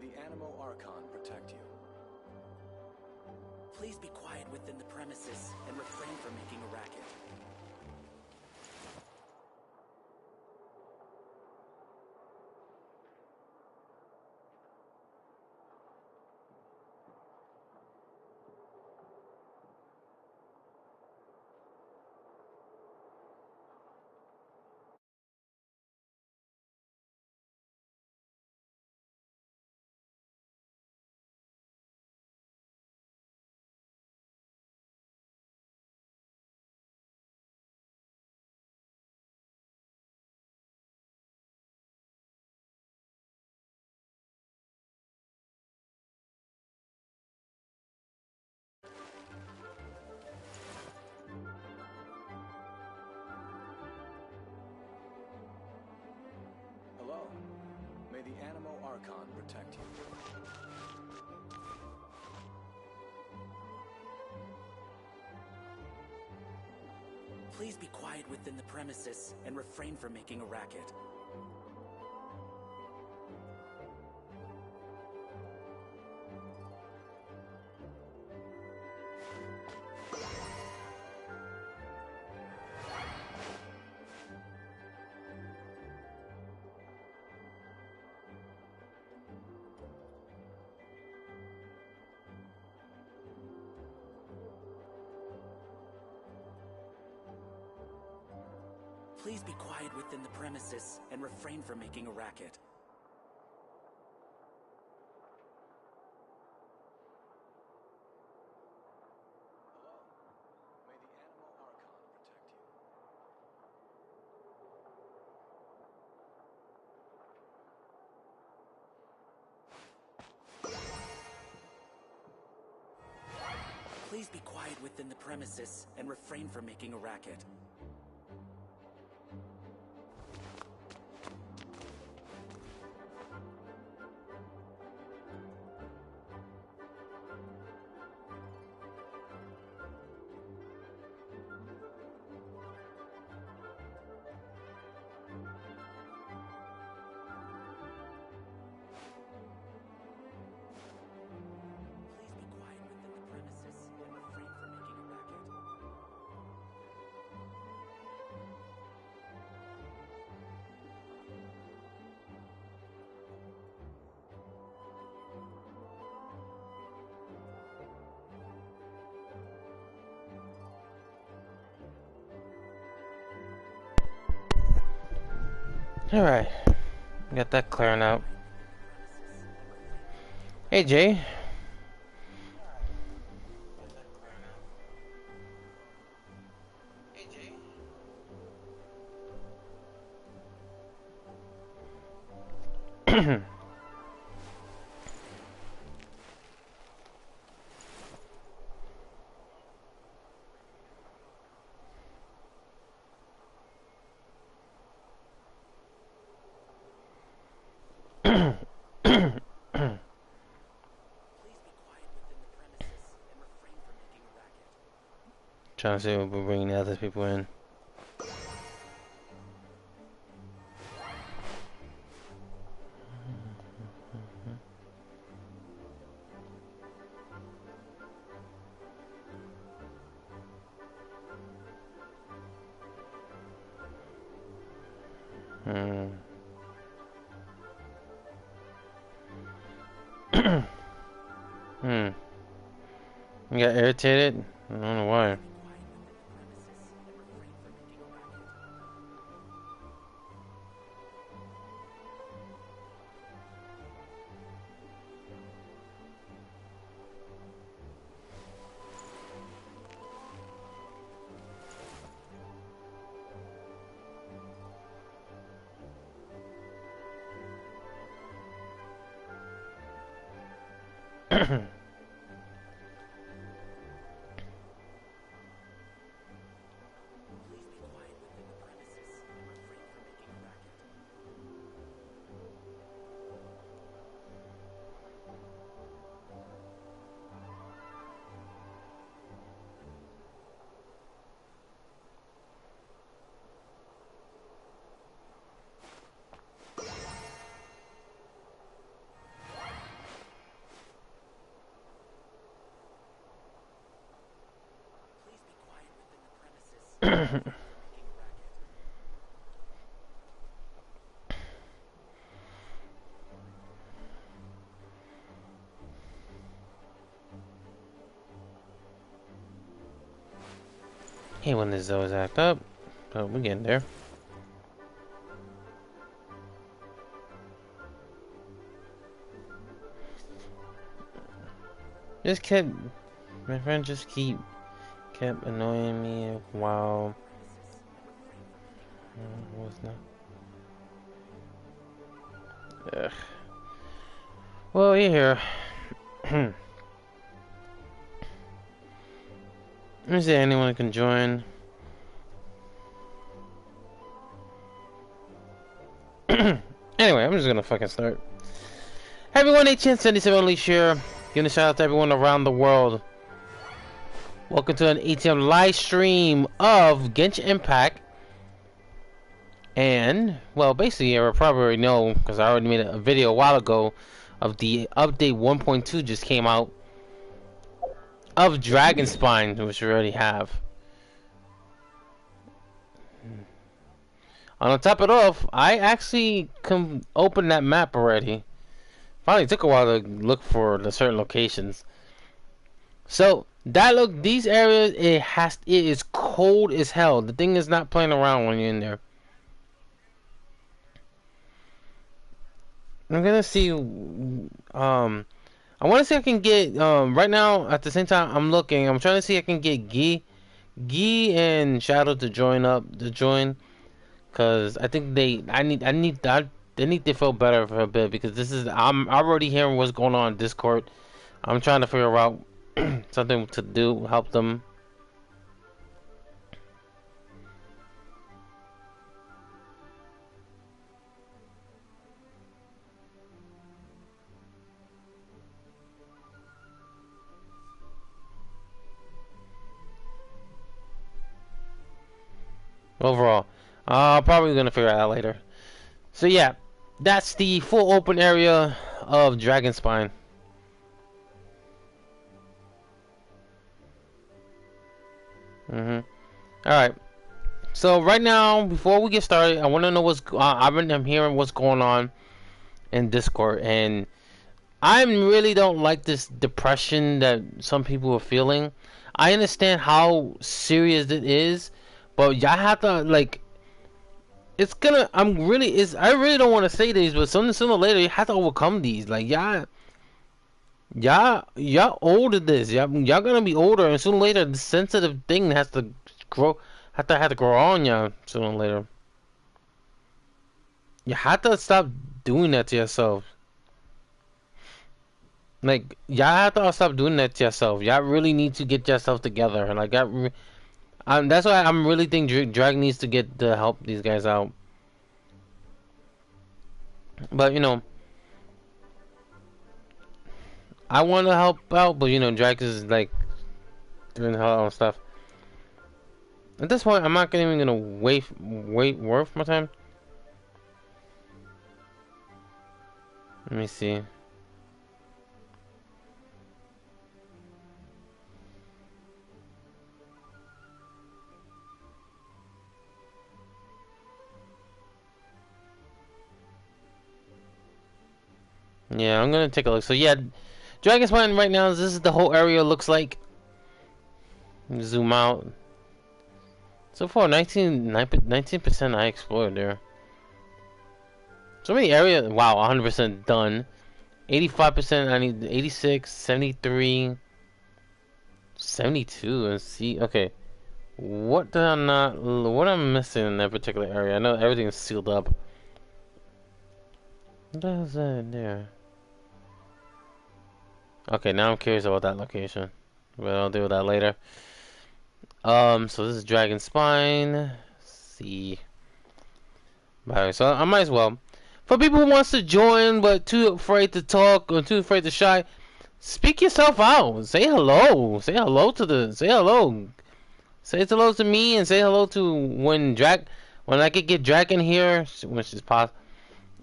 May the Animo Archon protect you. Please be quiet within the premises and refrain from making a racket. Hello. May the Animo Archon protect you. Please be quiet within the premises and refrain from making a racket. Please be quiet within the premises and refrain from making a racket. Hello. May the Animo Archon protect you. Please be quiet within the premises and refrain from making a racket. Please be quiet within the premises and refrain from making a racket. Alright, got that clearing out. Hey Jay. Trying to see what we're bringing the other people in. You got irritated? I don't know why. Hey, when the Zoes act up. Oh, we're getting there. Just kept, my friend just kept annoying me while was not. Ugh. Well, you're here. Let me see, anyone can join. Anyway, I'm just gonna fucking start. Hey everyone, ATM77Unleashed here. Giving a shout out to everyone around the world. Welcome to an ATM live stream of Genshin Impact. And, well, basically, you probably already know, because I already made a video a while ago of the update 1.2 just came out of DragonSpine, which we already have. On top of it off, I actually opened that map already. Finally took a while to look for the certain locations. So that these areas, it is cold as hell. The thing is not playing around when you're in there. I'm gonna see. I want to see if I can get. Right now, at the same time, I'm trying to see if I can get Gee and Shadow to join. Cause I think they need to feel better for a bit, because this is I'm already hearing what's going on in Discord. I'm trying to figure out something to do, help them. Overall, probably gonna figure it out later. So yeah, that's the full open area of DragonSpine. Alright. So right now, before we get started, I want to know I'm hearing what's going on in Discord, and I really don't like this depression that some people are feeling. I understand how serious it is, but y'all have to, like, it's gonna. I really don't want to say these, but sooner or later you have to overcome these. Like y'all older this. Y'all gonna be older, and sooner or later the sensitive thing has to grow. Have to grow on y'all sooner or later. You have to stop doing that to yourself. Like, y'all have to stop doing that to yourself. Y'all really need to get yourself together. And like, that's why I'm really think Dragon needs to help these guys out. But you know, I want to help out, but you know, Dragon is like doing her own stuff. At this point, I'm not even gonna wait worth my time. Let me see. Yeah, I'm gonna take a look. So yeah, DragonSpine right now, this is the whole area looks like. Zoom out. So far, 19% I explored there. So many areas. Wow, 100% done. 85% I need 86, 73, 72, and see. Okay, what I'm missing in that particular area? I know everything is sealed up. What is that there? Okay, now I'm curious about that location, but I'll deal with that later. So this is DragonSpine. Let's see. Alright, so I might as well. For people who wants to join but too afraid to talk or too afraid to shy, speak yourself out. Say hello. Say hello to Say hello. Say hello to me and say hello to when I could get Dragon here, which is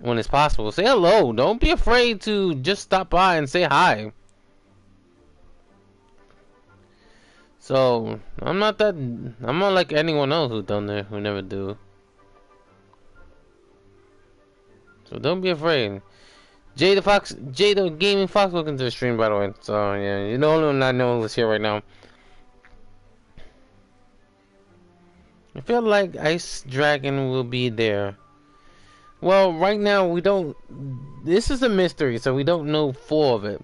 when it's possible. Say hello. Don't be afraid to just stop by and say hi. So I'm not like anyone else who done there who never do. So don't be afraid. Jay the Gaming Fox, welcome to the stream, by the way. So yeah, you know, I know who's here right now. I feel like Ice Dragon will be there. Well, right now we don't. This is a mystery, so we don't know full of it.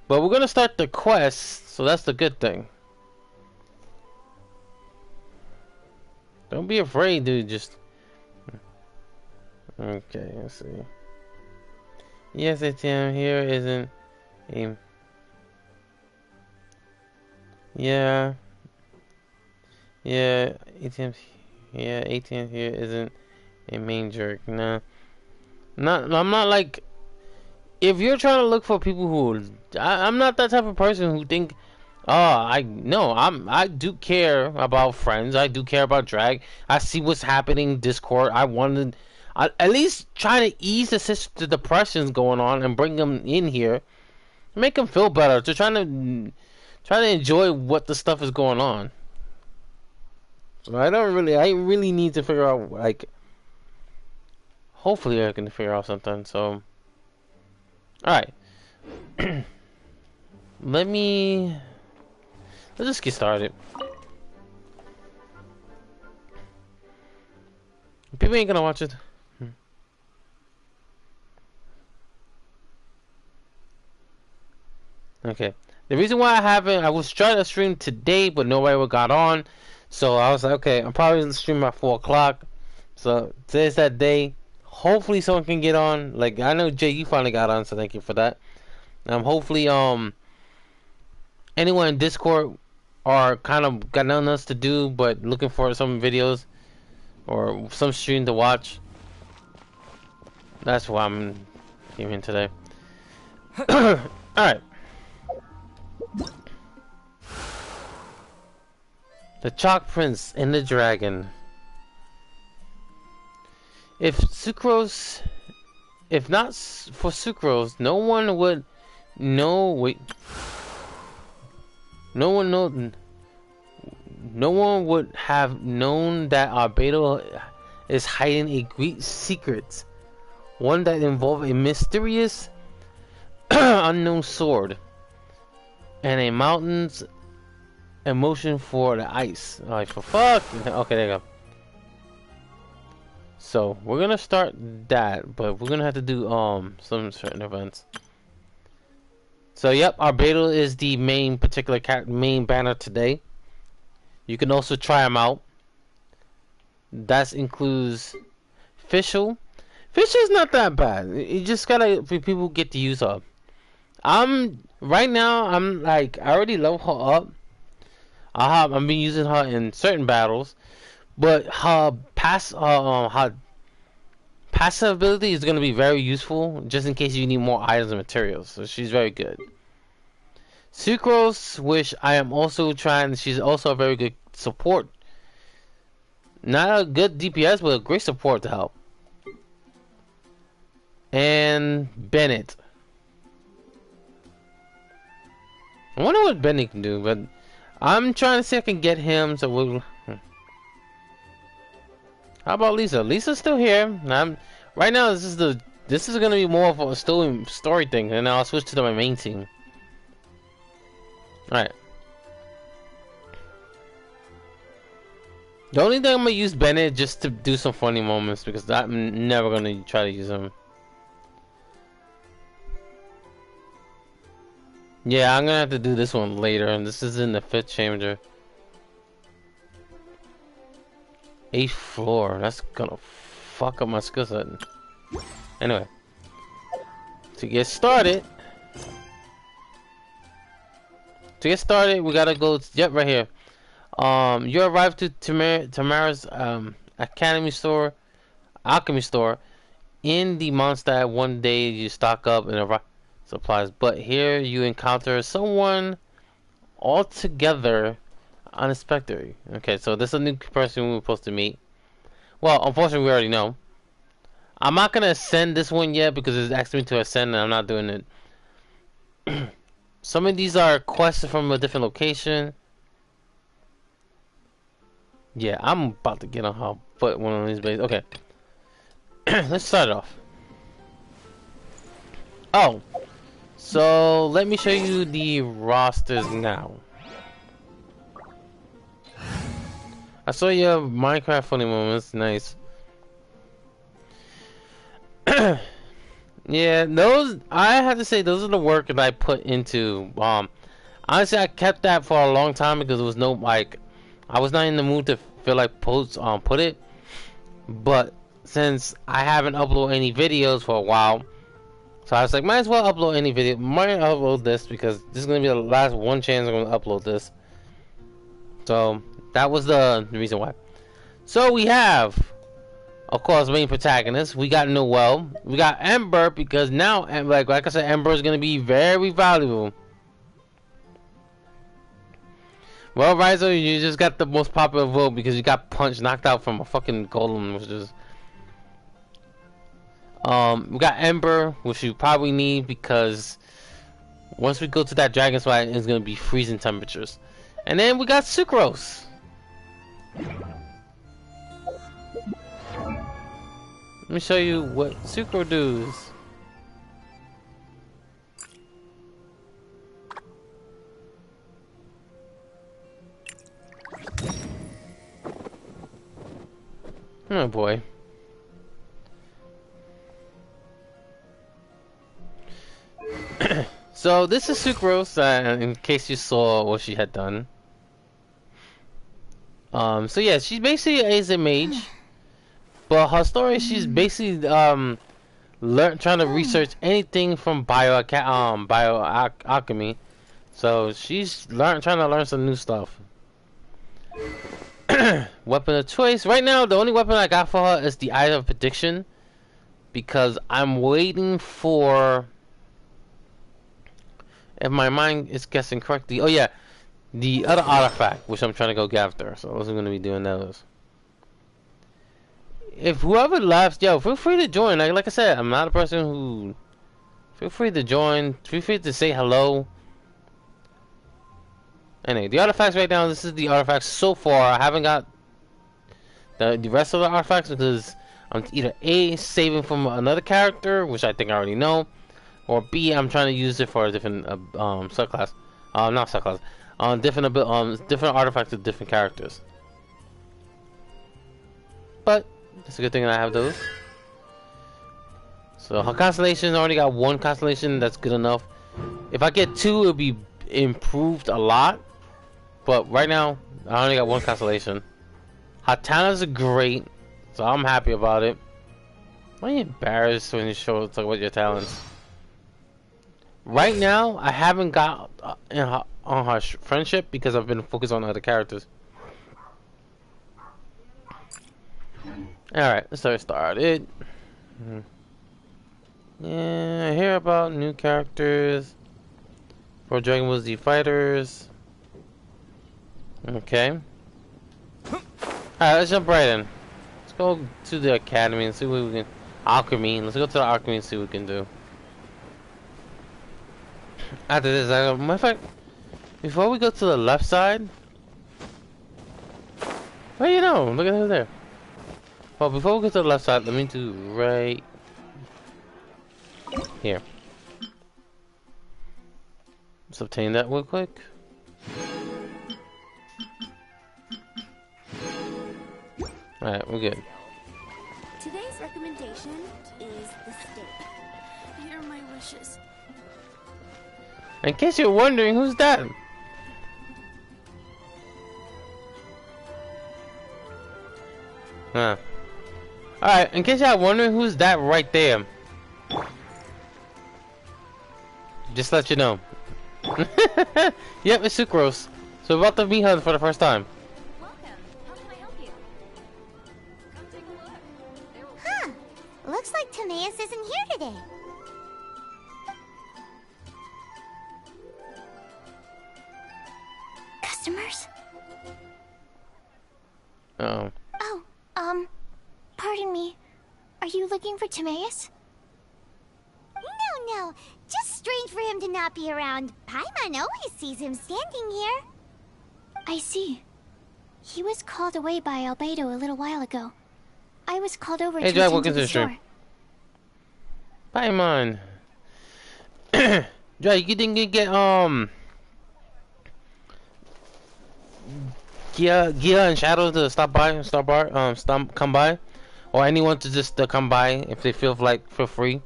But we're gonna start the quest, so that's the good thing. Don't be afraid, dude. Just okay. Let's see. Yes, ATM here isn't a. Yeah. Yeah, ATM. Yeah, ATM here isn't a main jerk. Nah. I'm not like. If you're trying to look for people who, I'm not that type of person who think, oh, I do care about friends. I do care about drag. I see what's happening in Discord. I wanted, at least try to ease the depressions going on and bring them in here, make them feel better. To try to enjoy what the stuff is going on. So I really need to figure out, like, hopefully I can figure out something. So. Alright. Let's just get started. People ain't gonna watch it. Okay. The reason why I was trying to stream today, but nobody got on. So I was like, okay, I'm probably gonna stream at 4 o'clock. So today's that day. Hopefully someone can get on. Like, I know Jay, you finally got on, so thank you for that. Hopefully anyone in Discord are kind of got nothing else to do but looking for some videos or some stream to watch. That's why I'm gaming today. Alright. The Chalk Prince and the Dragon. If not for Sucrose, no one would know. Wait, no one would have known that Arbedo is hiding a great secret, one that involved a mysterious, unknown sword, and a mountain's emotion for the ice. Like, for fuck. Okay, there you go. So we're gonna start that, but we're gonna have to do some certain events. So yep, Arbedo is the main main banner today. You can also try them out. That includes Fischl. Fischl's not that bad. You just gotta people get to use her. Right now I'm like I already level her up. I've been using her in certain battles. But her passive ability is going to be very useful, just in case you need more items and materials. So she's very good. Sucrose, which I am also trying, she's also a very good support. Not a good DPS, but a great support to help. And Bennett. I wonder what Bennett can do, but I'm trying to see if I can get him, so we'll... How about Lisa? Lisa's still here. Right now. This is gonna be more of a story thing, and I'll switch to my main team. All right. The only thing I'm gonna use Bennett just to do some funny moments because I'm never gonna try to use him. Yeah, I'm gonna have to do this one later, and this is in the 5th chamber. 8th floor. That's gonna fuck up my skill set. Anyway, to get started, we gotta go. Yep, right here. You arrived to Tamara's alchemy store in the Mondstadt. One day you stock up and arrive supplies, but here you encounter someone altogether unexpected. Okay, so this is a new person we were supposed to meet. Well, unfortunately, we already know. I'm not gonna ascend this one yet because it's asking me to ascend, and I'm not doing it. Some of these are quests from a different location. Yeah, I'm about to get on her foot one of these bases. Okay. Let's start off. Oh. So, let me show you the rosters now. I saw your Minecraft funny moments. Nice. Yeah, those, I have to say, those are the work that I put into, honestly, I kept that for a long time because there was no, like, I was not in the mood to feel like put it, but since I haven't uploaded any videos for a while, so I was like, might as well upload any video, might upload this because this is going to be the last one chance I'm going to upload this, so that was the reason why. So we have, of course, main protagonist. We got Noelle. We got Ember because now, like I said, Ember is gonna be very valuable. Well, Rizo, you just got the most popular vote because you got punched, knocked out from a fucking golem, which is. We got Ember, which you probably need because once we go to that DragonSpine, it's gonna be freezing temperatures. And then we got Sucrose. Let me show you what Sucro does. Oh boy. So this is Sucrose, in case you saw what she had done. So yeah, she basically is a mage. But her story, she's basically trying to research anything from bioalchemy. So she's trying to learn some new stuff. Weapon of choice. Right now, the only weapon I got for her is the Eye of Prediction, because I'm waiting for, if my mind is guessing correctly. Oh yeah, the other artifact, which I'm trying to go get after. So I'm going to be doing those. If whoever left, yo, feel free to join. Like I said, I'm not a person who. Feel free to join. Feel free to say hello. Anyway, the artifacts right now. This is the artifacts so far. I haven't got the rest of the artifacts because I'm either A, saving from another character, which I think I already know, or B, I'm trying to use it for a different subclass. Not subclass. Different artifacts with different characters. But it's a good thing that I have those. So her constellation already got one constellation. That's good enough. If I get two, it'll be improved a lot. But right now, I only got one constellation. Her talents are great, so I'm happy about it. Why are you embarrassed when you talk about your talents? Right now, I haven't got on her friendship because I've been focused on other characters. Alright, let's start started. Yeah, I hear about new characters for Dragon Ball Z Fighters. Okay. Alright, let's jump right in. Let's go to the academy and see what we can. Alchemy. Let's go to the alchemy and see what we can do. After this, matter of fact, before we go to the left side. Well, you know, look at who's there. Well, before we go to the left side, let me do right here. Let's obtain that real quick. Alright, we're good. Today's recommendation is the steak. Here are my wishes. In case you're wondering, who's that? Huh. Alright, in case y'all wondering, who's that right there? Just let you know. Yep, it's Sucrose. So we're about to meet her for the first time. Welcome. How can I help you? Come take a look. Huh. Looks like Timaeus isn't here today. Customers? Oh. Oh, pardon me. Are you looking for Timaeus? No, just strange for him to not be around. Paimon always sees him standing here. I see. He was called away by Albedo a little while ago. I was called over to attend to the store. Paimon. Drake, you didn't get Gia and Shadow to come by, or anyone to just come by if they feel free.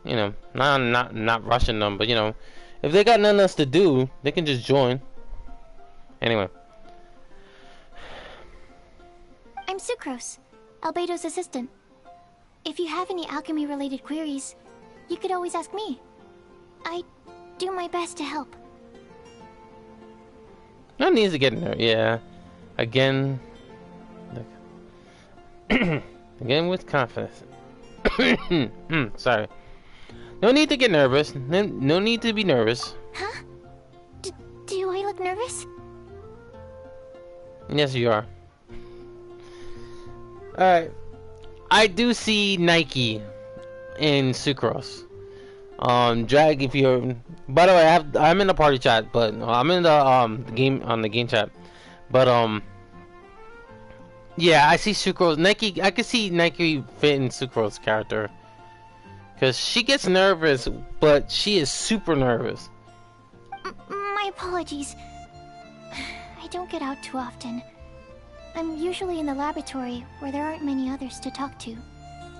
You know, not rushing them, but you know, if they got nothing else to do, they can just join. Anyway, I'm Sucrose, Albedo's assistant. If you have any alchemy-related queries, you could always ask me. I do my best to help. no need to get in there. Yeah, again, again with confidence. Sorry. No need to get nervous. No need to be nervous. Huh? Do I look nervous? Yes, you are. Alright. I do see Nike in Sucrose. Drag, if you're... By the way, I'm in the party chat, but I'm in the game chat. But yeah, I see Sucrose. Nike, I can see Nike fit in Sucrose's character. Because she gets nervous, but she is super nervous. My apologies. I don't get out too often. I'm usually in the laboratory, where there aren't many others to talk to.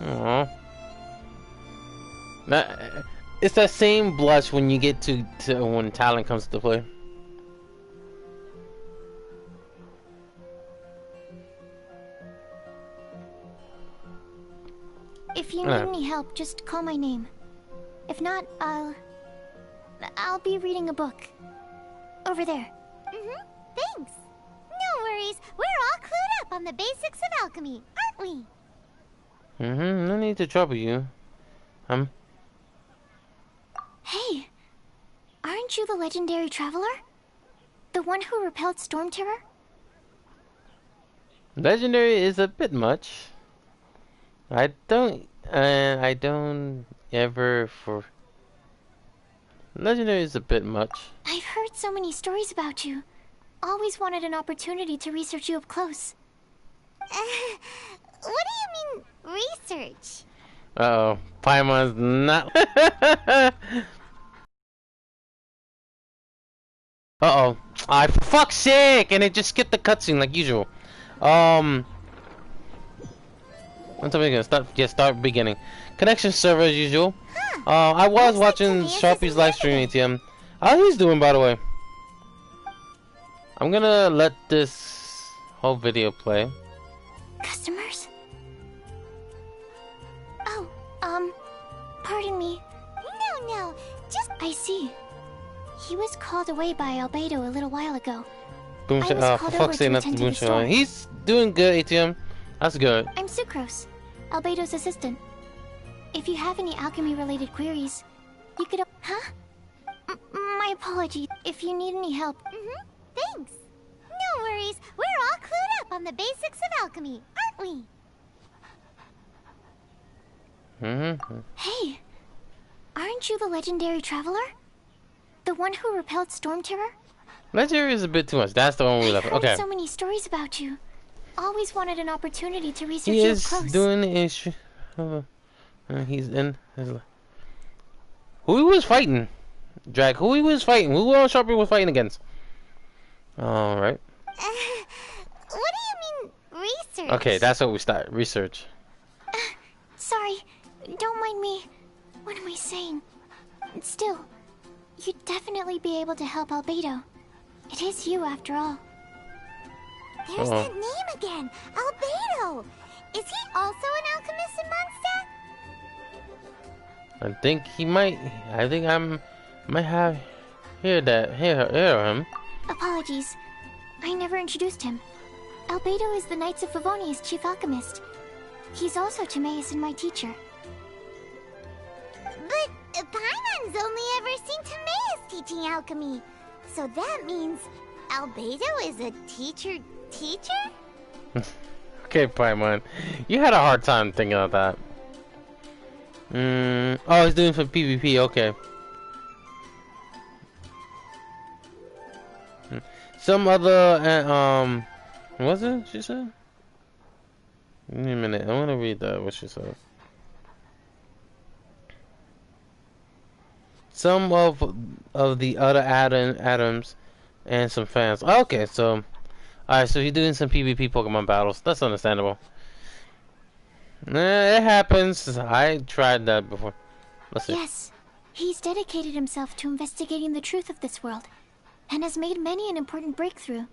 Aww. It's that same blush when you get to when talent comes to play. If you need any help, just call my name. If not, I'll be reading a book. Over there. Thanks. No worries. We're all clued up on the basics of alchemy, aren't we? No need to trouble you. Hey, aren't you the legendary traveler? The one who repelled Storm Terror? Legendary is a bit much. I don't ever for... Legendary is a bit much. I've heard so many stories about you. Always wanted an opportunity to research you up close. What do you mean, research? Uh-oh. Paimon's not... Uh-oh. For fuck's sake! And it just skipped the cutscene like usual. What's up again? Start beginning. Connection server as usual. I was watching Sharpie's live stream ATM. How he's doing, by the way? I'm gonna let this whole video play. Customers? Oh, pardon me. No, just... I see. He was called away by Albedo a little while ago. For fuck's sake, not the Boomshot. He's doing good, ATM. That's good. I'm Sucrose, Albedo's assistant. If you have any alchemy-related queries, you could... Huh? My apologies. If you need any help... Thanks. No worries. We're all clued up on the basics of alchemy, aren't we? Hey, aren't you the legendary traveler? The one who repelled Storm Terror? Legendary is a bit too much. That's the one we left. Okay. I've heard so many stories about you. Always wanted an opportunity to research he you is up close. Doing he's in his... Who he was fighting? Drag. Who he was fighting? Who Sharpie was fighting against? Alright. What do you mean, research? Okay, that's what we start. Research. Sorry, don't mind me. What am I saying? Still, you'd definitely be able to help Albedo. It is you, after all. There's that name again, Albedo. Is he also an alchemist in Mondstadt? I think he might. I think might have hear him. Apologies, I never introduced him. Albedo is the Knights of Favonia's chief alchemist. He's also Timaeus and my teacher. But Paimon's only ever seen Timaeus teaching alchemy. So that means Albedo is a teacher? Okay, Paimon. You had a hard time thinking of that. Oh, he's doing for PvP, okay. Some other what was it she said? Give me a minute. I want to read that. What she said. Some of the other atoms and some fans. Okay, so alright, so you're doing some PvP Pokemon battles. That's understandable. It happens. I tried that before. Let's see. Yes, he's dedicated himself to investigating the truth of this world, and has made many an important breakthrough.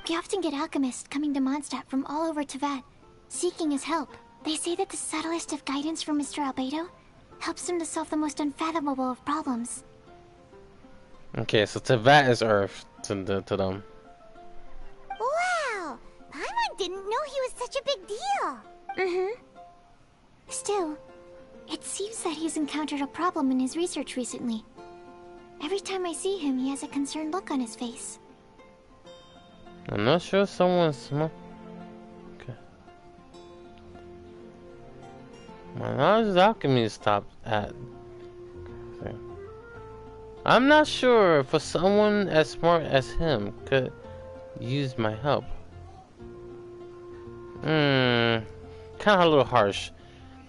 We often get alchemists coming to Mondstadt from all over Teyvat, seeking his help. They say that the subtlest of guidance from Mr. Albedo helps him to solve the most unfathomable of problems. Okay, so Teyvat is Earth to them. Wow! Paimon didn't know he was such a big deal. Still, it seems that he's encountered a problem in his research recently. Every time I see him, he has a concerned look on his face. I'm not sure someone's okay. My knowledge of alchemy stopped at. Okay. I'm not sure if someone as smart as him could use my help. Kind of a little harsh.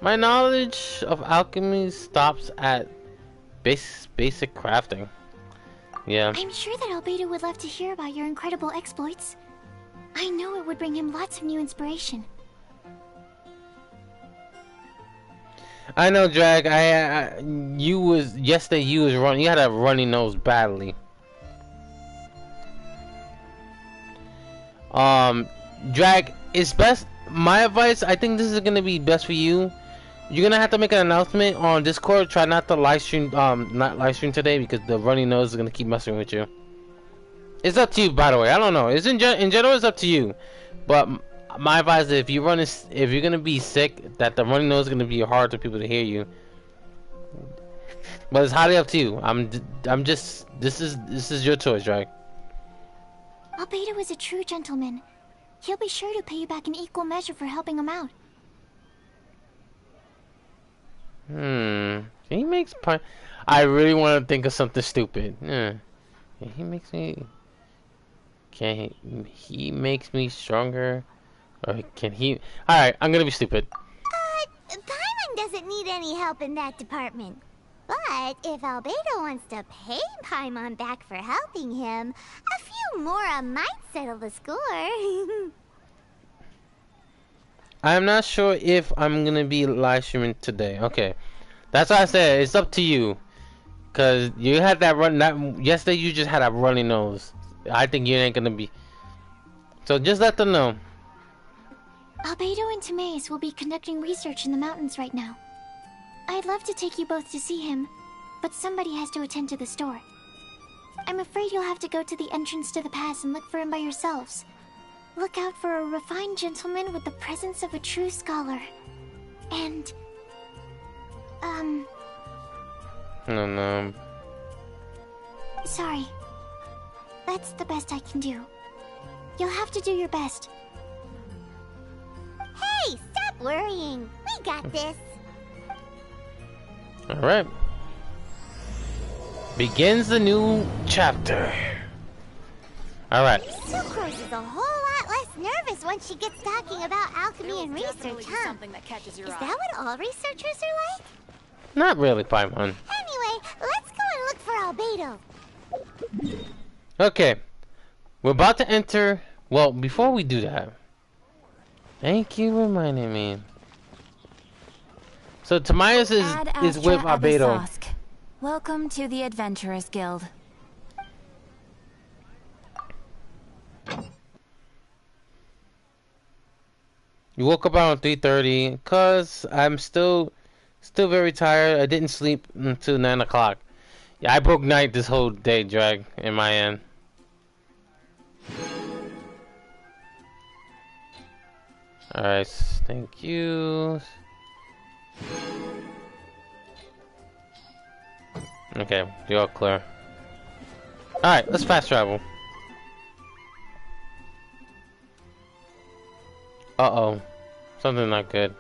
My knowledge of alchemy stops at basic crafting. Yeah. I'm sure that Albedo would love to hear about your incredible exploits. I know it would bring him lots of new inspiration. I know, Drag. You was yesterday. You was running. You had a runny nose badly. Drag. It's best. My advice. I think this is gonna be best for you. You're gonna have to make an announcement on Discord. Try not to live stream. Not live stream today because the runny nose is gonna keep messing with you. It's up to you, by the way. I don't know. It's in general. It's up to you. But my advice is if you're gonna be sick, that the runny nose is gonna be hard for people to hear you. But it's highly up to you. I'm just. This is your choice, Drag. Albedo is a true gentleman. He'll be sure to pay you back in equal measure for helping him out. He makes I really want to think of something stupid. Yeah. He makes me. Can he makes me stronger, or can he? All right, I'm gonna be stupid. Paimon doesn't need any help in that department. But if Albedo wants to pay Paimon back for helping him, a few more might settle the score. I'm not sure if I'm gonna be live streaming today. Okay, that's why I said it's up to you, cause you had that run. Yesterday you just had a runny nose. I think you ain't gonna be. So just let them know. Albedo and Timaeus will be conducting research in the mountains right now. I'd love to take you both to see him, but somebody has to attend to the store. I'm afraid you'll have to go to the entrance to the pass and look for him by yourselves. Look out for a refined gentleman with the presence of a true scholar. And... No. Sorry. That's the best I can do. You'll have to do your best. Hey, stop worrying. We got this. Alright. Begins the new chapter. Alright. Sucrose is a whole lot less nervous once she gets talking about alchemy and research, huh? Something that catches your Is eye. that what all researchers are like? Not really, Paimon. Anyway, let's go and look for Albedo. Okay. We're about to enter. Well, before we do that. Thank you for reminding me. So Timaeus is with Albedo. Abisosk. Welcome to the Adventurers Guild. You woke up around 3:30 cause I'm still very tired. I didn't sleep until 9 o'clock. Yeah, I broke night this whole day, Drag, in my end. Alright, thank you. Okay, you're all clear. Alright, let's fast travel. Uh-oh. Something not good.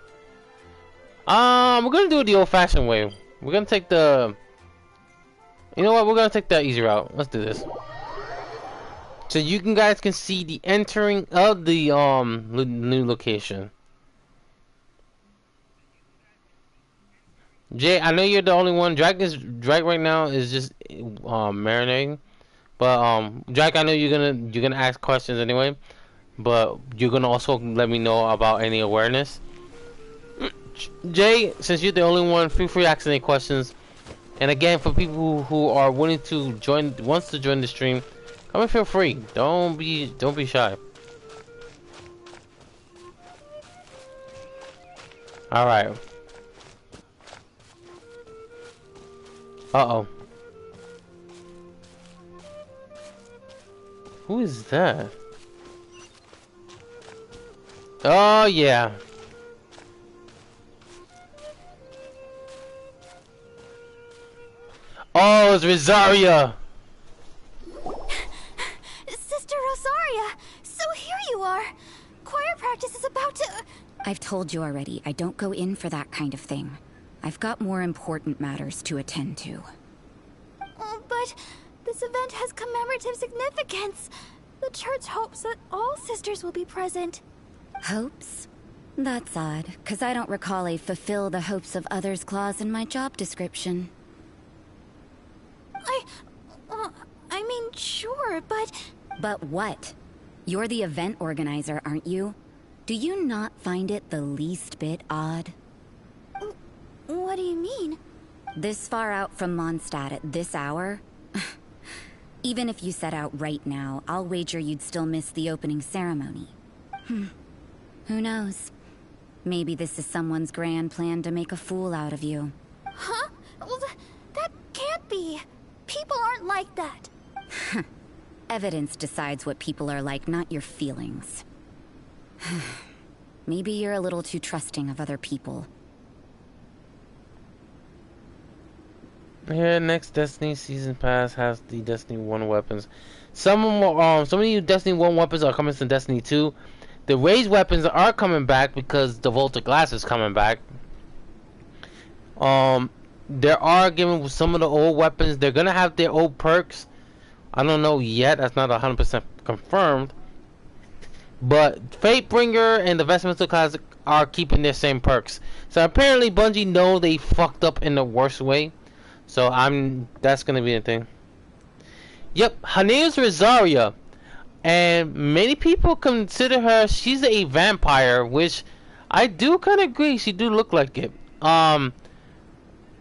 We're gonna do it the old-fashioned way. We're gonna take the... You know what? We're gonna take the easy route. Let's do this. So you guys can see the entering of the new location. Jay, I know you're the only one. Drag right now is just marinating. But Jack, I know you're gonna ask questions anyway, but you're gonna also let me know about any awareness. Jay, since you're the only one, feel free to ask any questions. And again, for people who are willing to wants to join the stream, come and feel free. Don't be shy. All right. Uh-oh. Who is that? Oh, yeah. Oh, it's Rosaria. Sister Rosaria! So here you are! Choir practice is about to... I've told you already, I don't go in for that kind of thing. I've got more important matters to attend to. Oh, but this event has commemorative significance. The church hopes that all sisters will be present. Hopes? That's odd, because I don't recall a fulfill the hopes of others clause in my job description. I mean, sure, but... But what? You're the event organizer, aren't you? Do you not find it the least bit odd? What do you mean? This far out from Mondstadt at this hour? Even if you set out right now, I'll wager you'd still miss the opening ceremony. Who knows? Maybe this is someone's grand plan to make a fool out of you. Huh? Well, that can't be. People aren't like that. Evidence decides what people are like, not your feelings. Maybe you're a little too trusting of other people. Yeah, next Destiny Season Pass has the Destiny 1 weapons. Some of you Destiny 1 weapons are coming to Destiny 2. The raised weapons are coming back because the Volta Glass is coming back. There are giving some of the old weapons. They're gonna have their old perks. I don't know yet. That's not 100% confirmed. But Fatebringer and the Vestmental Classic are keeping their same perks. So apparently Bungie know they fucked up in the worst way. So that's gonna be a thing. Yep, her name is Rosaria, and many people consider her, she's a vampire, which I do kind of agree. She do look like it. On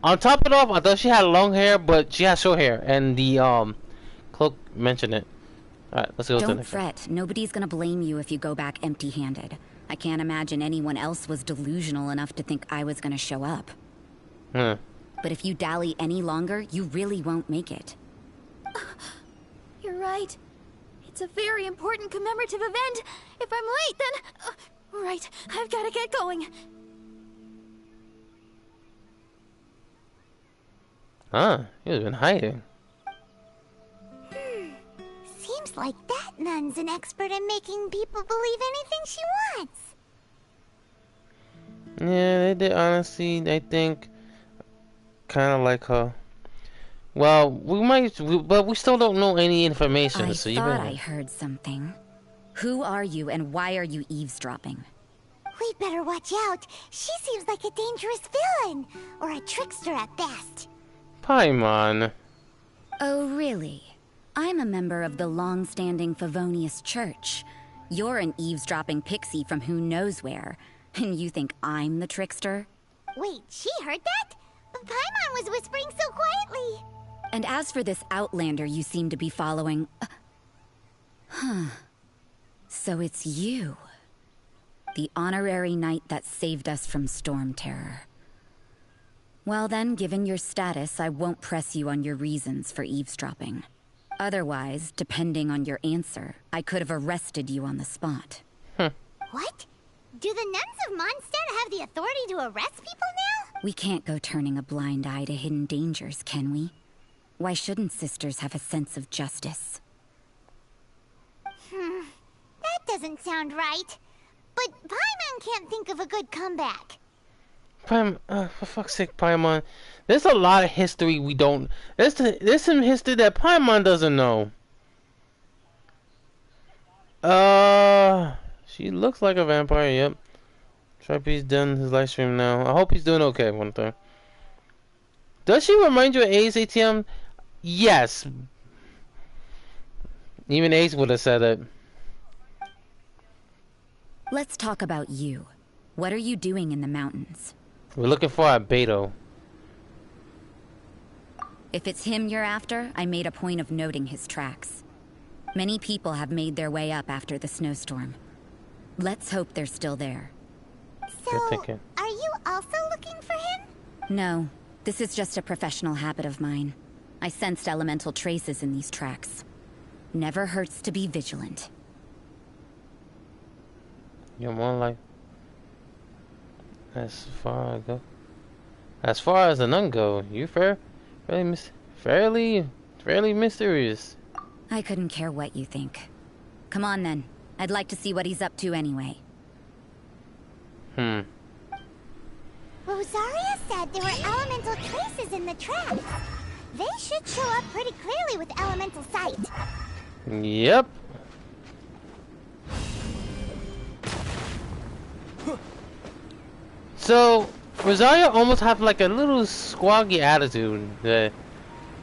top of it off, I thought she had long hair, but she has short hair, and the cloak mentioned it. All right, let's go to the next one. Don't fret. Nobody's gonna blame you if you go back empty-handed. I can't imagine anyone else was delusional enough to think I was gonna show up. But if you dally any longer, you really won't make it. You're right. It's a very important commemorative event. If I'm late, then... right, I've got to get going. Huh, you've been hiding. Seems like that nun's an expert in making people believe anything she wants. Yeah, they did honestly, I think, kind of like her. Well, but we still don't know any information. I so thought I heard something. Who are you and why are you eavesdropping? We'd better watch out. She seems like a dangerous villain, or a trickster at best. Paimon. Oh, really? I'm a member of the long-standing Favonius Church. You're an eavesdropping pixie from who knows where, and you think I'm the trickster? Wait, she heard that? But Paimon was whispering so quietly. And as for this outlander you seem to be following... So it's you. The honorary knight that saved us from Storm Terror. Well then, given your status, I won't press you on your reasons for eavesdropping. Otherwise, depending on your answer, I could have arrested you on the spot. What? Do the nuns of Mondstadt have the authority to arrest people now? We can't go turning a blind eye to hidden dangers, can we? Why shouldn't sisters have a sense of justice? That doesn't sound right. But Paimon can't think of a good comeback. For fuck's sake, Paimon. There's a lot of history we don't... There's some history that Paimon doesn't know. She looks like a vampire, yep. Tripe's done his live stream now. I hope he's doing okay, one thing. Does she remind you of Ace ATM? Yes. Even Ace would have said it. Let's talk about you. What are you doing in the mountains? We're looking for Albedo. If it's him you're after, I made a point of noting his tracks. Many people have made their way up after the snowstorm. Let's hope they're still there. So, Good thinking. are you also looking for him? No, this is just a professional habit of mine. I sensed elemental traces in these tracks. Never hurts to be vigilant. You're more like... As far as the nun go, you fairly mysterious. I couldn't care what you think. Come on then. I'd like to see what he's up to anyway. Rosaria said there were elemental traces in the tracks. They should show up pretty clearly with elemental sight. Yep. So, Rosaria almost have like a little squoggy attitude,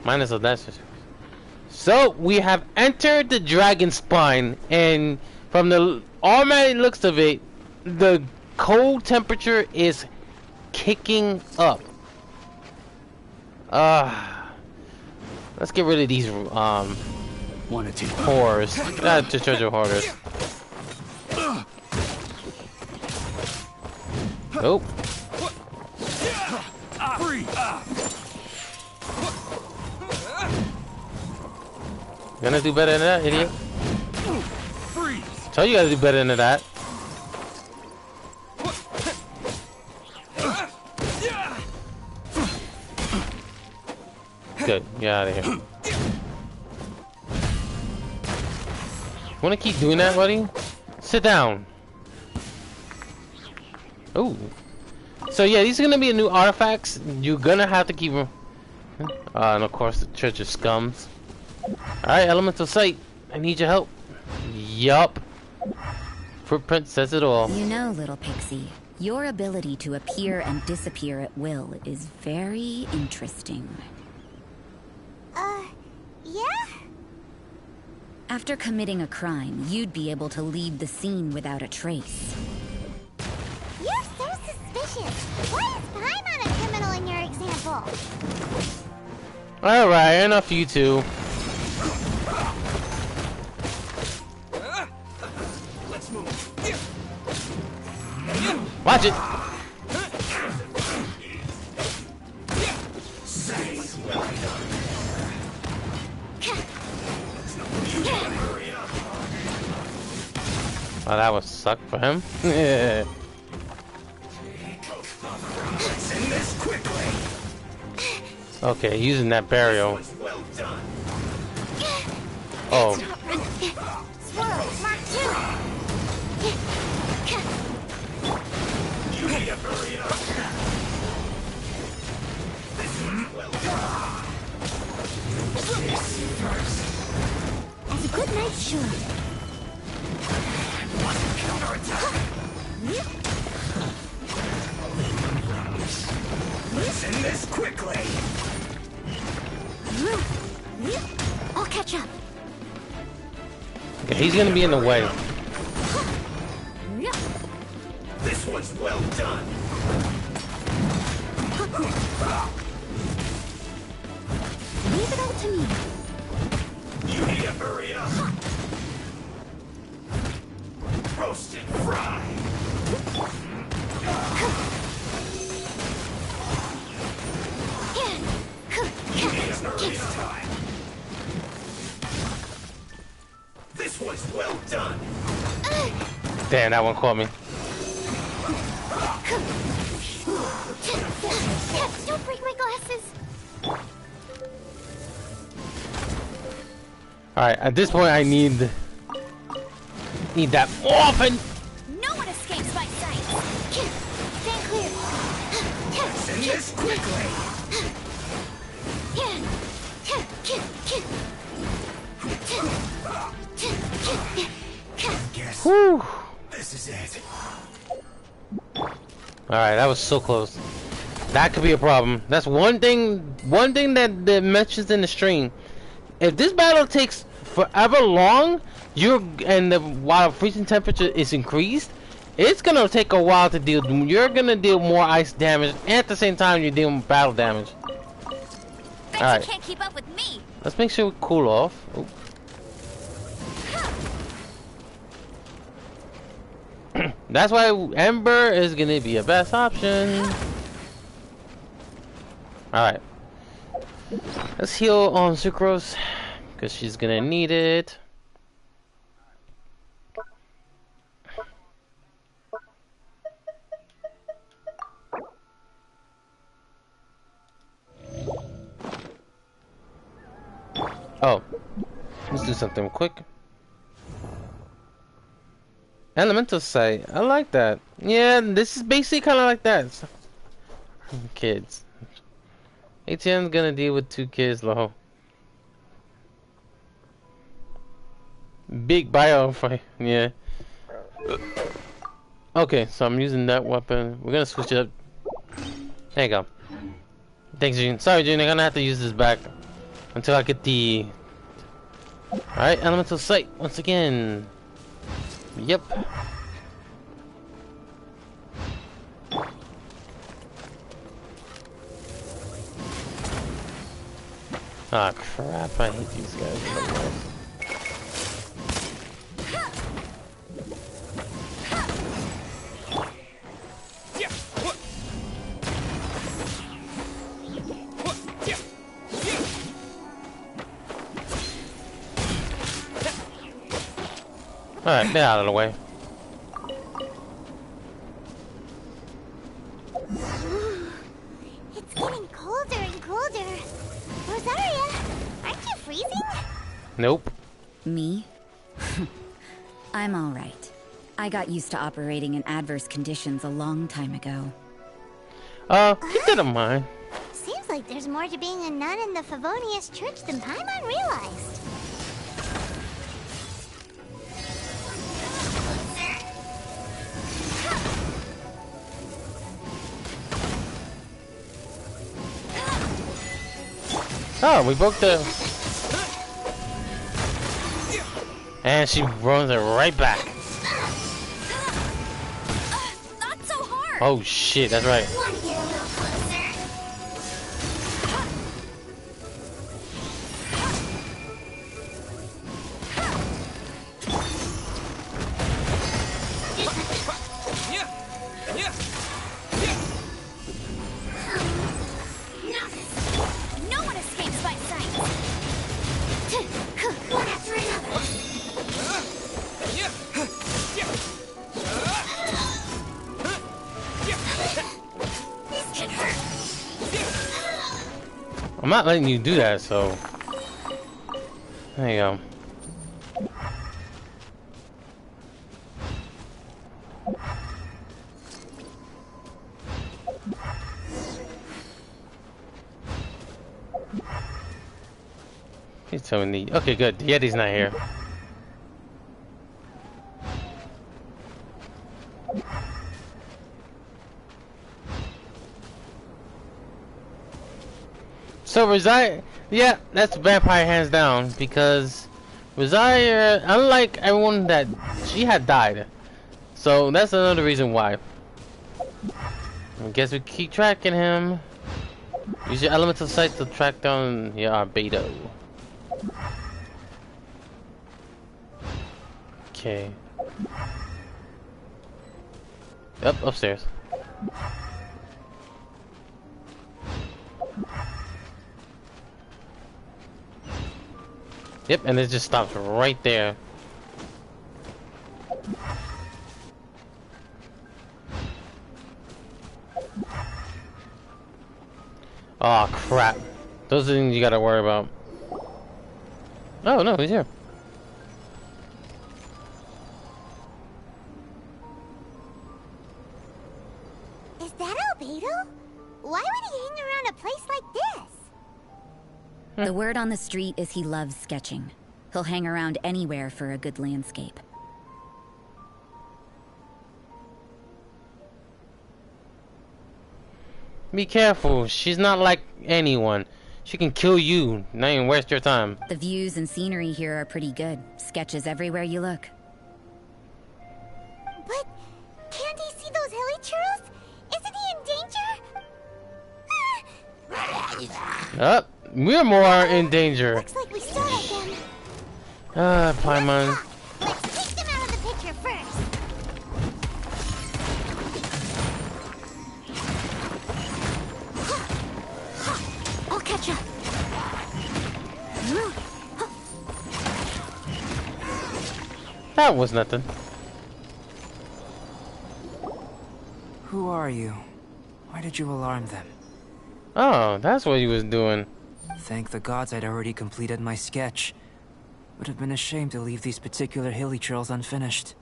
minus of that. So, we have entered the DragonSpine, and from the automatic looks of it, the cold temperature is kicking up. Let's get rid of these horrors. Not to treasure hoarders. Nope. Gonna do better than that, idiot. Tell you gotta do better than that. Good, get out of here. Wanna keep doing that, buddy? Sit down. Ooh. So yeah, these are gonna be new artifacts. You're gonna have to keep them. And of course the treasure scums. Alright, elemental sight. I need your help. Yup. Footprint says it all. You know, little pixie, your ability to appear and disappear at will is very interesting. Yeah? After committing a crime, you'd be able to leave the scene without a trace. You're so suspicious. Why is Paimon a criminal in your example? Alright, enough you two. Let's move. Watch it. Oh, that was suck for him. Yeah. Okay, using that burial. Oh. Swirl, Mark 2. You need to hurry up. As a good night should. Send this quickly. I'll catch up. Okay, he's gonna be in the way. This one's well done. Leave it all to me. You need to hurry up. Roast and fry. You need to hurry up. This one's well done. Damn, that one caught me. Don't break my glasses. Alright, at this point I need that orphan. No one escapes my sight. Stand clear. Send this quickly. Whew. This This is it. Alright, that was so close. That could be a problem. That's one thing that mentions in the stream. If this battle takes forever long, while freezing temperature is increased, it's gonna take a while to deal. You're gonna deal more ice damage, and at the same time you're dealing with battle damage. Bet you can't keep up with me. Let's make sure we cool off. Oh. That's why Ember is gonna be a best option. Alright. Let's heal on Sucrose, because she's gonna need it. Oh. Let's do something quick. Elemental Sight. I like that. Yeah, this is basically kind of like that. Kids. ATM's gonna deal with 2 kids, low. Big bio fight. Yeah. Okay, so I'm using that weapon. We're gonna switch it up. There you go. Thanks, June. Sorry, June. I'm gonna have to use this back until I get the. Alright, Elemental Sight once again. Yep. Ah, crap, I hate these guys. Alright, get out of the way. It's getting colder and colder. Rosaria, aren't you freezing? Nope. Me? I'm alright. I got used to operating in adverse conditions a long time ago. Keep that in mind. Seems like there's more to being a nun in the Favonius Church than Paimon realized. Oh, we broke the... And she runs it right back. Not so hard! Oh shit, that's right. No one escapes by sight! One after another. This can hurt. I'm not letting you do that, so... There you go. He's so neat. Okay, good. The Yeti's not here. So Rosaria, yeah, that's vampire hands down, because Rosaria, unlike everyone that she had died, so that's another reason why. I guess we keep tracking him. Use your elemental sight to track down your Albedo. Okay. Yep, upstairs. Yep, and it just stops right there. Oh crap. Those are things you gotta worry about. Oh no, he's here. Is that Albedo? Why would he hang around a place like this? The word on the street is he loves sketching. He'll hang around anywhere for a good landscape. Be careful. She's not like anyone. She can kill you. Not even waste your time. The views and scenery here are pretty good. Sketches everywhere you look. But can't he see those hilly churls? Isn't he in danger? We're more in danger. Looks like we startled them. Paimon. Let's take them out of the picture first. I'll catch up. That was nothing. Who are you? Why did you alarm them? Oh, that's what he was doing. Thank the gods I'd already completed my sketch. Would have been a shame to leave these particular hilly trails unfinished.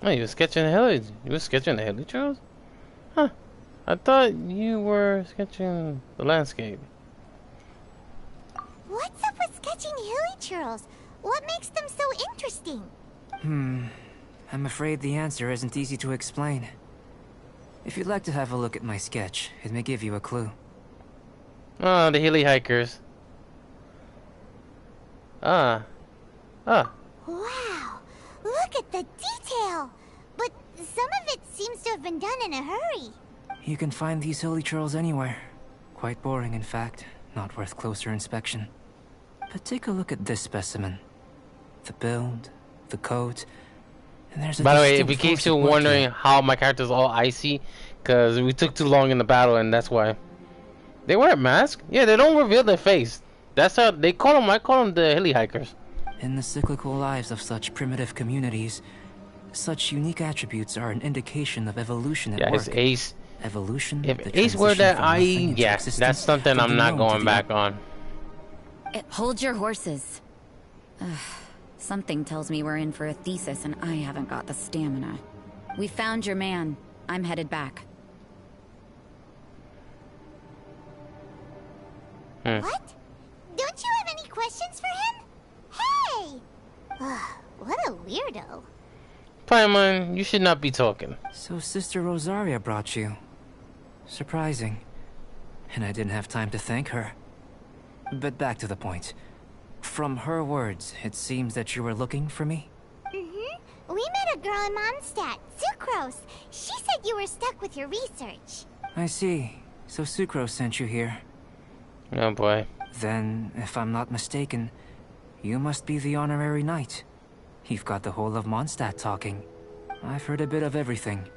Oh, you were sketching the hilly. You were sketching the hilly trails? Huh. I thought you were sketching the landscape. What's up with sketching hilly churls? What makes them so interesting? I'm afraid the answer isn't easy to explain. If you'd like to have a look at my sketch, it may give you a clue. Oh, the hilly hikers. Wow, look at the detail! But some of it seems to have been done in a hurry. You can find these hilly trails anywhere. Quite boring, in fact. Not worth closer inspection. But take a look at this specimen. The build, the coat, and there's a By the way, if distinct in case force you're at work wondering here. how my character's all icy, because we took too long in the battle, and that's why. They wear a mask? Yeah, they don't reveal their face. That's how they call them. I call them the hilly hikers. In the cyclical lives of such primitive communities, such unique attributes are an indication of evolution at Yeah, work. it's Ace. Evolution. If the Ace were transition that from eye, nothing into yeah, existence, that's something from I'm the not known to going the back on. Hold your horses. Something tells me we're in for a thesis and I haven't got the stamina. We found your man. I'm headed back. What? Don't you have any questions for him? Hey! What a weirdo. Paimon, you should not be talking. So Sister Rosaria brought you. Surprising. And I didn't have time to thank her. But back to the point. From her words, it seems that you were looking for me? Mm-hmm. We met a girl in Mondstadt, Sucrose. She said you were stuck with your research. I see. So Sucrose sent you here. Oh boy. Then, if I'm not mistaken, you must be the honorary knight. You've got the whole of Mondstadt talking. I've heard a bit of everything.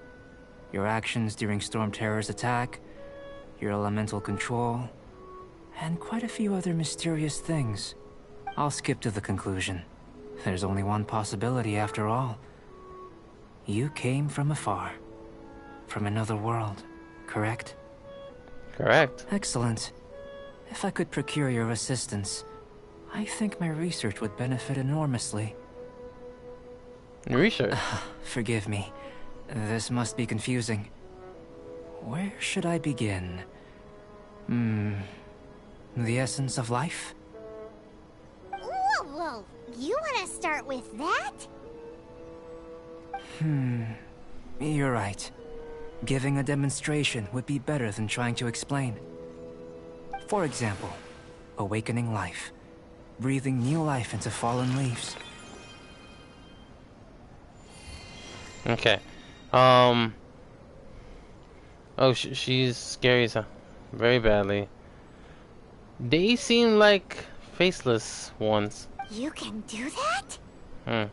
Your actions during Storm Terror's attack, your elemental control, and quite a few other mysterious things. I'll skip to the conclusion. There's only one possibility after all. You came from afar. From another world, correct? Correct. Excellent. If I could procure your assistance, I think my research would benefit enormously. Research. Forgive me. This must be confusing. Where should I begin? The essence of life? Whoa. You want to start with that? You're right. Giving a demonstration would be better than trying to explain. For example, awakening life. Breathing new life into fallen leaves. Okay. Oh, she's scary very badly. They seem like faceless ones. You can do that?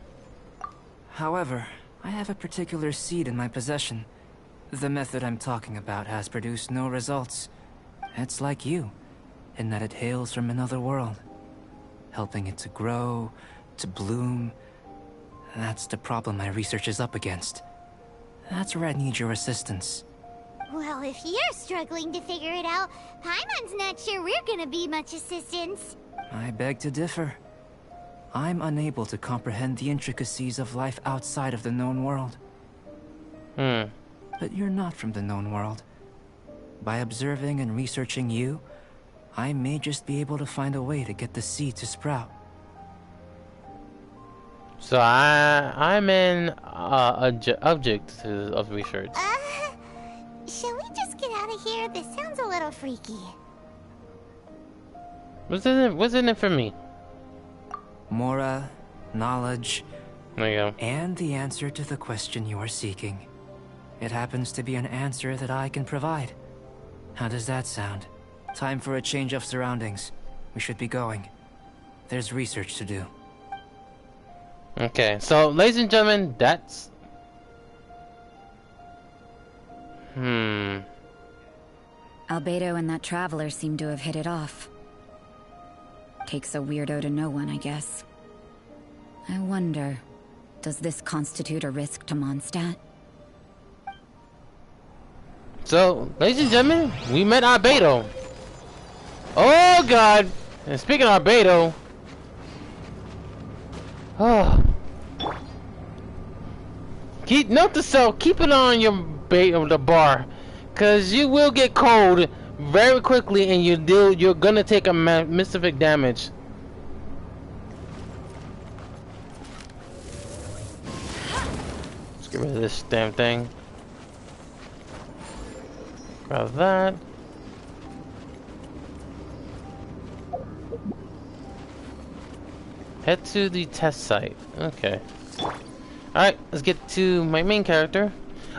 However, I have a particular seed in my possession. The method I'm talking about has produced no results. It's like you, in that it hails from another world. Helping it to grow, to bloom. That's the problem my research is up against. That's where I need your assistance. Well, if you're struggling to figure it out, Paimon's not sure we're gonna be much assistance. I beg to differ. I'm unable to comprehend the intricacies of life outside of the known world. But you're not from the known world. By observing and researching you, I may just be able to find a way to get the seed to sprout. So I'm an object of research. Shall we just get out of here? this sounds a little freaky. What's in it for me? Mora, knowledge, There you go. and the answer to the question you are seeking. It happens to be an answer that I can provide. How does that sound? Time for a change of surroundings. We should be going. There's research to do. Okay, so ladies and gentlemen, that's Albedo and that traveler seem to have hit it off. Takes a weirdo to know one, I guess. I wonder, does this constitute a risk to Mondstadt? So, ladies and gentlemen, we met Albedo. Oh God! And speaking of Albedo, note to self: keep it on your the bar, cause you will get cold very quickly, and you're gonna take a mystific damage. Let's get rid of this damn thing. Grab that. Head to the test site. Okay. Alright, let's get to my main character.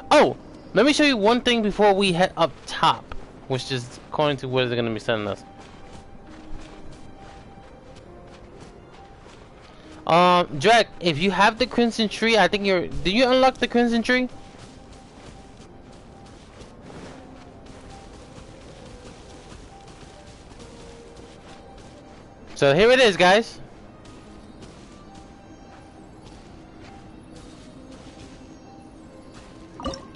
Oh! Let me show you one thing before we head up top, which is according to where they're going to be sending us. Drake, if you have the Crimson Tree, I think did you unlock the Crimson Tree? So here it is, guys.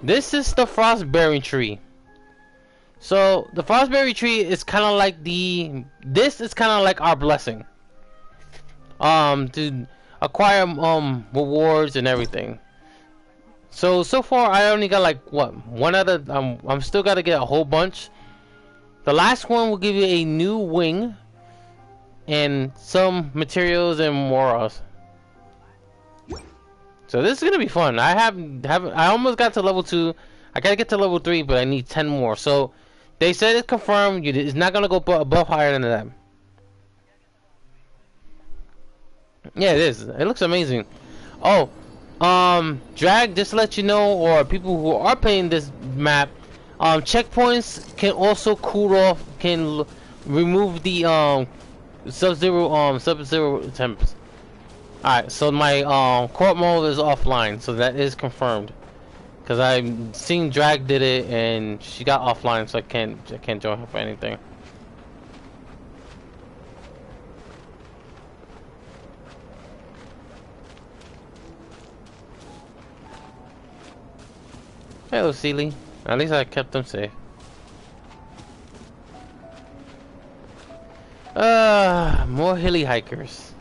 This is the Frostberry tree. So the Frostberry tree is kind of like this is kind of like our blessing. To acquire rewards and everything. So far I only got like one other. I'm still gotta get a whole bunch. The last one will give you a new wing and some materials and morals. So this is gonna be fun. I almost got to level 2. I gotta get to level 3, but I need 10 more. So they said it's confirmed. It's not gonna go above higher than that. Yeah, it is. It looks amazing. Oh, Drag, just to let you know, or people who are playing this map, checkpoints can also cool off. Can remove the sub-zero temps. Alright, so my court mode is offline, so that is confirmed. Cause I've seen Drag did it and she got offline, so I can't join her for anything. Hello, Sealy. At least I kept them safe. More hilly hikers.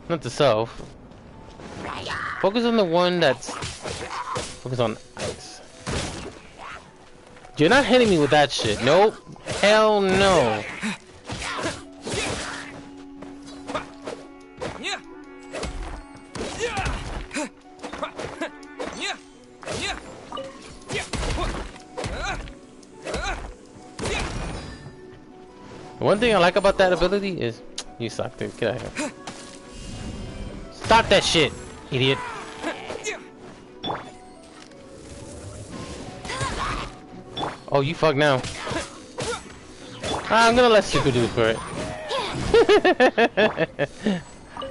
Not the self. Focus on the one that's... Focus on ice. You're not hitting me with that shit. Nope. Hell no. The one thing I like about that ability is... You suck, dude. Get out of here. Stop that shit, idiot. Oh, you fuck now. I'm gonna let Suka do it for it.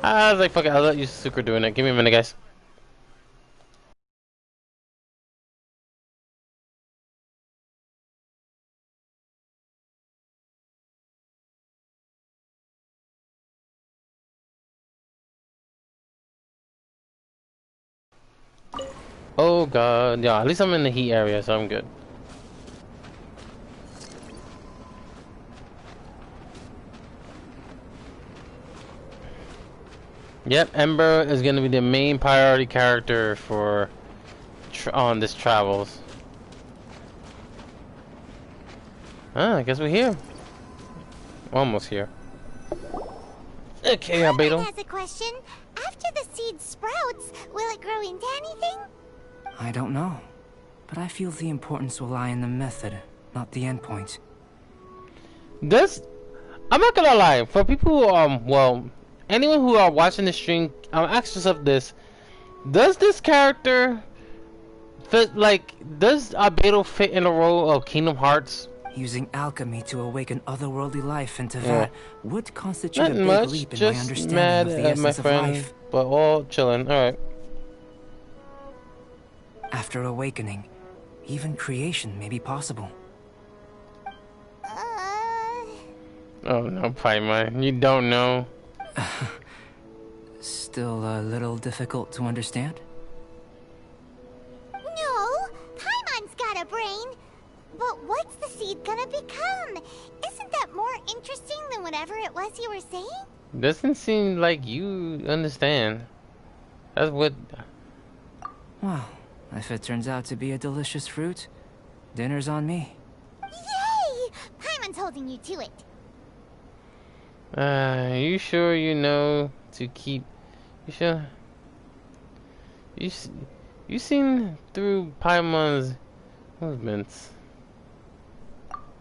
I was like, fuck it, I'll let you Suka doing it. Give me a minute, guys. Oh god, yeah, at least I'm in the heat area, so I'm good. Yep, Ember is gonna be the main priority character for on this travels. I guess we're here. Almost here. Okay, Albedo. Has a question. After the seed sprouts, will it grow into anything? I don't know, but I feel the importance will lie in the method, not the endpoint. Does I'm not gonna lie, for people who well, anyone who are watching the stream, ask yourself this: does this character fit like? Does Albedo fit in the role of Kingdom Hearts? Using alchemy to awaken otherworldly life into that would constitute Not a big much, leap in my just understanding mad of the at my essence of friend, life. but all chilling. All right. After awakening, even creation may be possible. Oh no, Paimon, you don't know. Still a little difficult to understand? No, Paimon's got a brain. But what's the seed gonna become? Isn't that more interesting than whatever it was you were saying? Doesn't seem like you understand. That's what. Well, if it turns out to be a delicious fruit, dinner's on me. Yay! Paimon's holding you to it. You sure you know to keep? You sure? You seen through Paimon's movements?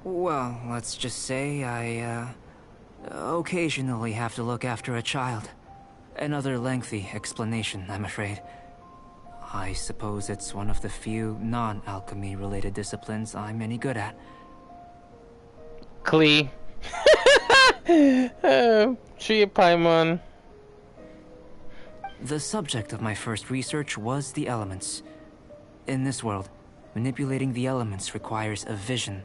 Well, let's just say I, occasionally have to look after a child. Another lengthy explanation, I'm afraid. I suppose it's one of the few non-alchemy related disciplines I'm any good at. Klee. Tree of Paimon. The subject of my first research was the elements. In this world, manipulating the elements requires a vision.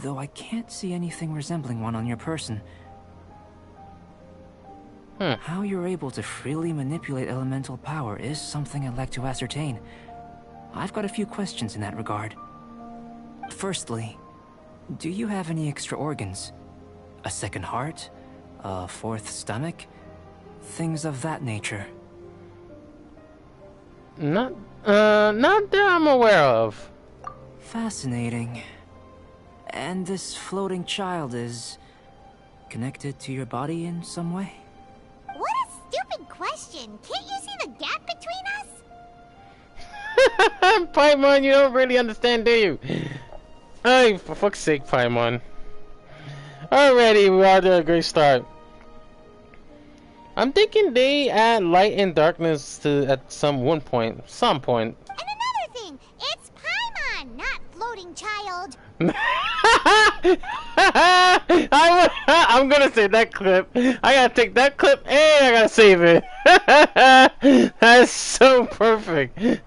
Though I can't see anything resembling one on your person. How you're able to freely manipulate elemental power is something I'd like to ascertain. I've got a few questions in that regard. Firstly, do you have any extra organs? A second heart? A fourth stomach? Things of that nature. Not that I'm aware of. Fascinating. And this floating child is connected to your body in some way? What a stupid question. Can't you see the gap between us? Paimon, you don't really understand, do you? Hey, for fuck's sake, Paimon. Alrighty, we are to a great start. I'm thinking they add light and darkness to at some point. And another thing, it's Paimon, not floating child. I'm gonna save that clip. I gotta take that clip and I gotta save it. That's so perfect. And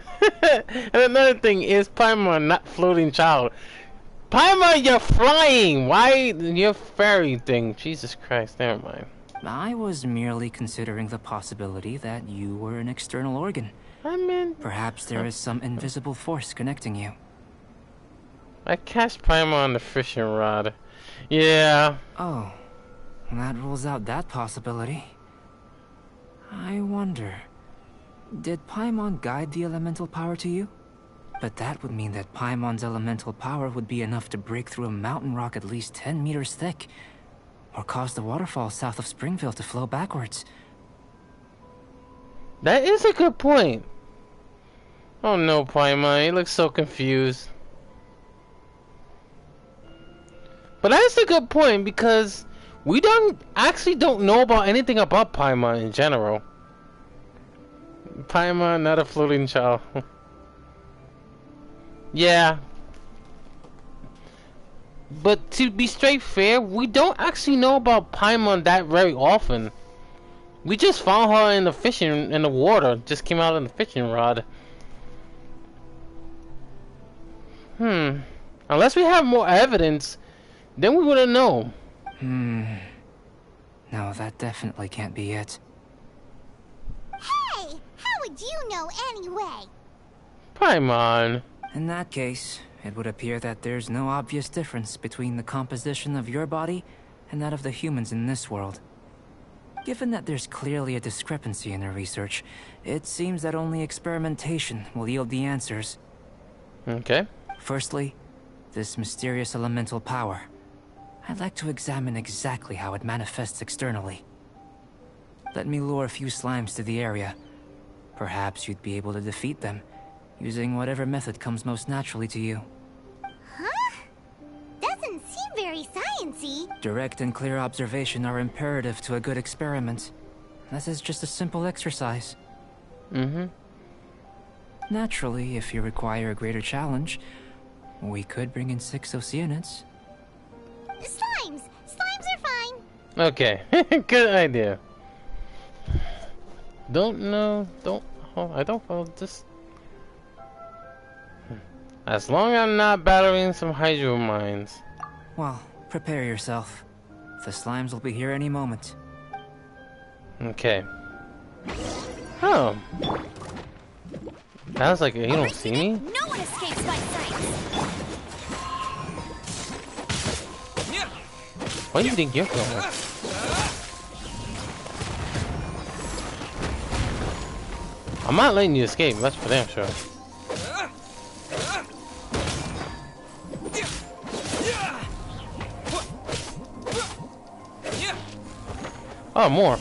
another thing is Paimon, not floating child. Paimon, you're flying. Why your fairy thing? Jesus Christ, never mind. I was merely considering the possibility that you were an external organ. I mean, Perhaps there is some invisible force connecting you. I cast Paimon on the fishing rod. Yeah. Oh, that rules out that possibility. I wonder, did Paimon guide the elemental power to you? But that would mean that Paimon's elemental power would be enough to break through a mountain rock at least 10 meters thick, or cause the waterfall south of Springville to flow backwards. That is a good point. Oh no, Paimon, you look so confused. But that's a good point because we don't know about anything about Paimon in general. Paimon, not a floating child. Yeah. But to be straight fair, we don't actually know about Paimon that very often. We just found her in the water. Just came out in the fishing rod. Unless we have more evidence, then we wouldn't know. No, that definitely can't be it. Hey, how would you know anyway? Paimon. In that case, it would appear that there's no obvious difference between the composition of your body and that of the humans in this world. Given that there's clearly a discrepancy in our research, it seems that only experimentation will yield the answers. Okay. Firstly, this mysterious elemental power. I'd like to examine exactly how it manifests externally. Let me lure a few slimes to the area. Perhaps you'd be able to defeat them, using whatever method comes most naturally to you. Huh? Doesn't seem very science-y. science-y. Direct and clear observation are imperative to a good experiment. This is just a simple exercise. Mm-hmm. Naturally, if you require a greater challenge, we could bring in 6 Oceanids. Slimes! Slimes are fine. Okay, good idea. Don't know. Don't. Oh, I don't follow this. As long as I'm not battering some hydro mines. Well, prepare yourself. The slimes will be here any moment. Okay. Oh. That was like, you don't see me? No one escapes my sight. Where do you think you're going? I'm not letting you escape, that's for damn sure. Oh, more.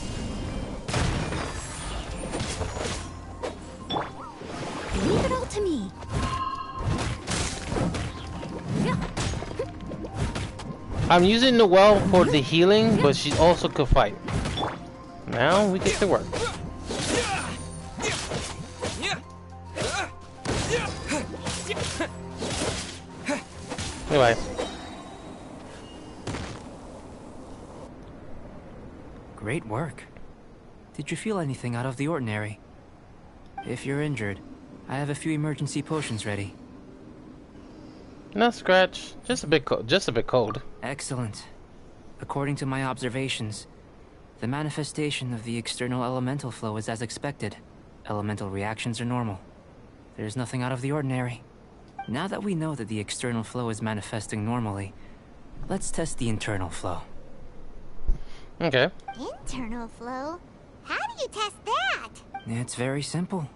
Leave it all to me. I'm using the well for the healing, but she also could fight. Now we get to work. Anyway. Great work. Did you feel anything out of the ordinary? If you're injured, I have a few emergency potions ready. No scratch, just a bit cold. Excellent. According to my observations, the manifestation of the external elemental flow is as expected. Elemental reactions are normal. There's nothing out of the ordinary. Now that we know that the external flow is manifesting normally, let's test the internal flow. Okay. Internal flow? How do you test that? It's very simple.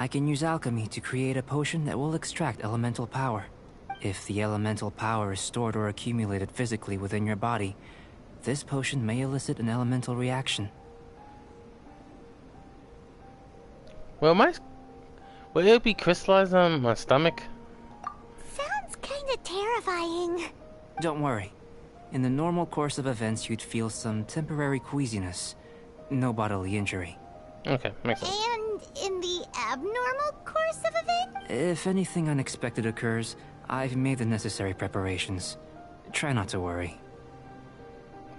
I can use alchemy to create a potion that will extract elemental power. If the elemental power is stored or accumulated physically within your body, this potion may elicit an elemental reaction. Well, will it be crystallized on my stomach? Sounds kinda terrifying. Don't worry. In the normal course of events, you'd feel some temporary queasiness. No bodily injury. Okay, makes sense. And in the abnormal course of events? If anything unexpected occurs, I've made the necessary preparations. Try not to worry.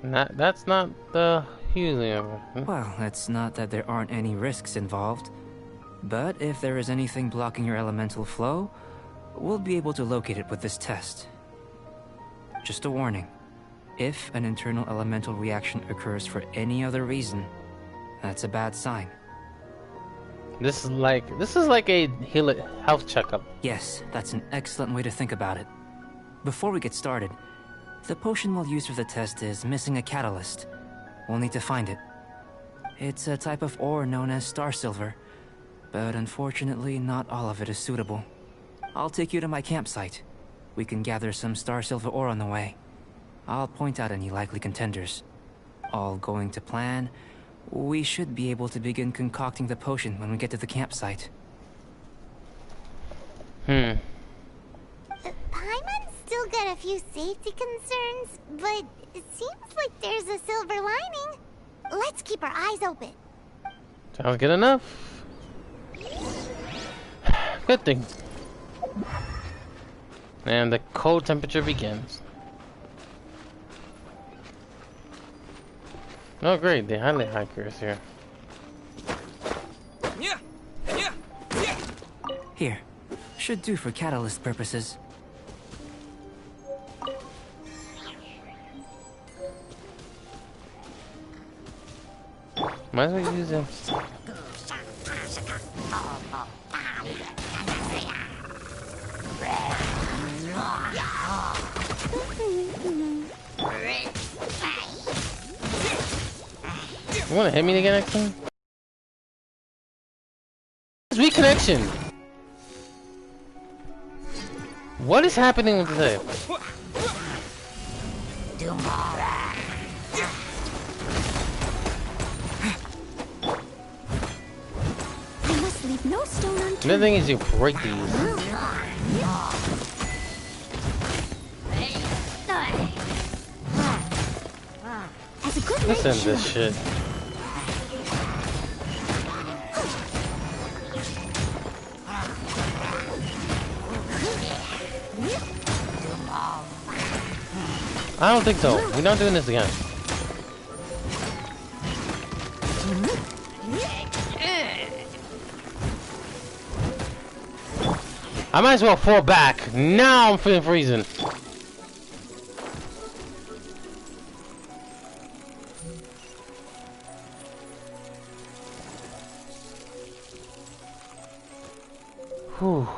That's not the helium. Well, it's not that there aren't any risks involved. But if there is anything blocking your elemental flow, we'll be able to locate it with this test. Just a warning. If an internal elemental reaction occurs for any other reason, that's a bad sign. This is like a health checkup. Yes, that's an excellent way to think about it. Before we get started, the potion we'll use for the test is missing a catalyst. We'll need to find it. It's a type of ore known as star silver, but unfortunately not all of it is suitable. I'll take you to my campsite. We can gather some star silver ore on the way. I'll point out any likely contenders. All going to plan, we should be able to begin concocting the potion when we get to the campsite. Paimon's still got a few safety concerns, but it seems like there's a silver lining. Let's keep our eyes open. Sounds good enough. Good thing. And the cold temperature begins. Oh great, the highlight hiker is here. Here. Should do for catalyst purposes. Might as well use them. You wanna hit me again next time? Weak connection! What is happening with today? I must leave no stone unturned. The thing is, you break these. a good Listen to wrench. this shit. I don't think so. We're not doing this again. I might as well fall back. Now I'm feeling freezing. Whew.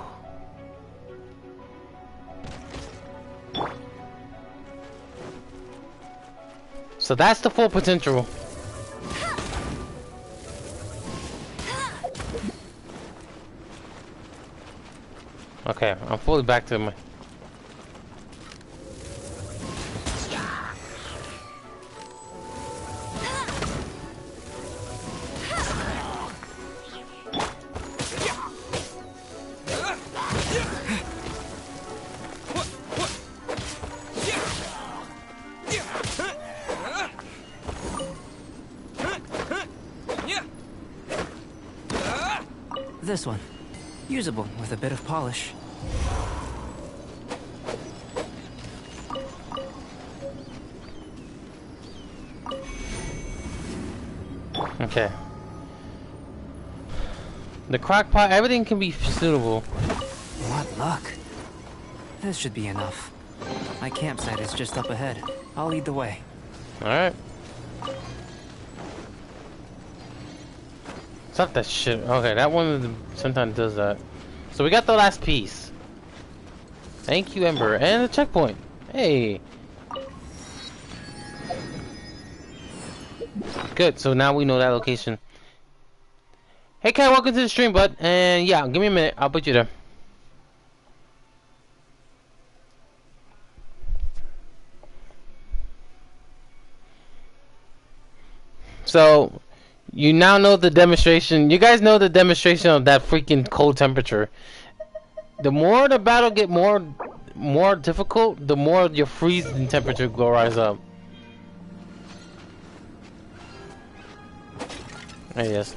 So that's the full potential. Okay, I'm fully back to my... This one. Usable with a bit of polish. Okay. The crock pot, everything can be suitable. What luck. This should be enough. My campsite is just up ahead. I'll lead the way. Alright. Stop that shit. Okay, that one sometimes does that. So we got the last piece. Thank you, Ember. And a checkpoint. Hey. Good, so now we know that location. Hey Kai, welcome to the stream, bud. And yeah, give me a minute. I'll put you there. So, you now know the demonstration. You guys know the demonstration of that freaking cold temperature. The more the battle get more difficult, the more your freezing temperature will rise up. There he is.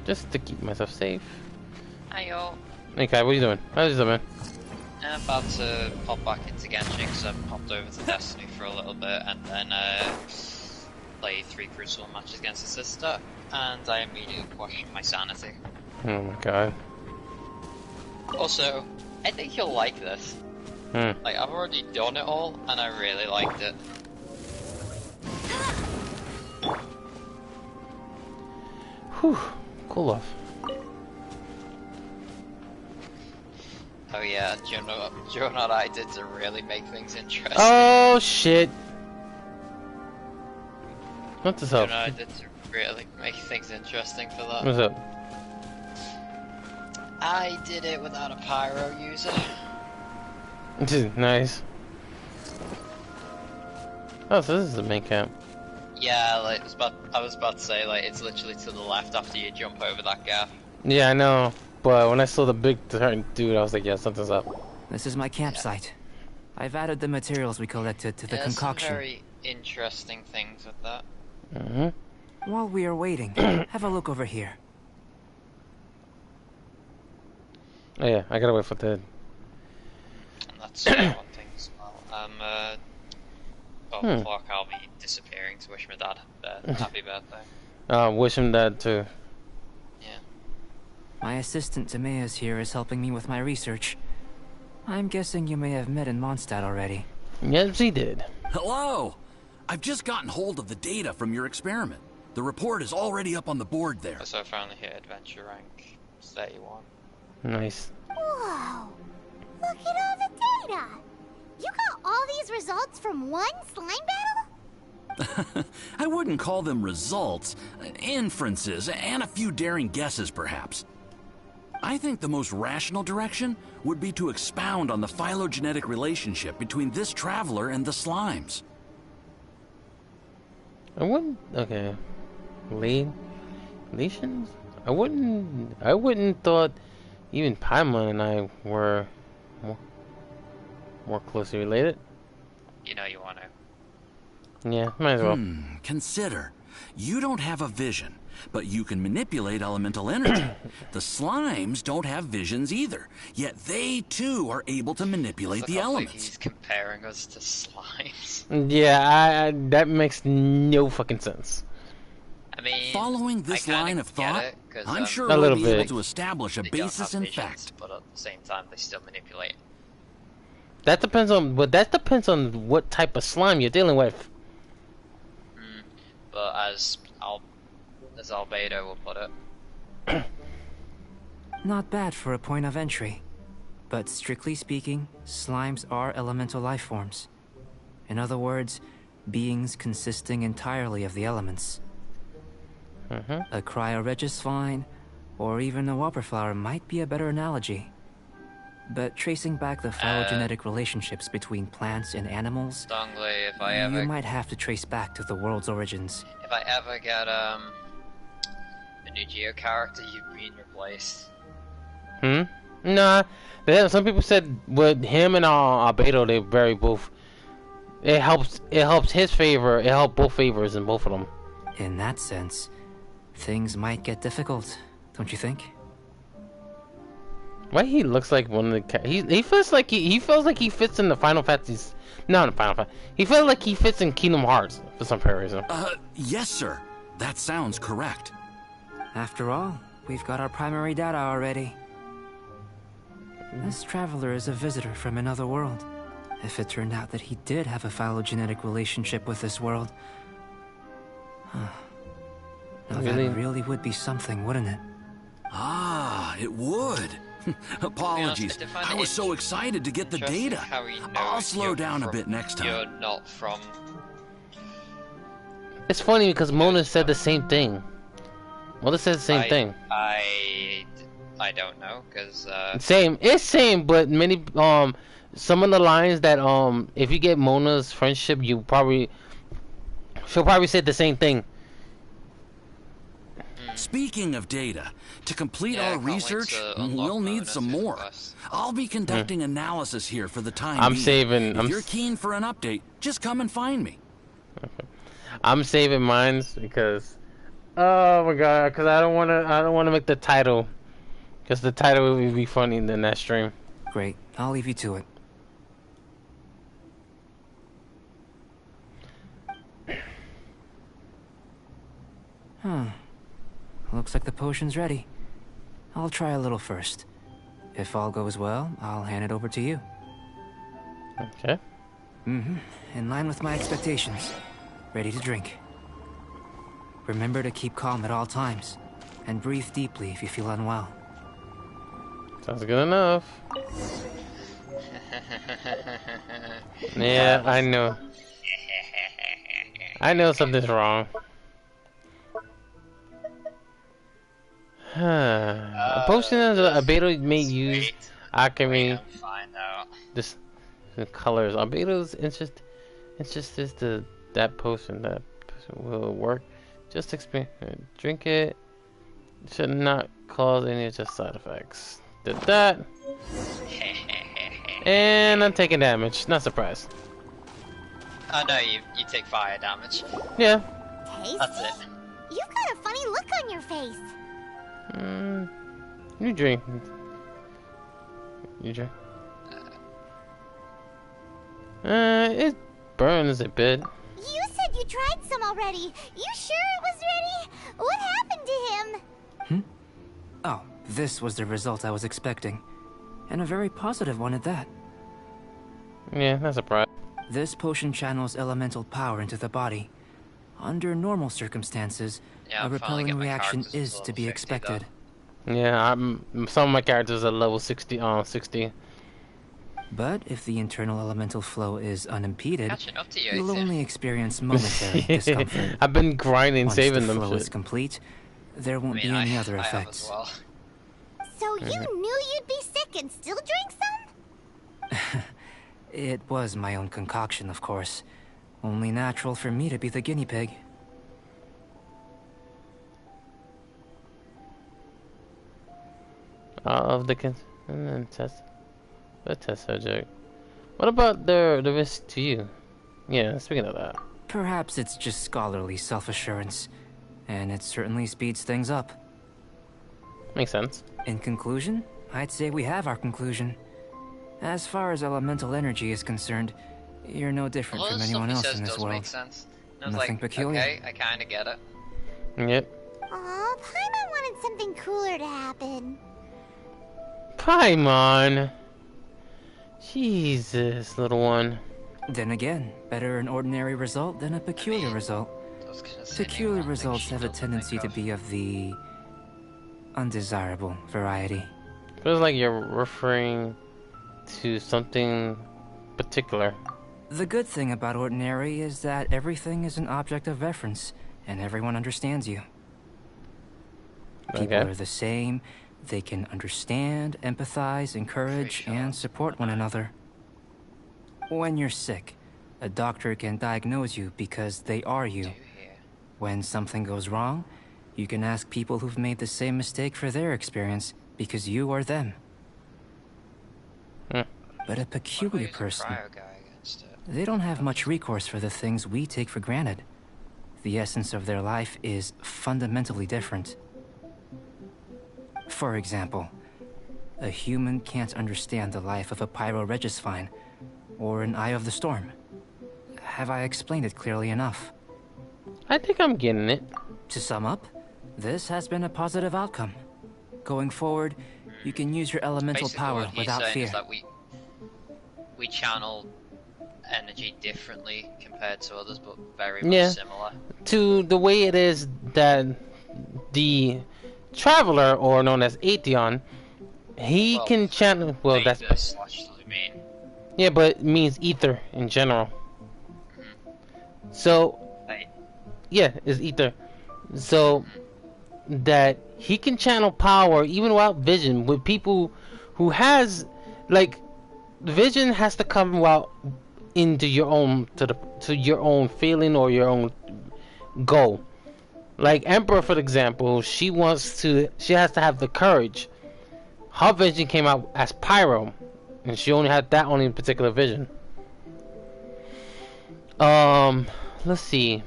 Just to keep myself safe. Hi y'all. Hey Kai, what are you doing? How's it, man? I'm about to pop back into Genshein because I popped over to Destiny for a little bit and then play 3 Crucible matches against the sister, and I immediately questioned my sanity. Oh my god. Also, I think you'll like this. Like, I've already done it all and I really liked it. Whew. Cool off. Oh yeah, do you know what I did to really make things interesting? Oh shit. What the Do you hell? know what I did to really make things interesting for that? What's up? I did it without a pyro user. Nice. Oh, so this is the main camp. Yeah, like I was about to say, like, it's literally to the left after you jump over that gap. Yeah, I know. But when I saw the big dude, I was like, yeah, something's up. This is my campsite. Yeah. I've added the materials we collected to the concoction. Some very interesting things with that. While we are waiting, have a look over here. Oh yeah, I gotta wait for that. And that's one thing as well. Clark, I'll be disappearing to wish my dad a happy birthday. Wish him that too. Yeah. My assistant Timaeus here is helping me with my research. I'm guessing you may have met in Mondstadt already. Yes, he did. Hello! I've just gotten hold of the data from your experiment. The report is already up on the board there. So I finally hit adventure rank 31. Nice. Whoa! Look at all the data! You got all these results from one slime battle? I wouldn't call them results, inferences, and a few daring guesses perhaps. I think the most rational direction would be to expound on the phylogenetic relationship between this traveler and the slimes. I wouldn't. Okay. Lesions? I wouldn't thought even Paimon and I were more closely related. you know you want to. Yeah, might as well. Consider. You don't have a vision, but you can manipulate elemental energy. The slimes don't have visions either, yet they too are able to manipulate the elements. He's comparing us to slimes. Yeah, that makes no fucking sense. I mean, following this line of thought, I'm sure a we'll little be bit. able to establish a basis in fact. But at the same time, they still manipulate. That depends on what type of slime you're dealing with. But as Albedo will put it, Not bad for a point of entry. But strictly speaking, slimes are elemental life forms. In other words, beings consisting entirely of the elements. A cryoregisvine, or even a whopperflower might be a better analogy. But tracing back the phylogenetic relationships between plants and animals, Dongli, if I ever you might have to trace back to the world's origins. If I ever get a new Geo character, you'd be in your place. Nah. Some people said with him and Albedo, they very both. It helps his favor. It helped both favors in both of them. In that sense, things might get difficult, don't you think? Why he looks like one of the he feels like he fits in the Final Fantasy's. No, the Final Fantasy. He feels like he fits in Kingdom Hearts for some reason. Yes, sir. That sounds correct. After all, we've got our primary data already. This traveler is a visitor from another world. If it turned out that he did have a phylogenetic relationship with this world... Now Really? that really would be something, wouldn't it? Ah, it would. Apologies. I was so excited to get the data. I'll slow down a bit next time. You're not from... It's funny because Mona said the same thing. Mona said the same thing. I don't know, because It's same, but many some of the lines that if you get Mona's friendship, she'll probably say the same thing. Speaking of data, to complete our research, we'll need some more. I'll be conducting analysis here for the time being. If you're keen for an update, just come and find me. Okay. I'm saving mines because, oh my god, because I don't want to make the title, because the title would be funny in that stream. Great, I'll leave you to it. Looks like the potion's ready. I'll try a little first. If all goes well, I'll hand it over to you. Okay. In line with my expectations. Ready to drink. Remember to keep calm at all times, and breathe deeply if you feel unwell. Sounds good enough. Yeah, I know. I know something's wrong. A potion of Albedo may use alchemy. This the colors. Albedo's interest is that potion will work. Just drink it. Should not cause any of the side effects. Did that. And I'm taking damage. Not surprised. Oh no, you take fire damage. Yeah. Tasty? That's it. You've got a funny look on your face. You drink. You drink. It burns a bit. You said you tried some already. You sure it was ready? What happened to him? Oh, this was the result I was expecting. And a very positive one at that. Yeah, not surprised. This potion channels elemental power into the body. Under normal circumstances, a repelling reaction is to be expected. Yeah, some of my characters are level 60. But if the internal elemental flow is unimpeded, Up to you, you'll only experience momentary discomfort. I've been grinding, Once saving the them. flow is complete, there won't be any other effects. Well. So you knew you'd be sick and still drink some? It was my own concoction, of course. Only natural for me to be the guinea pig. Of the and then test subject. What about the risk to you? Yeah, speaking of that. Perhaps it's just scholarly self-assurance, and it certainly speeds things up. Makes sense. In conclusion, I'd say we have our conclusion. As far as elemental energy is concerned, you're no different from anyone else in this world. Make sense. And I was Nothing like, peculiar. okay, I kinda get it. Yep. Aw, Paimon wanted something cooler to happen. Paimon. Jesus, little one. Then again, better an ordinary result than a peculiar result. Peculiar results have a tendency to be of the undesirable variety. Feels like you're referring to something particular. The good thing about ordinary is that everything is an object of reference, and everyone understands you. People are the same. They can understand, empathize, encourage, and support one another. When you're sick, a doctor can diagnose you because they are you. When something goes wrong, you can ask people who've made the same mistake for their experience because you are them. But a peculiar person, they don't have much recourse for the things we take for granted. The essence of their life is fundamentally different. For example, a human can't understand the life of a Pyro-Regisfine or an Eye of the Storm. Have I explained it clearly enough? I think I'm getting it. To sum up, this has been a positive outcome. Going forward, you can use your elemental power without fear. Is that we channel energy differently compared to others, but very much similar. To the way it is that the Traveler, or known as Atheon, he can channel. Well, that's. Yeah, but it means ether in general. So, yeah, it's ether. So that he can channel power even without vision. With people who has, like, vision has to come out into your own to your own feeling or your own goal. Like Emperor, for example, she has to have the courage. Her vision came out as Pyro, and she only had that only particular vision. Let's see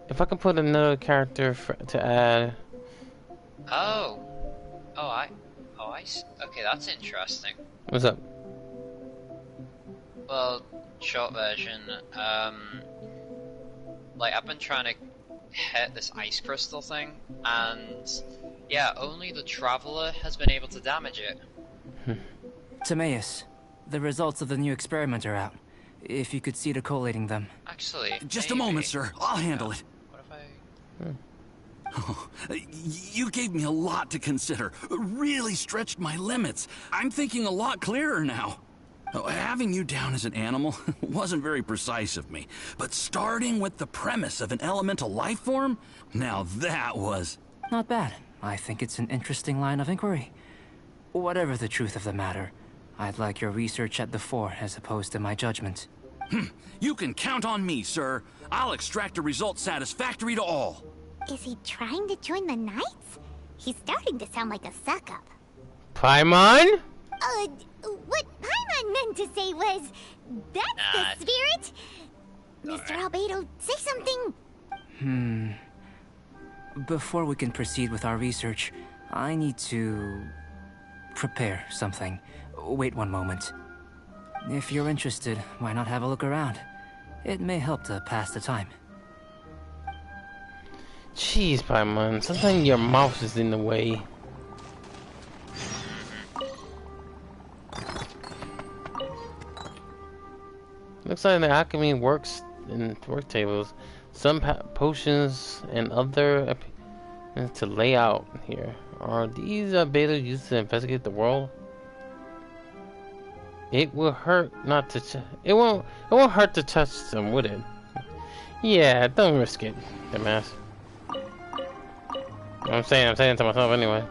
if I can put another character to add. Okay, that's interesting. What's up? Well, short version, like, I've been trying to hit this ice crystal thing, and yeah, only the Traveler has been able to damage it. Timaeus, the results of the new experiment are out. If you could see to collating them. Actually, just a moment, sir. I'll handle it. What if I... Oh, you gave me a lot to consider. Really stretched my limits. I'm thinking a lot clearer now. Having you down as an animal wasn't very precise of me, but starting with the premise of an elemental life form, now that was... Not bad. I think it's an interesting line of inquiry. Whatever the truth of the matter, I'd like your research at the fore as opposed to my judgment. You can count on me, sir. I'll extract a result satisfactory to all. Is he trying to join the Knights? He's starting to sound like a suck-up. Paimon? What Paimon meant to say was, that's the spirit! Mr. Albedo, say something! Before we can proceed with our research, I need to... prepare something. Wait one moment. If you're interested, why not have a look around? It may help to pass the time. Jeez, Paimon, sometimes your mouth is in the way. Looks like the alchemy works in work tables. Some potions and other to lay out here. Are these beta used to investigate the world? It will hurt not to. It won't hurt to touch them, would it? Yeah, don't risk it, dumbass. I'm saying to myself anyway.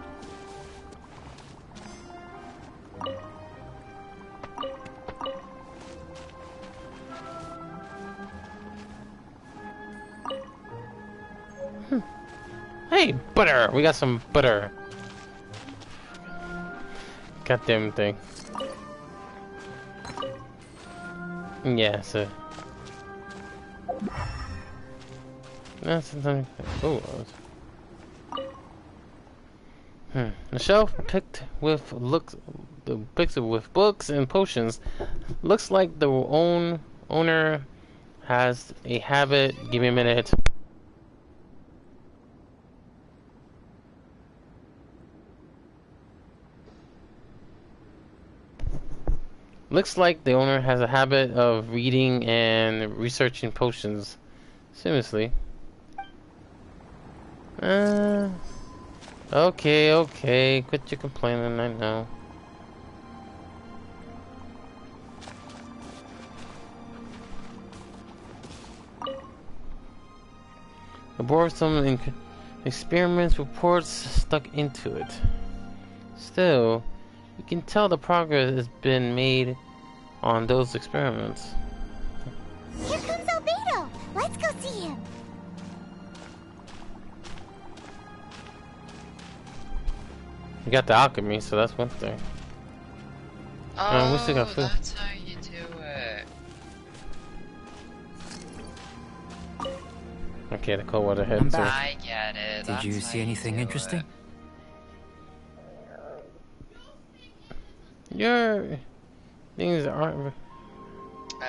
Hey, butter! We got some butter. Goddamn thing. Yeah, so. That's something. Oh. The shelf picked with with books and potions. Looks like the owner has a habit. Give me a minute. Looks like the owner has a habit of reading and researching potions. Seriously. Okay. Quit your complaining, I know. The boresome experiments reports stuck into it. Still, you can tell the progress has been made on those experiments. Here comes Albedo! Let's go see him! You got the alchemy, so that's one thing. Oh, we still got food. that's how you do it. Okay, the cold water head. I'm So. back. I get it. Did you see anything interesting? Your things aren't.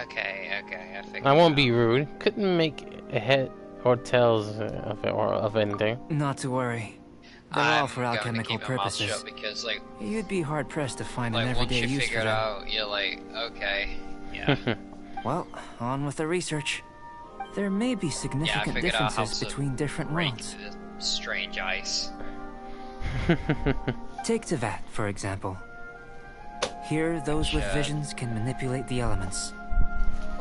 Okay, I figured I won't it be out. rude. Couldn't make a head or tails of it or of anything. Not to worry. They're all for I'm going to alchemical keep my mouth purposes. shut because, like, You'd be hard pressed to find an once everyday you use figure for it them. out, you're like, okay, yeah. Well, on with the research. There may be Yeah, I significant figured out how differences to between different break worlds. the strange ice. Take Tevat, for example. Here, those with Sure. visions can manipulate the elements.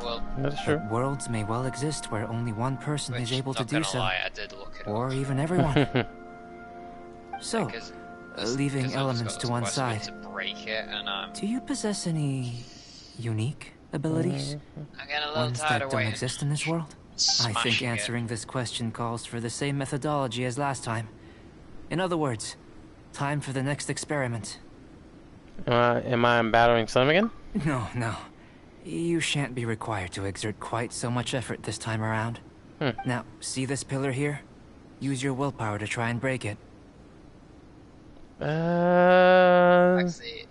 Well, That's true. But worlds may well exist where only one person is which, able to not do gonna so. lie, I did look it Or up. even everyone. So, Because leaving I just elements got to this one quest side, to break it, and do you possess any unique abilities? I'm getting a little Ones tired that of don't waiting. exist in this world? I think Smashing it. answering this question calls for the same methodology as last time. In other words, time for the next experiment. Am I battling some again? No. You shan't be required to exert quite so much effort this time around. Now, see this pillar here? Use your willpower to try and break it. Actually,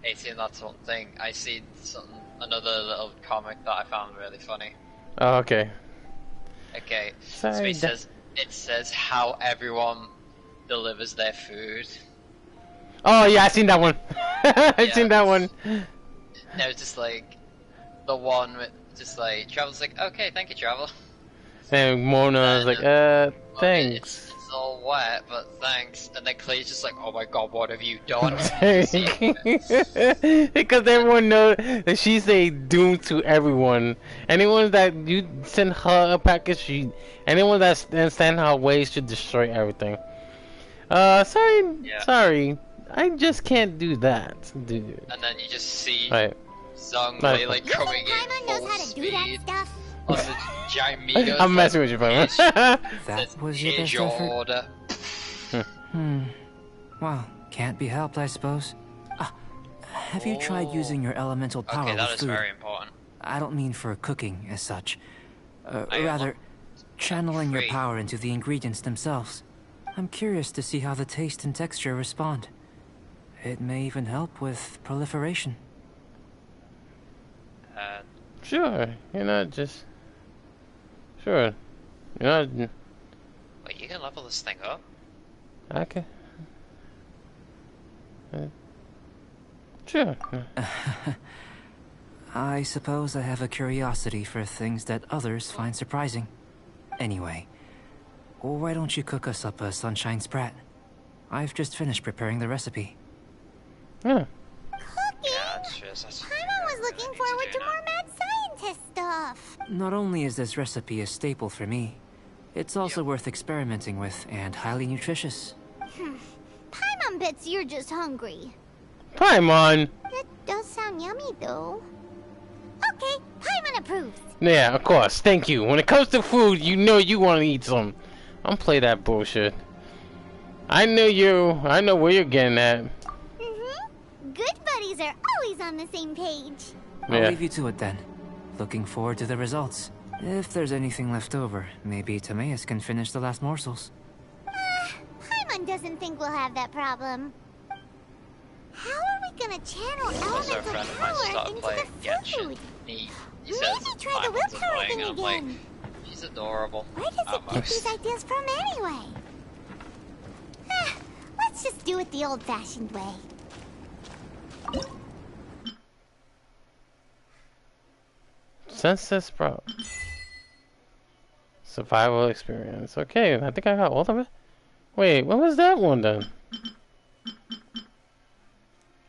18, that's one thing. I see another little comic that I found really funny. Oh, okay. Okay, Sorry, so it says how everyone delivers their food. Oh yeah, I seen that one. I seen that one. No, just like the one with just like Travel's like, okay, thank you, Travel. And Mona was like, Well, thanks. It's all wet, but thanks. And then Clay's just like, oh my god, what have you done? Because everyone knows that she's a doom to everyone. Anyone that you send her a package, anyone that stands in her way should destroy everything. Sorry, I just can't do that, dude. And then you just see Right. Zhongli like You coming think in Paimon knows full how to do that speed stuff? on the giant Migos. I'm messing with you, Paimon. That was your Here's best your effort? order. Well, can't be helped, I suppose. Have you tried using your elemental power Okay, that with is food? very important. I don't mean for cooking as such. I Rather, channeling your free. power into the ingredients themselves. I'm curious to see how the taste and texture respond. It may even help with proliferation. Sure, you're not just. Sure, you're not. Wait, you can level this thing up? Okay. Sure. I suppose I have a curiosity for things that others find surprising. Anyway, why don't you cook us up a sunshine sprat? I've just finished preparing the recipe. Yeah. Yeah, that's just. Paimon was looking forward to more mad scientist stuff. Not only is this recipe a staple for me, it's also worth experimenting with and highly nutritious. Paimon bets you're just hungry. Paimon. That does sound yummy, though. Okay, Paimon approves. Yeah, of course. Thank you. When it comes to food, you know you want to eat some. Don't play that bullshit. I know where you're getting at. Good buddies are always on the same page. I'll Yeah. leave you to it then. Looking forward to the results. If there's anything left over, maybe Timaeus can finish the last morsels. Paimon doesn't think we'll have that problem. How are we gonna channel Also, a elemental friend of mine power started into playing the Genshin. food? He Maybe says try the Paimon's willpower annoying, thing and I'm like, again. she's adorable. Where does it get these ideas from anyway? Let's just do it the old-fashioned way. Census Sprout. Survival experience. Okay, I think I got all of it. Wait, what was that one then?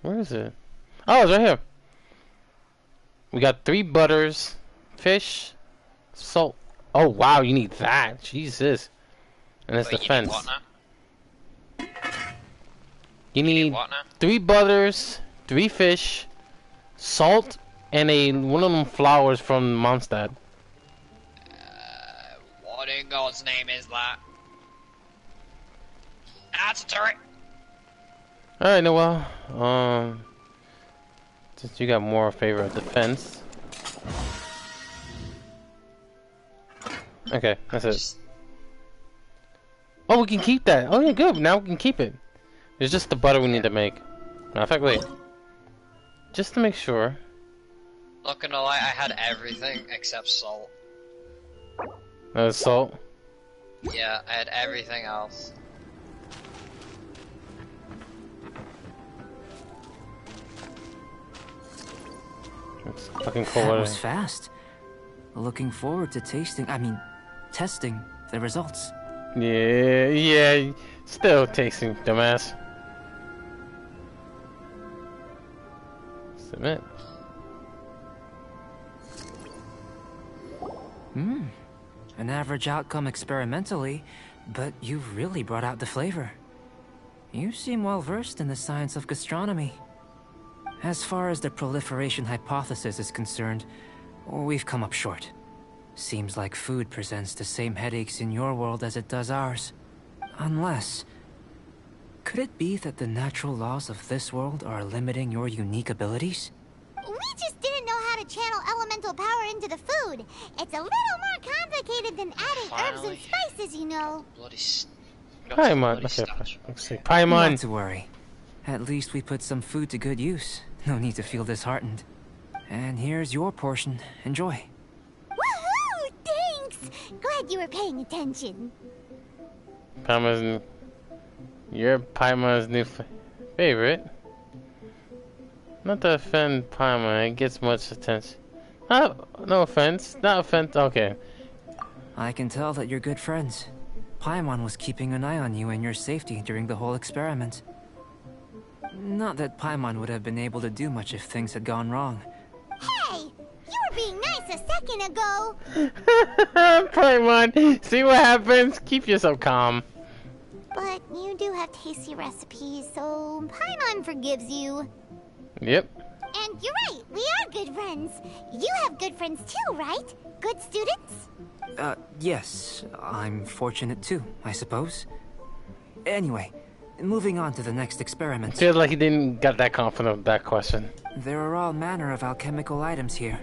Where is it? Oh, it's right here. We got 3 butters, fish, salt. Oh wow, you need that. Jesus. And it's Wait, defense. You need what now? You need what now? 3 butters, 3 fish, salt, and one of them flowers from Mondstadt. What in God's name is that? That's a turret! Alright, Noel. Since you got more favor of defense. Okay, that's it. Oh, we can keep that. Oh yeah, good. Now we can keep it. It's just the butter we need to make. Matter of fact, wait. Just to make sure. Not gonna lie, I had everything except salt. Salt. Yeah, I had everything else. It's fucking cold. That was fast. Looking forward to testing the results. Yeah, still tasting, dumbass. Submit. An average outcome experimentally, but you've really brought out the flavor. You seem well versed in the science of gastronomy. As far as the proliferation hypothesis is concerned, we've come up short. Seems like food presents the same headaches in your world as it does ours. Unless... could it be that the natural laws of this world are limiting your unique abilities? We just didn't know how to channel elemental power into the food. It's a little more complicated than adding herbs and spices, you know. Bloody Paimon. Let's see. Paimon. Not to worry. At least we put some food to good use. No need to feel disheartened. And here's your portion. Enjoy. Woohoo! Thanks! Glad you were paying attention. You're Paimon's new favorite. Not to offend Paimon, it gets much attention. No offense. Not offense. Okay. I can tell that you're good friends. Paimon was keeping an eye on you and your safety during the whole experiment. Not that Paimon would have been able to do much if things had gone wrong. Hey! You were being nice a second ago! Paimon, see what happens? Keep yourself calm. But you do have tasty recipes, so Paimon forgives you. Yep. And you're right, we are good friends. You have good friends too, right? Good students? Yes. I'm fortunate too, I suppose. Anyway, moving on to the next experiment. Feels like he didn't get that confident with that question. There are all manner of alchemical items here.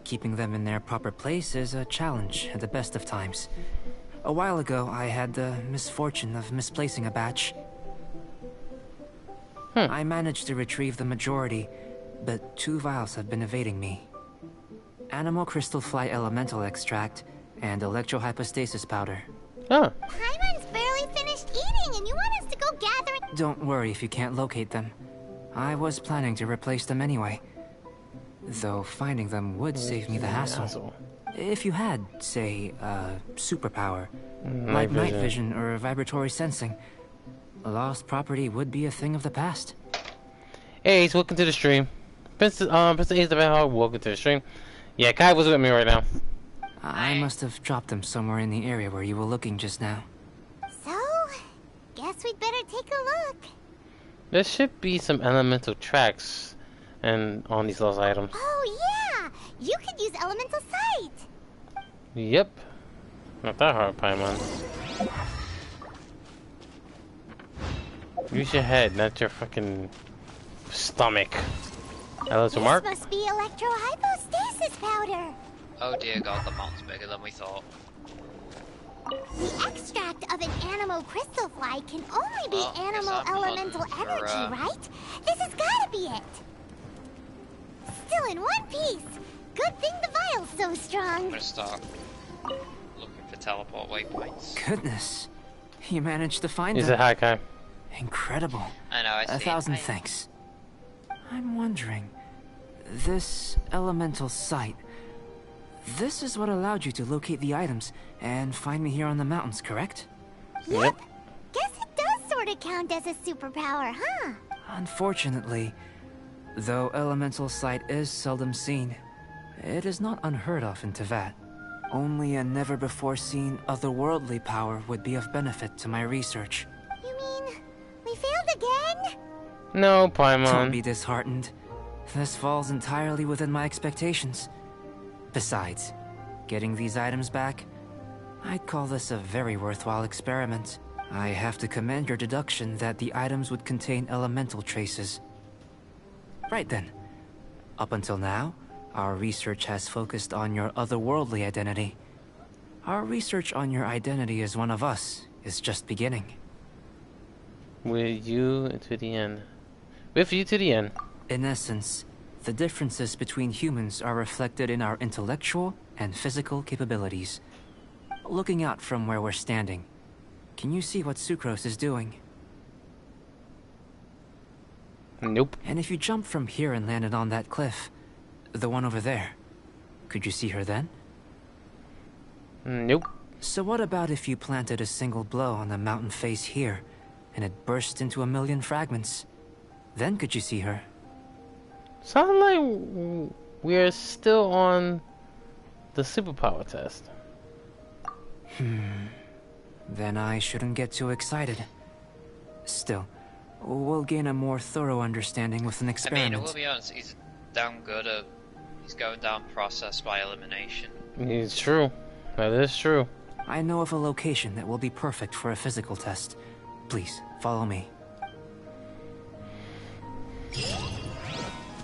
Keeping them in their proper place is a challenge at the best of times. A while ago, I had the misfortune of misplacing a batch. I managed to retrieve the majority, but 2 vials have been evading me. Animal crystal fly elemental extract and electrohypostasis powder. Oh. Paimon's barely finished eating and you want us to go gather it? Don't worry if you can't locate them. I was planning to replace them anyway. Though finding them would save me the hassle. If you had, say, a superpower, like night vision or vibratory sensing, lost property would be a thing of the past. Hey, Ace, welcome to the stream. Princess Ace the Valhalla, welcome to the stream. Yeah, Kai was with me right now. I must have dropped them somewhere in the area where you were looking just now. So, guess we'd better take a look. There should be some elemental tracks and on these lost items. Oh yeah! You could use elemental sight! Yep. Not that hard, Paimon. Use your head, not your fucking stomach. Hello to Mark. This must be electrohypostasis! nemesis powder. Oh dear god, the mountain's bigger than we thought. The extract of an animal crystal fly can only be Well, animal guess I'm elemental hunting for, energy, right? This has gotta be it. Still in one piece. Good thing the vial's so I'm strong. gonna start looking for teleport waypoints. Goodness. You managed to find He's them. a hacker. Incredible. I know, I see. 1,000 thanks. I'm wondering, this elemental site, this is what allowed you to locate the items and find me here on the mountains, correct? Yep. Guess it does sort of count as a superpower, huh? Unfortunately, though elemental sight is seldom seen, it is not unheard of in Teyvat. Only a never-before-seen otherworldly power would be of benefit to my research. You mean we failed again? No, Don't Paimon. be disheartened. This falls entirely within my expectations. Besides, getting these items back, I'd call this a very worthwhile experiment. I have to commend your deduction that the items would contain elemental traces. Right then. Up until now, our research has focused on your otherworldly identity. Our research on your identity as one of us is just beginning. With you to the end. With you to the end. In essence, the differences between humans are reflected in our intellectual and physical capabilities. Looking out from where we're standing, can you see what Sucrose is doing? Nope. And if you jumped from here and landed on that cliff, the one over there, could you see her then? Nope. So what about if you planted a single blow on the mountain face here, and it burst into a million fragments? Then could you see her? Sounds like we're still on the superpower test. Then I shouldn't get too excited. Still, we'll gain a more thorough understanding with an I experiment. mean, I will be honest, he's damn good at... He's going down process by elimination. It's true. That is true. I know of a location that will be perfect for a physical test. Please, follow me.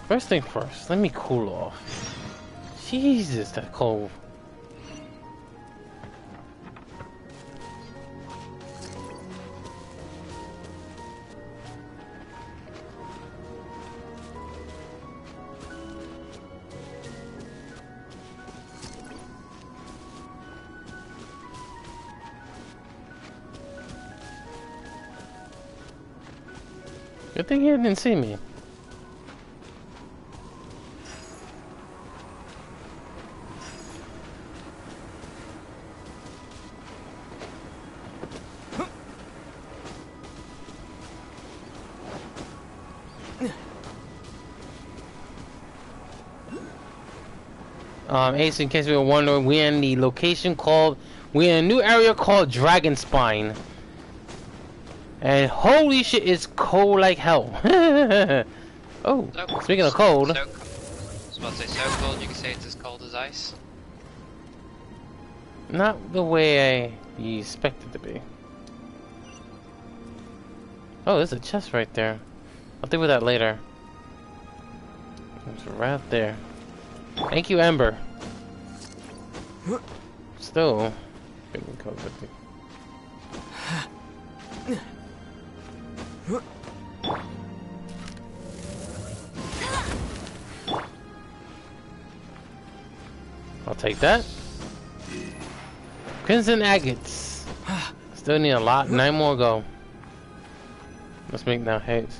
First thing first, let me cool off. Jesus, that cold. Good thing he didn't see me. Ace, in case we were wondering, we're in the location called, we're in a new area called DragonSpine. And holy shit, it's cold like hell. Oh, So, speaking of cold. I was about to say, so cold you can say it's as cold as ice. Not the way you expect it to be. Oh, there's a chest right there. I'll deal with that later. It's right there. Thank you, Ember. Still, getting cold with me. I'll take that. Crimson agates. Still need a lot. 9 more go. Let's make now hates.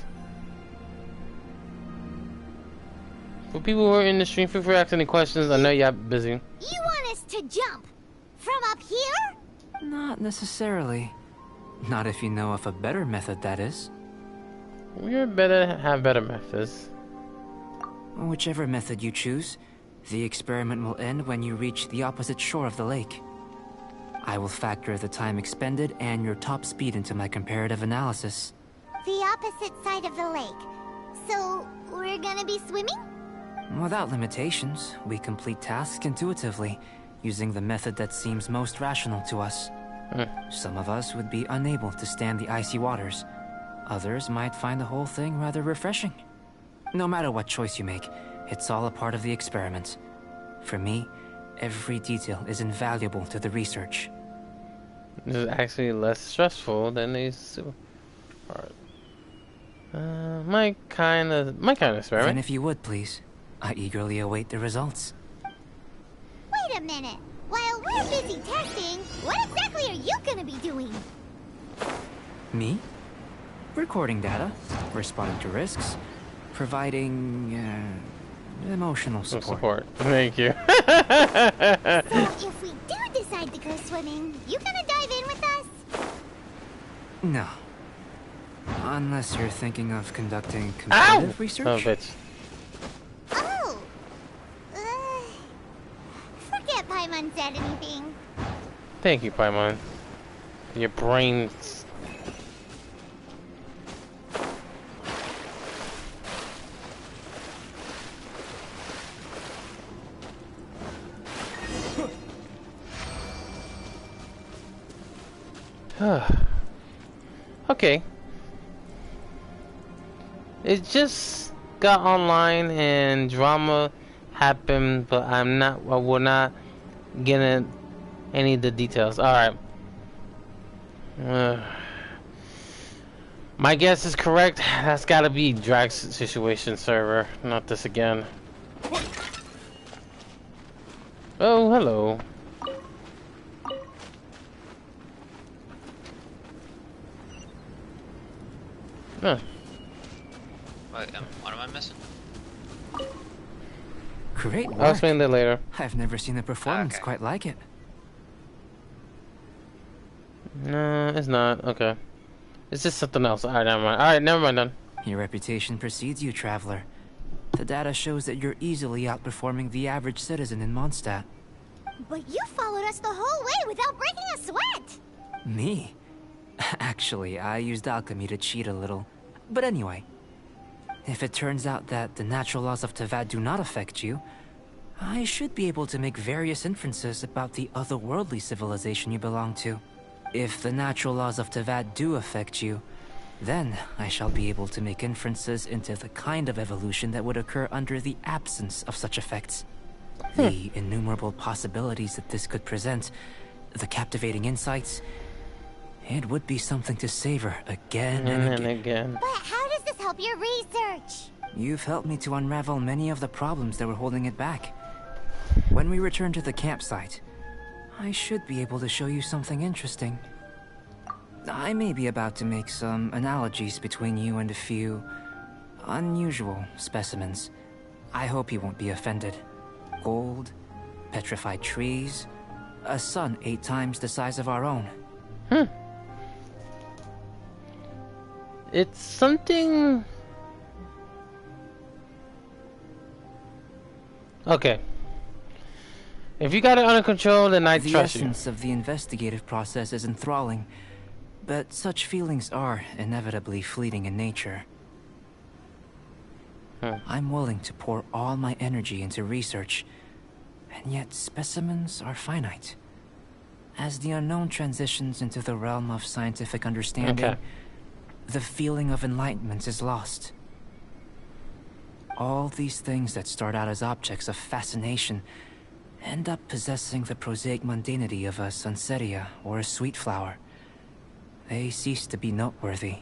For people who are in the stream, feel free to ask any questions. I know y'all busy. You want us to jump? From up here? Not necessarily. Not if you know of a better method, that is. We're better have better methods. Whichever method you choose, the experiment will end when you reach the opposite shore of the lake. I will factor the time expended and your top speed into my comparative analysis. The opposite side of the lake. So, we're gonna be swimming? Without limitations, we complete tasks intuitively, using the method that seems most rational to us. Some of us would be unable to stand the icy waters. Others might find the whole thing rather refreshing. No matter what choice you make, it's all a part of the experiment. For me, every detail is invaluable to the research. This is actually less stressful than the super part. My kind of experiment. Then if you would, please. I eagerly await the results. Wait a minute. While we're busy testing, what exactly are you gonna be doing? Me? Recording data, responding to risks, providing emotional support. Thank you. So if we do decide to go swimming, you gonna dive in with us? No. Unless you're thinking of conducting competitive research. Oh, bitch. Oh! Forget Paimon said anything. Thank you, Paimon. Your brains. Okay. It just got online and drama happened, but I will not get in any of the details. Alright. My guess is correct. That's gotta be Drag Situation server, not this again. Oh, hello. Huh. Wait, what am I missing? Great work. I'll explain that later. I've never seen a performance Okay. quite like it. No, it's not. Okay. It's just something else. Alright, never mind. Alright, never mind then. Your reputation precedes you, traveler. The data shows that you're easily outperforming the average citizen in Mondstadt. But you followed us the whole way without breaking a sweat! Me? Actually, I used alchemy to cheat a little. But anyway, if it turns out that the natural laws of Tavad do not affect you, I should be able to make various inferences about the otherworldly civilization you belong to. If the natural laws of Tavad do affect you, then I shall be able to make inferences into the kind of evolution that would occur under the absence of such effects. The innumerable possibilities that this could present, the captivating insights, it would be something to savor again and again. But how does this help your research? You've helped me to unravel many of the problems that were holding it back. When we return to the campsite, I should be able to show you something interesting. I may be about to make some analogies between you and a few unusual specimens. I hope you won't be offended. Gold, petrified trees, a sun 8 times the size of our own. It's something... Okay. If you got it under control, then I trust you. The essence of the investigative process is enthralling, but such feelings are inevitably fleeting in nature. I'm willing to pour all my energy into research, and yet specimens are finite. As the unknown transitions into the realm of scientific understanding, the feeling of enlightenment is lost. All these things that start out as objects of fascination end up possessing the prosaic mundanity of a sunsetia or a sweet flower. They cease to be noteworthy.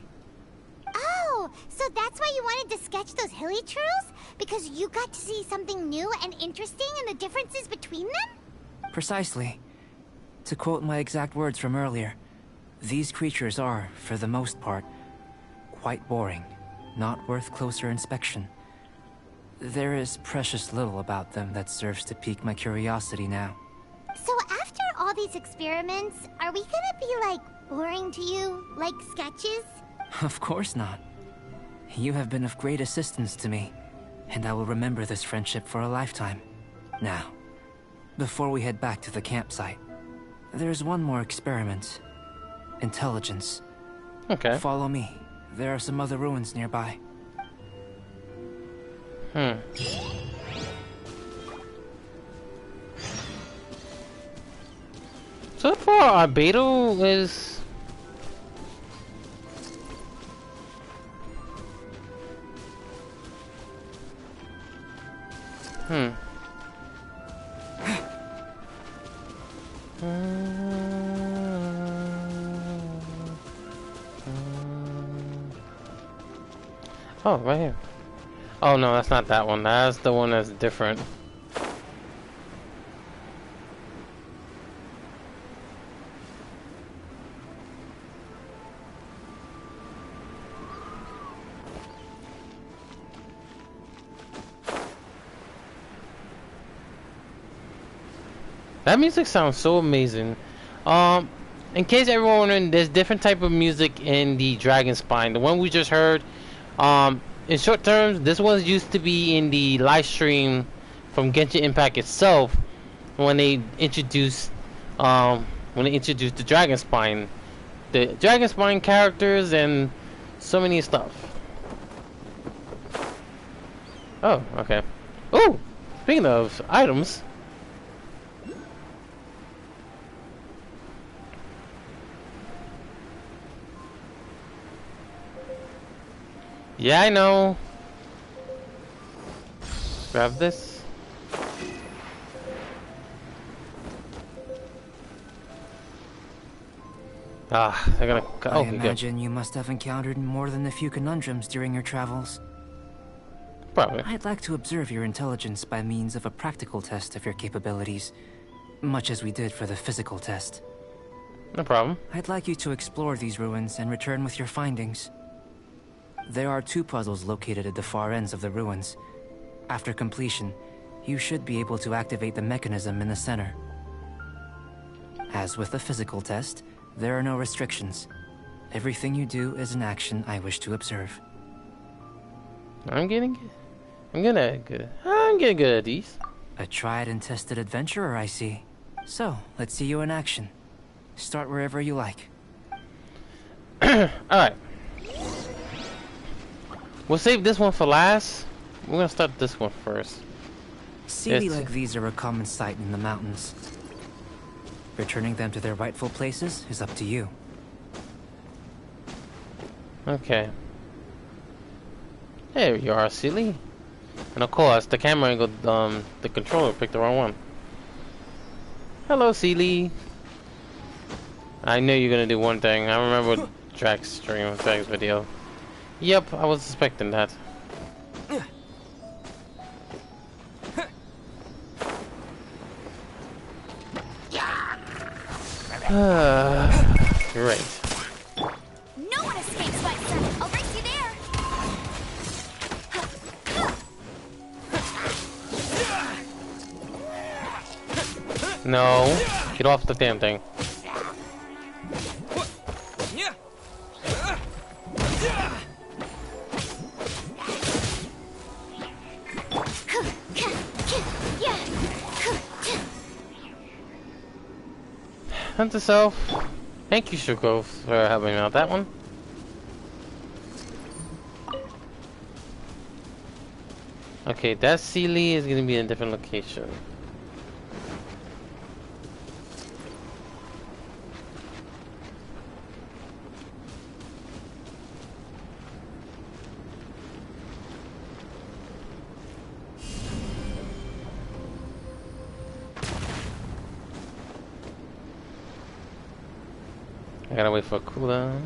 Oh, so that's why you wanted to sketch those hilichurls? Because you got to see something new and interesting in the differences between them? Precisely. To quote my exact words from earlier, these creatures are, for the most part, quite boring, not worth closer inspection. There is precious little about them that serves to pique my curiosity now. So after all these experiments, are we gonna be, like, boring to you? Like sketches? Of course not. You have been of great assistance to me, and I will remember this friendship for a lifetime. Now, before we head back to the campsite, there's one more experiment. Intelligence. Okay. Follow me. There are some other ruins nearby. So far, Albedo is... Oh, right here. Oh no, that's not that one. That's the one that's different. That music sounds so amazing. In case everyone wondering, there's different type of music in the DragonSpine. The one we just heard, in short terms, this one used to be in the live stream from Genshin Impact itself when they introduced the DragonSpine characters and so many stuff. Oh, okay. Oh, speaking of items. Yeah, I know. Grab this. Ah, they're gonna. Oh, I imagine you must have encountered more than a few conundrums during your travels. Probably. I'd like to observe your intelligence by means of a practical test of your capabilities, much as we did for the physical test. No problem. I'd like you to explore these ruins and return with your findings. There are 2 puzzles located at the far ends of the ruins. After completion, you should be able to activate the mechanism in the center. As with the physical test, there are no restrictions. Everything you do is an action I wish to observe. I'm getting good at these. A tried and tested adventurer, I see. So, let's see you in action. Start wherever you like. Alright. We'll save this one for last. We're gonna start this one first. Sealy like these are a common sight in the mountains. Returning them to their rightful places is up to you. Okay. There you are, Sealy. And of course, the camera angle, the controller picked the wrong one. Hello, Sealy. I knew you were gonna do one thing. I remember Drag's video. Yep, I was suspecting that. Great. No one escapes my son. I'll race you there. No, get off the damn thing. Hunter self. Thank you, Shuko, for helping me out that one. Okay, that Sealy is gonna be in a different location. I gotta wait for a cooldown.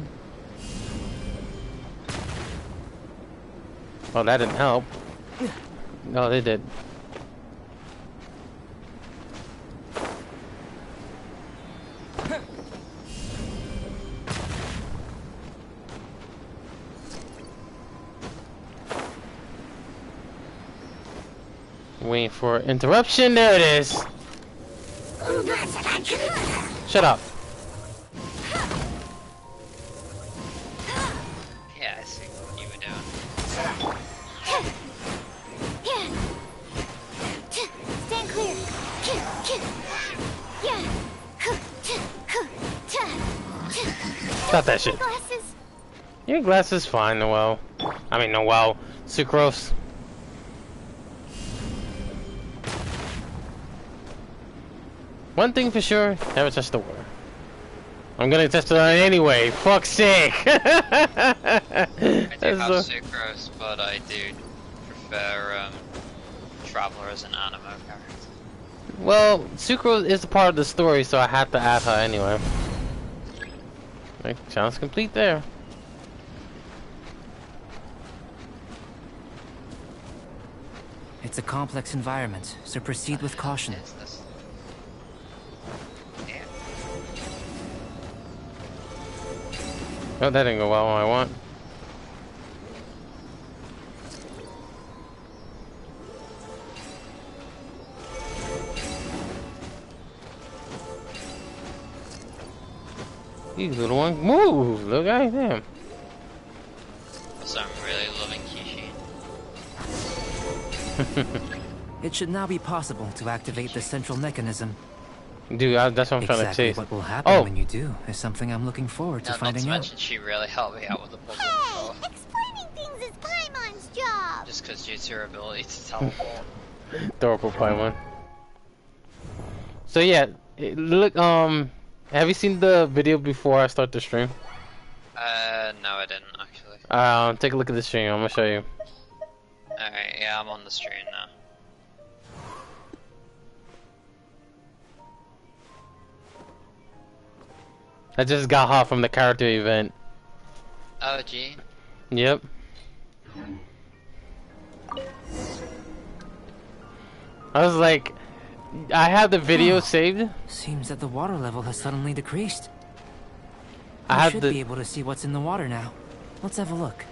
Oh, that didn't help. No, they did. Waiting for interruption. There it is. Shut up. Yeah, I see what you were doing. Stand clear. Stop that shit. Glasses. Your glasses fine, Noel. I mean, Noel. Sucrose. One thing for sure, never touch the water. I'm gonna test it on it anyway. Fuck's sake! I do have sucrose, but I do prefer Traveler as an animo character. Well, Sucrose is a part of the story, so I have to add her anyway. Right, challenge complete there. It's a complex environment, so proceed with caution. Oh, that didn't go well when I want. You little one, move! Look at him. So I'm really loving Kishi. It should now be possible to activate the central mechanism. Dude, that's what I'm trying to chase. What will happen when you do is something I'm looking forward to finding not to out. mention she really helped me out with the puzzle. Hey, explaining things is Paimon's job. Just because due to her ability to teleport. Adorable Paimon. So yeah, look. Have you seen the video before I start the stream? No, I didn't actually. Take a look at the stream. I'm gonna show you. Alright, yeah, I'm on the stream now. I just got hot from the character event. Oh, gee. Yep. I was like, I have the video saved. Seems that the water level has suddenly decreased. I should be able to see what's in the water now. Let's have a look.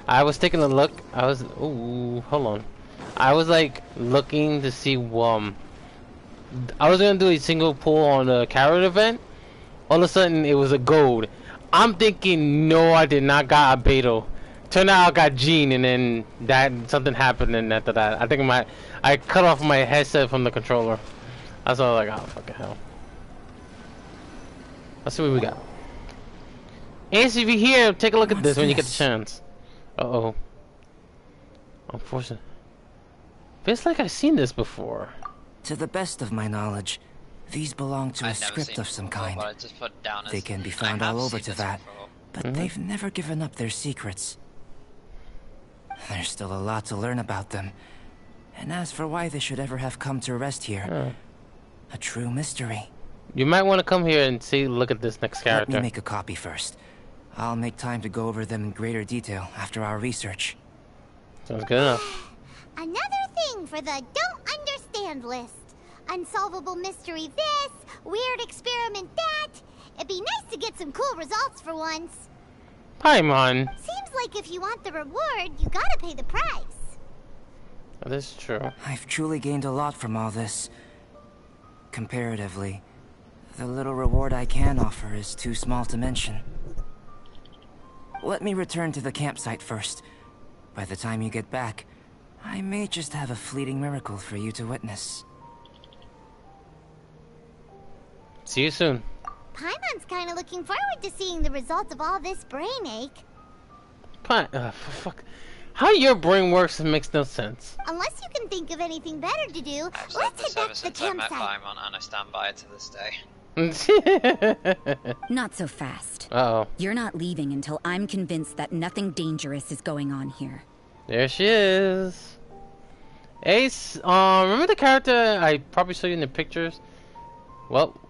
I was taking a look. I was, ooh, hold on. I was like looking to see I was gonna do a single pull on the carrot event. All of a sudden it was a gold. I'm thinking, no, I did not got a Beto. Turned out I got Gene, and then something happened, and after that, I think I cut off my headset from the controller. I was all like, oh fucking hell. Let's see what we got. ACV here, take a look at this when you get the chance. Uh-oh. Unfortunate. Feels like I've seen this before. To the best of my knowledge, these belong to a script of some kind. They can be found all over to that, but they've never given up their secrets. There's still a lot to learn about them. And as for why they should ever have come to rest here, a true mystery. You might want to come here and look at this next character. Let me make a copy first. I'll make time to go over them in greater detail after our research. Sounds good enough. Another thing for the don't understand list. Unsolvable mystery this, weird experiment that. It'd be nice to get some cool results for once. Paimon. Seems like if you want the reward, you gotta pay the price. That is true. I've truly gained a lot from all this. Comparatively, the little reward I can offer is too small to mention. Let me return to the campsite first. By the time you get back, I may just have a fleeting miracle for you to witness. See you soon. Paimon's kinda looking forward to seeing the results of all this brain ache. Fuck. How your brain works makes no sense. Unless you can think of anything better to do, let's head back to the campsite. And I stand by it to this day. Not so fast. Uh-oh. You're not leaving until I'm convinced that nothing dangerous is going on here. There she is. Ace, remember the character I probably showed you in the pictures? Well...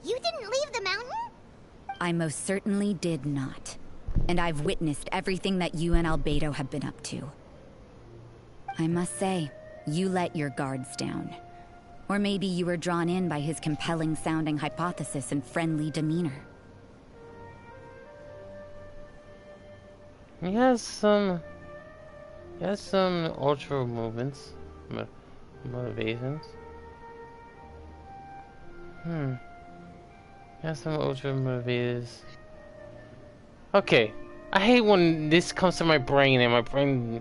You didn't leave the mountain? I most certainly did not. And I've witnessed everything that you and Albedo have been up to. I must say, you let your guards down. Or maybe you were drawn in by his compelling-sounding hypothesis and friendly demeanor. He has some ultra movements, motivations. He has some ultra motivators. Okay, I hate when this comes to my brain and my brain.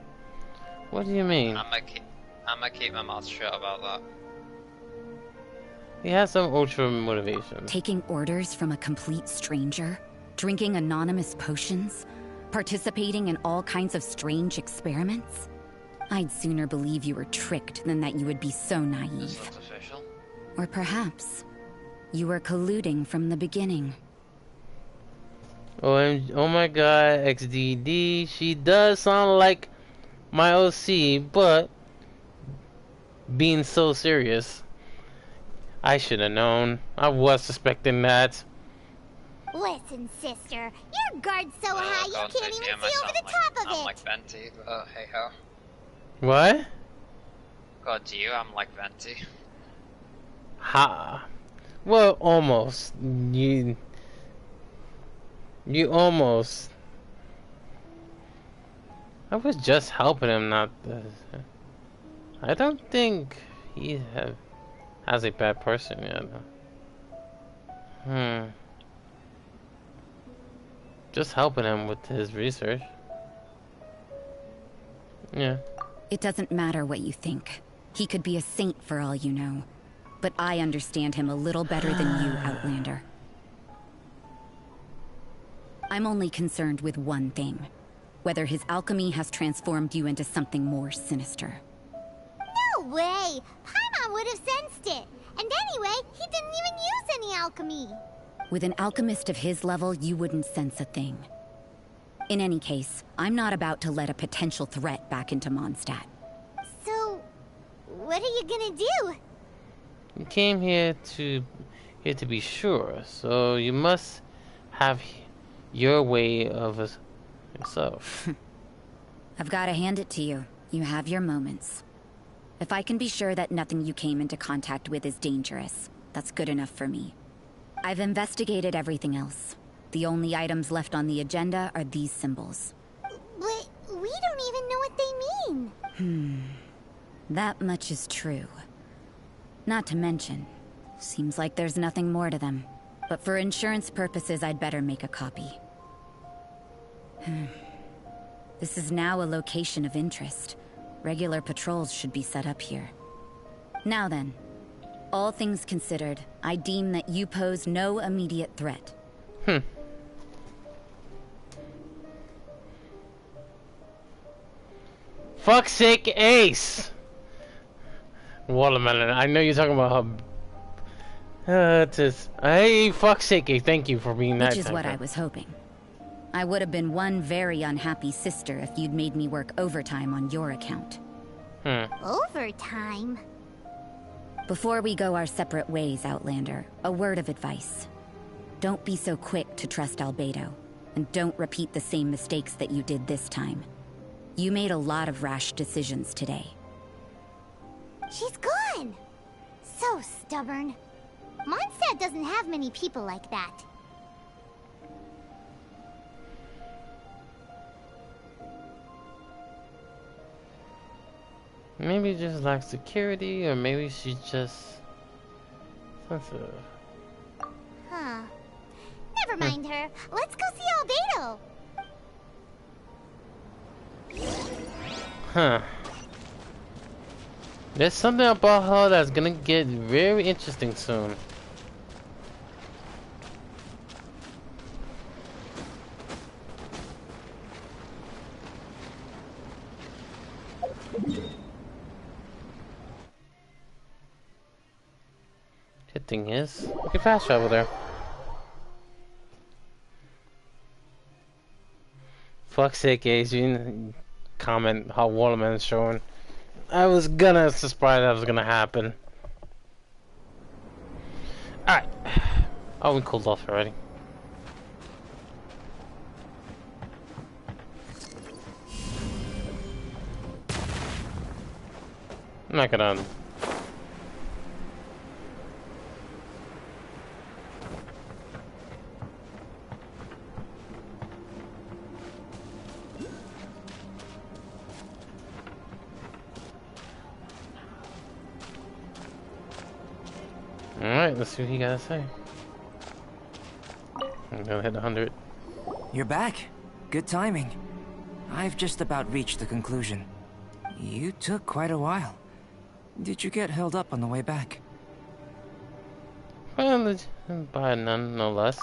What do you mean? I'm gonna keep my mouth shut about that. He has some ultra motivation. Taking orders from a complete stranger, drinking anonymous potions, participating in all kinds of strange experiments. I'd sooner believe you were tricked than that you would be so naive. This looks official. Or perhaps you were colluding from the beginning. Oh my god, XDD. She does sound like my OC, but being so serious. I should have known. I was suspecting that. Listen, sister, your guard's so high you God, can't even ATM, I see over sound the top of I'm it. like Venti, but hey ho. What? God, to you, I'm like Venti. Ha. Well, almost. You almost. I was just helping him, not. I don't think he has a bad person yet. Just helping him with his research. Yeah. It doesn't matter what you think. He could be a saint for all you know. But I understand him a little better than you, Outlander. I'm only concerned with one thing. Whether his alchemy has transformed you into something more sinister. No way! Paimon would have sensed it. And anyway, he didn't even use any alchemy. With an alchemist of his level, you wouldn't sense a thing. In any case, I'm not about to let a potential threat back into Mondstadt. So, what are you gonna do? You came here to be sure, so you must have your way of yourself. I've got to hand it to you. You have your moments. If I can be sure that nothing you came into contact with is dangerous, that's good enough for me. I've investigated everything else. The only items left on the agenda are these symbols. But we don't even know what they mean. That much is true. Not to mention, seems like there's nothing more to them. But for insurance purposes, I'd better make a copy. This is now a location of interest. Regular patrols should be set up here. Now then, all things considered, I deem that you pose no immediate threat. Fuck's sake, Ace! Watermelon, I know you're talking about her. Hey, fuck's sake, Ace, thank you for being that. Which is what I was hoping. I would have been one very unhappy sister if you'd made me work overtime on your account. Overtime? Before we go our separate ways, Outlander, a word of advice. Don't be so quick to trust Albedo, and don't repeat the same mistakes that you did this time. You made a lot of rash decisions today. She's gone! So stubborn. Mondstadt doesn't have many people like that. Maybe just lacks security, or maybe she's just sensitive. Huh. Never mind her. Let's go see Albedo. Huh. There's something about her that's gonna get very interesting soon. Good thing is, we can fast travel there. Fuck's sake, Ace, you didn't comment how Watermelon's showing. I was gonna surprise that was gonna happen. Alright. Oh, we cooled off already. I'm not gonna... Alright, let's see what he gotta say. I'm gonna hit 100. You're back. Good timing. I've just about reached the conclusion. You took quite a while. Did you get held up on the way back? Well, by none, no less.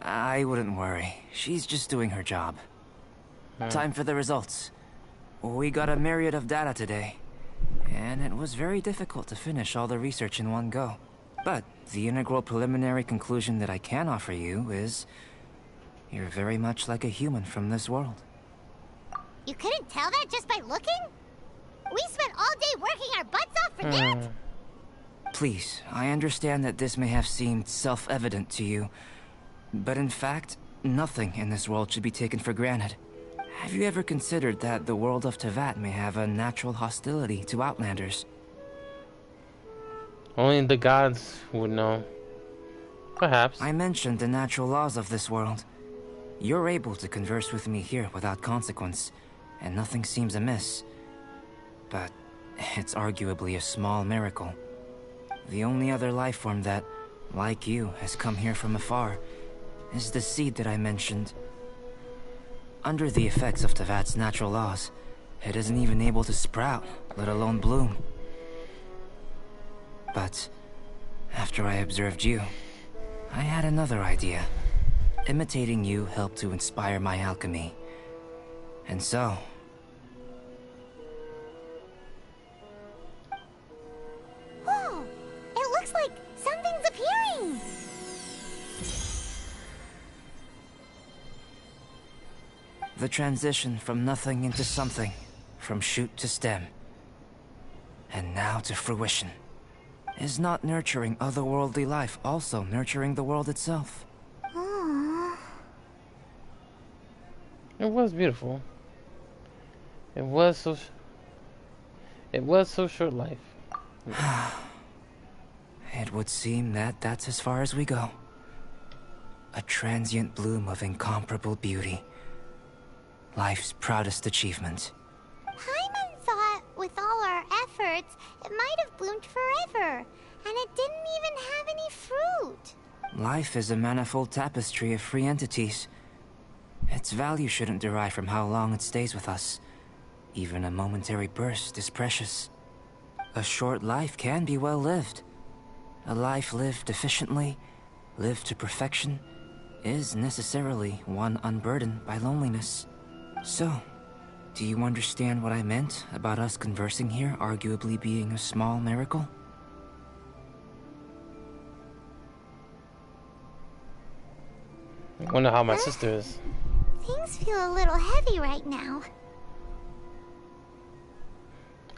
I wouldn't worry. She's just doing her job. Time for the results. We got a myriad of data today. And it was very difficult to finish all the research in one go. But the integral preliminary conclusion that I can offer you is... you're very much like a human from this world. You couldn't tell that just by looking? We spent all day working our butts off for that? Please, I understand that this may have seemed self-evident to you, but in fact, nothing in this world should be taken for granted. Have you ever considered that the world of Teyvat may have a natural hostility to Outlanders? Only the gods would know. Perhaps. I mentioned the natural laws of this world. You're able to converse with me here without consequence, and nothing seems amiss. But it's arguably a small miracle. The only other life form that, like you, has come here from afar is the seed that I mentioned. Under the effects of Teyvat's natural laws, it isn't even able to sprout, let alone bloom. But after I observed you, I had another idea. Imitating you helped to inspire my alchemy. And so... Whoa! It looks like something's appearing! the transition from nothing into something, from shoot to stem, and now to fruition. Is not nurturing otherworldly life also nurturing the world itself? Aww. It was beautiful. It was so short life. It would seem that that's as far as we go. A transient bloom of incomparable beauty. Life's proudest achievement. Paimon thought, with all our efforts, it might have bloomed forever, and it didn't even have any fruit. Life is a manifold tapestry of free entities. Its value shouldn't derive from how long it stays with us. Even a momentary burst is precious. A short life can be well lived. A life lived efficiently, lived to perfection, is necessarily one unburdened by loneliness. So, do you understand what I meant about us conversing here arguably being a small miracle? I wonder how my sister is. Things feel a little heavy right now.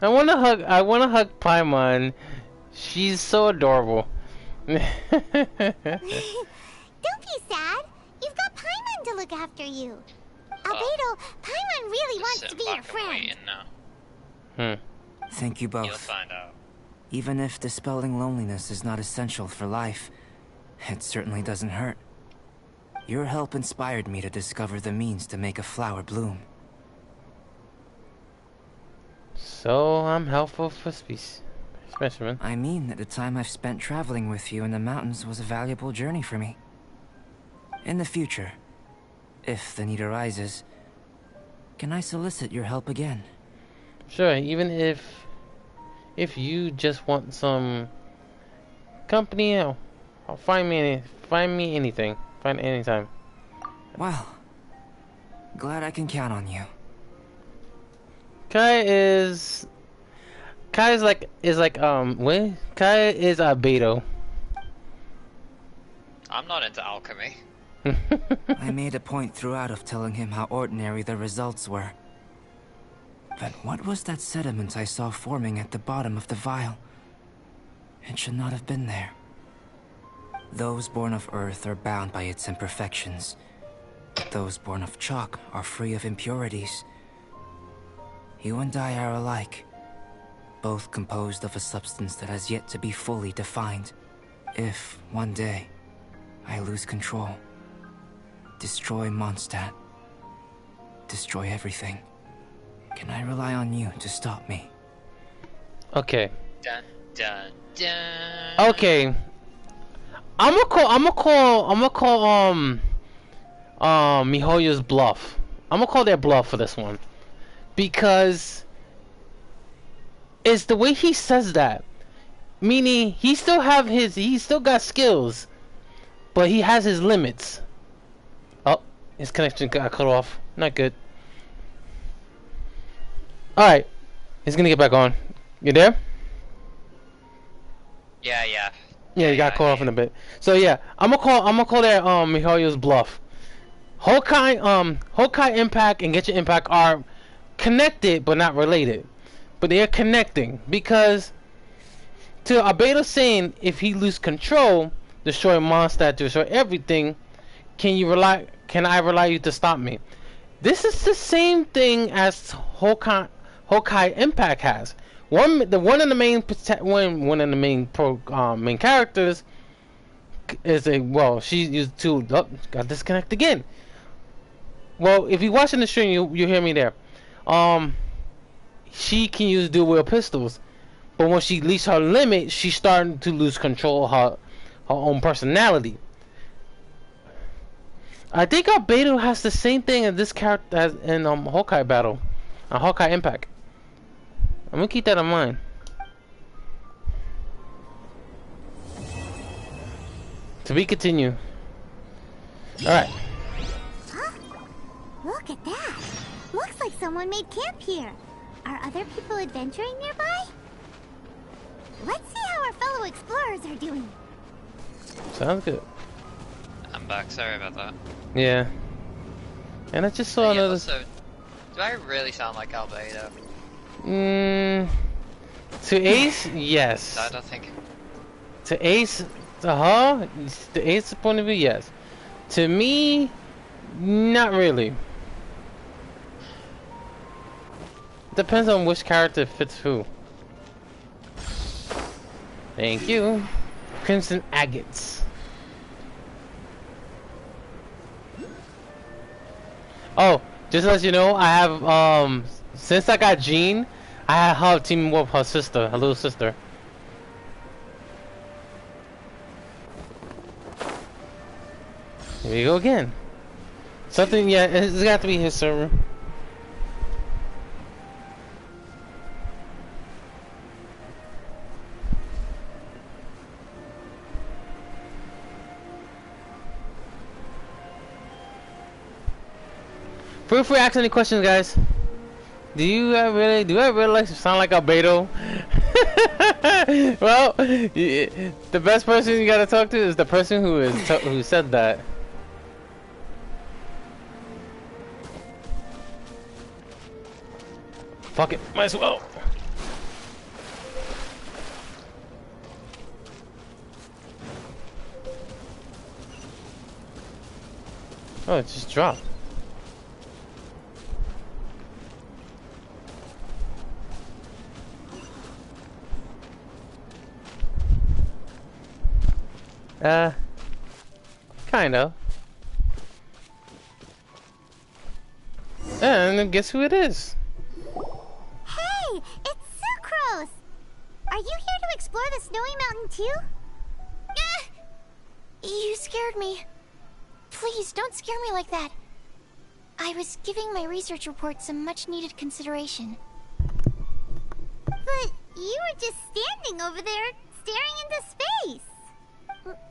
I wanna hug Paimon. She's so adorable. Don't be sad. You've got Paimon to look after you. Albedo, Paimon really wants to be your friend. Thank you both. You'll find out. Even if dispelling loneliness is not essential for life, it certainly doesn't hurt. Your help inspired me to discover the means to make a flower bloom. So I'm helpful for specimen. I mean that the time I've spent traveling with you in the mountains was a valuable journey for me. In the future, if the need arises, can I solicit your help again? Sure, even if you just want some company, I'll find me anything. Find anytime. Well, glad I can count on you. Kai is like what? Kai is Albedo. I'm not into alchemy. I made a point throughout of telling him how ordinary the results were. But what was that sediment I saw forming at the bottom of the vial? It should not have been there. Those born of earth are bound by its imperfections. Those born of chalk are free of impurities. You and I are alike, both composed of a substance that has yet to be fully defined. If, one day, I lose control, destroy Mondstadt, destroy everything, can I rely on you to stop me? Okay. Dun dun dun. Okay. I'ma call MiHoYo's bluff. I'm gonna call their bluff for this one. Because it's the way he says that. Meaning he still got skills, but he has his limits. Oh, his connection got cut off. Not good. Alright. He's gonna get back on. You there? Yeah. Yeah, you got cut off in a bit. So yeah, I'm gonna call that MiHoYo's bluff. Hokai Impact and Get Your Impact are connected but not related. but they are connecting because to Albedo saying if he lose control, destroy Mondstadt, destroy everything. Can I rely you to stop me? This is the same thing as Hokai Impact has. One of the main characters is she used to got disconnect again. Well, if you're watching the stream, you hear me there. She can use dual wield pistols, but when she reaches her limit, she's starting to lose control of her own personality. I think Albedo has the same thing as this character as in Hokai Battle, Hokai Impact. I'm gonna keep that in mind. To be continued. All right. Huh? Look at that. Looks like someone made camp here. Are other people adventuring nearby? Let's see how our fellow explorers are doing. Sounds good. I'm back, sorry about that. Yeah. And I just saw another... Also, do I really sound like Albedo? To Ace, yes. I don't think... To Ace, the Ace point of view, yes. To me, not really. Depends on which character fits who. Thank you. Crimson Agates. Oh, just to let you know, I have since I got Jean, I have her teaming with her sister, her little sister. Here we go again. Something, yeah, it's got to be his server. Feel free to ask any questions, guys. Do I really like sound like Albedo? Well, the best person you gotta talk to is the person who said that. Fuck it, might as well. Oh, it just dropped. Kind of. And guess who it is? Hey, it's Sucrose! Are you here to explore the snowy mountain too? You scared me. Please, don't scare me like that. I was giving my research report some much-needed consideration. But you were just standing over there, staring into space.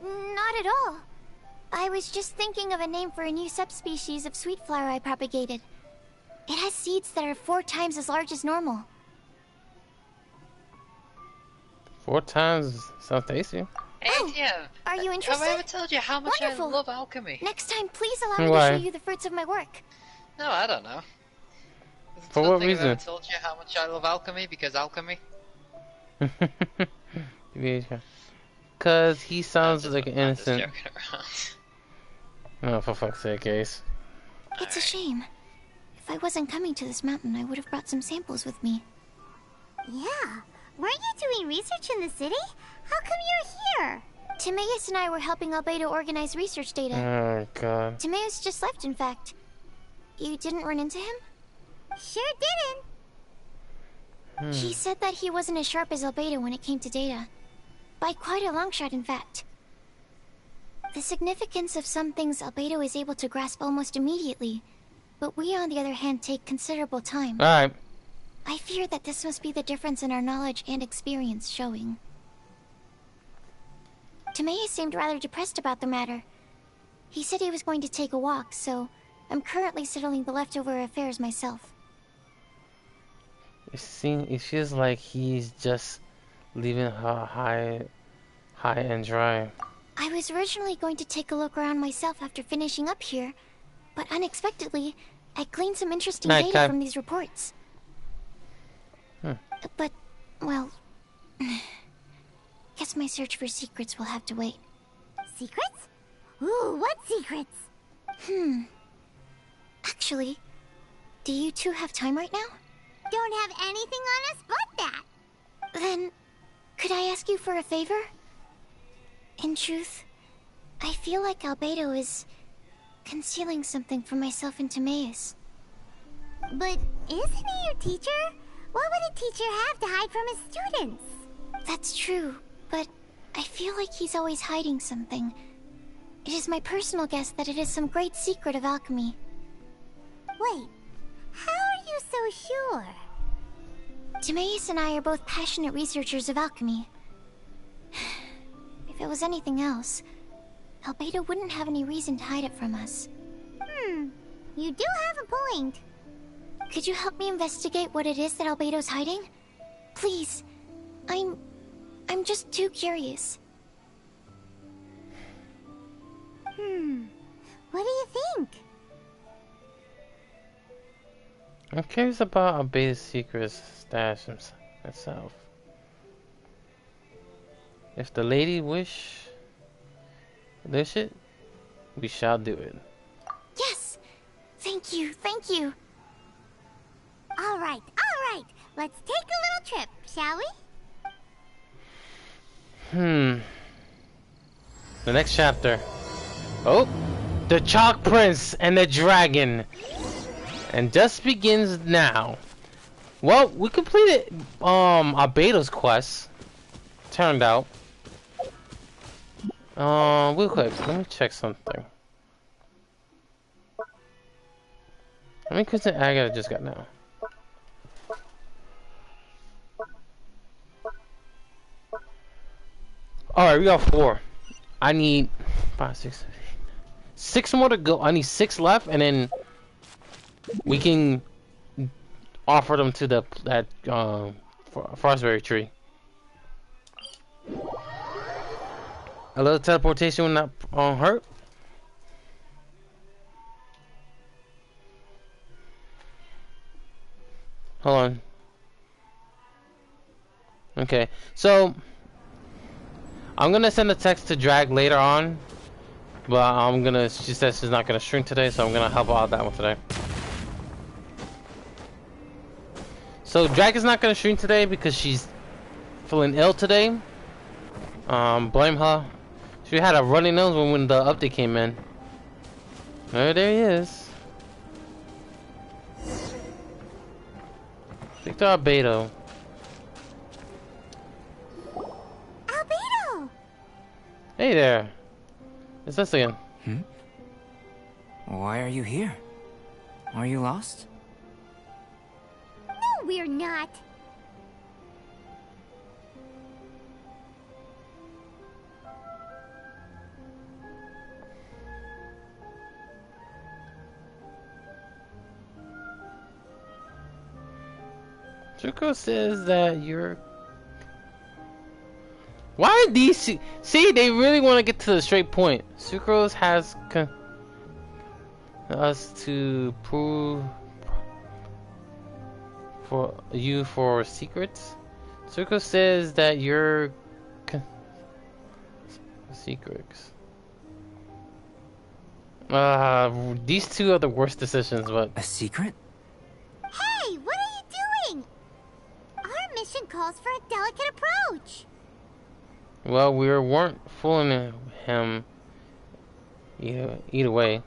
Not at all. I was just thinking of a name for a new subspecies of sweet flower I propagated. It has seeds that are 4 times as large as normal. 4 times sounds tasty. Hey, Oh, are you interested? Have I ever told you how much Wonderful. I love alchemy? Next time, please allow me Why? to show you the fruits of my work. No, I don't know. For what reason? I've ever told you how much I love alchemy because alchemy. Cause he sounds like an innocent. I'm just joking around. Oh, for fuck's sake, Ace. It's a shame. If I wasn't coming to this mountain, I would have brought some samples with me. Yeah. Weren't you doing research in the city? How come you're here? Timaeus and I were helping Albedo organize research data. Oh, God. Timaeus just left, in fact. You didn't run into him? Sure didn't. He said that he wasn't as sharp as Albedo when it came to data. By quite a long shot, in fact. The significance of some things Albedo is able to grasp almost immediately, but we, on the other hand, take considerable time. Alright. I fear that this must be the difference in our knowledge and experience showing. Timaeus seemed rather depressed about the matter. He said he was going to take a walk, so I'm currently settling the leftover affairs myself. It feels like he's just leaving her high and dry. I was originally going to take a look around myself after finishing up here, but unexpectedly, I gleaned some interesting data from these reports. But, well... guess my search for secrets will have to wait. Secrets? Ooh, what secrets? Actually, do you two have time right now? Don't have anything on us but that. Then, could I ask you for a favor? In truth, I feel like Albedo is concealing something from myself and Timaeus. But isn't he your teacher? What would a teacher have to hide from his students? That's true, but I feel like he's always hiding something. It is my personal guess that it is some great secret of alchemy. Wait, how are you so sure? Timaeus and I are both passionate researchers of alchemy. If it was anything else, Albedo wouldn't have any reason to hide it from us. You do have a point. Could you help me investigate what it is that Albedo's hiding? Please. I'm just too curious. What do you think? I'm curious about Albedo's secret stash itself. If the lady wish it, we shall do it. Yes! Thank you, thank you. All right. Let's take a little trip, shall we? The next chapter. Oh! The Chalk Prince and the Dragon. And just begins now. Well, we completed Albedo's quest. Turned out. Real quick, let me check something. How many quests did Agatha just got now? Alright, we got 4. I need 5, 6, 7, 8. 6 more to go. I need 6 left, and then we can offer them to that frostberry tree. A little teleportation will not hurt. Hold on. Okay, so I'm gonna send a text to Drag later on, but she says she's not gonna stream today, so I'm gonna help out that one today. So Drag is not gonna stream today because she's feeling ill today. Blame her. She had a runny nose when the update came in. There he is. Victor Albedo. Albedo! Hey there. It's us again. Why are you here? Are you lost? No, we're not. Zuko says that you're... Why are these... See, they really want to get to the straight point. Sucrose has us to prove for secrets. Sucrose says that you're secrets. These two are the worst decisions, but... A secret? Hey, what are you doing? Our mission calls for a delicate approach. Well, we weren't fooling him either way.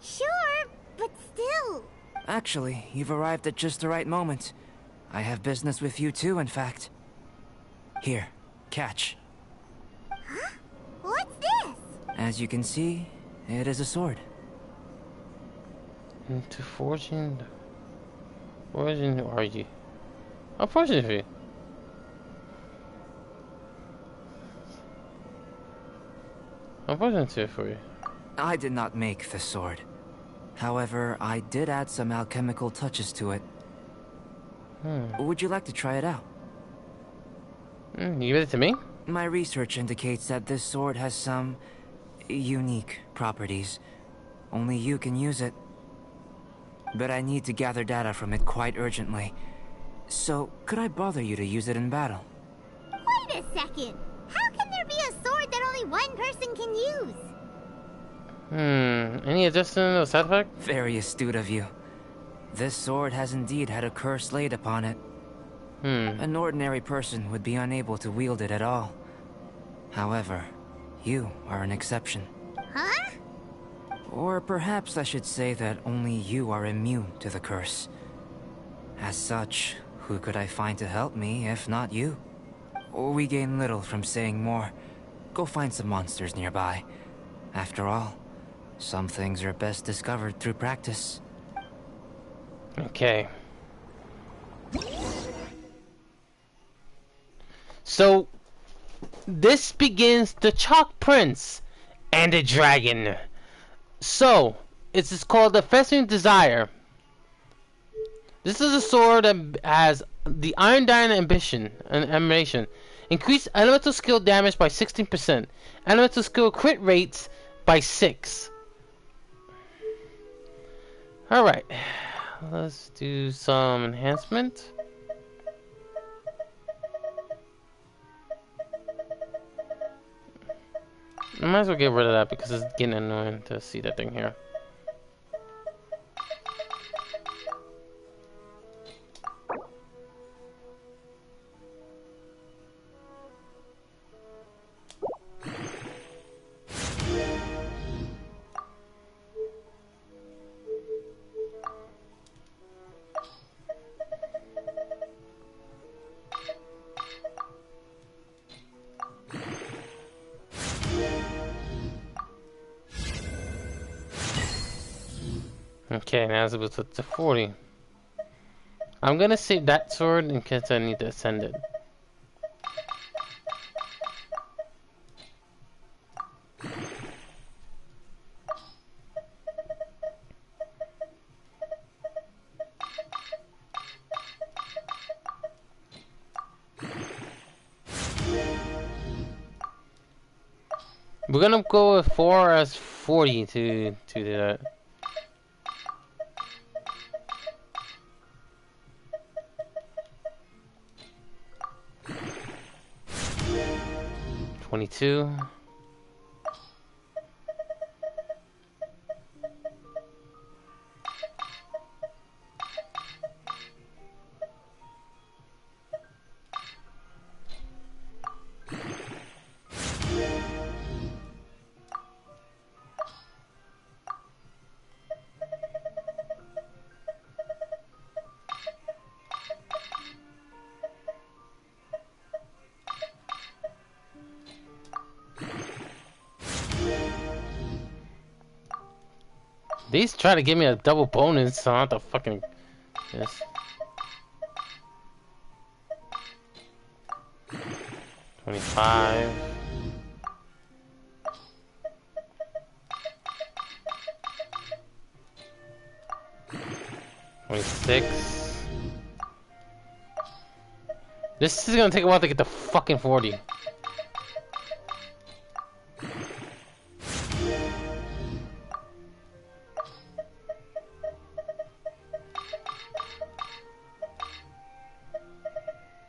Sure, but still. Actually, you've arrived at just the right moment. I have business with you too, in fact. Here, catch. Huh? What's this? As you can see, it is a sword. Into fortune are you? How fortunate for you. I'm fortunate for you. I did not make the sword. However, I did add some alchemical touches to it. Would you like to try it out? You give it to me? My research indicates that this sword has some unique properties. Only you can use it. But I need to gather data from it quite urgently. So, could I bother you to use it in battle? Wait a second. How can there be a sword that only one person can use? Any additional side effect? Very astute of you. This sword has indeed had a curse laid upon it. An ordinary person would be unable to wield it at all. However, you are an exception. Huh? Or perhaps I should say that only you are immune to the curse. As such, who could I find to help me if not you? We gain little from saying more. Go find some monsters nearby. After all, some things are best discovered through practice. Okay. So, this begins the Chalk Prince and the Dragon. So, it's called the Festering Desire. This is a sword that has the Iron Diamond Ambition and Emanation. Increase elemental skill damage by 16%. Elemental skill crit rates by 6. Alright. Let's do some enhancement. I might as well get rid of that because it's getting annoying to see that thing here. Okay, now it's about to 40. I'm gonna save that sword in case I need to ascend it. We're gonna go with 4 as 40 to do that. $22. These try to give me a double bonus, so I have to fucking this. 25. 26. This is gonna take a while to get to fucking 40.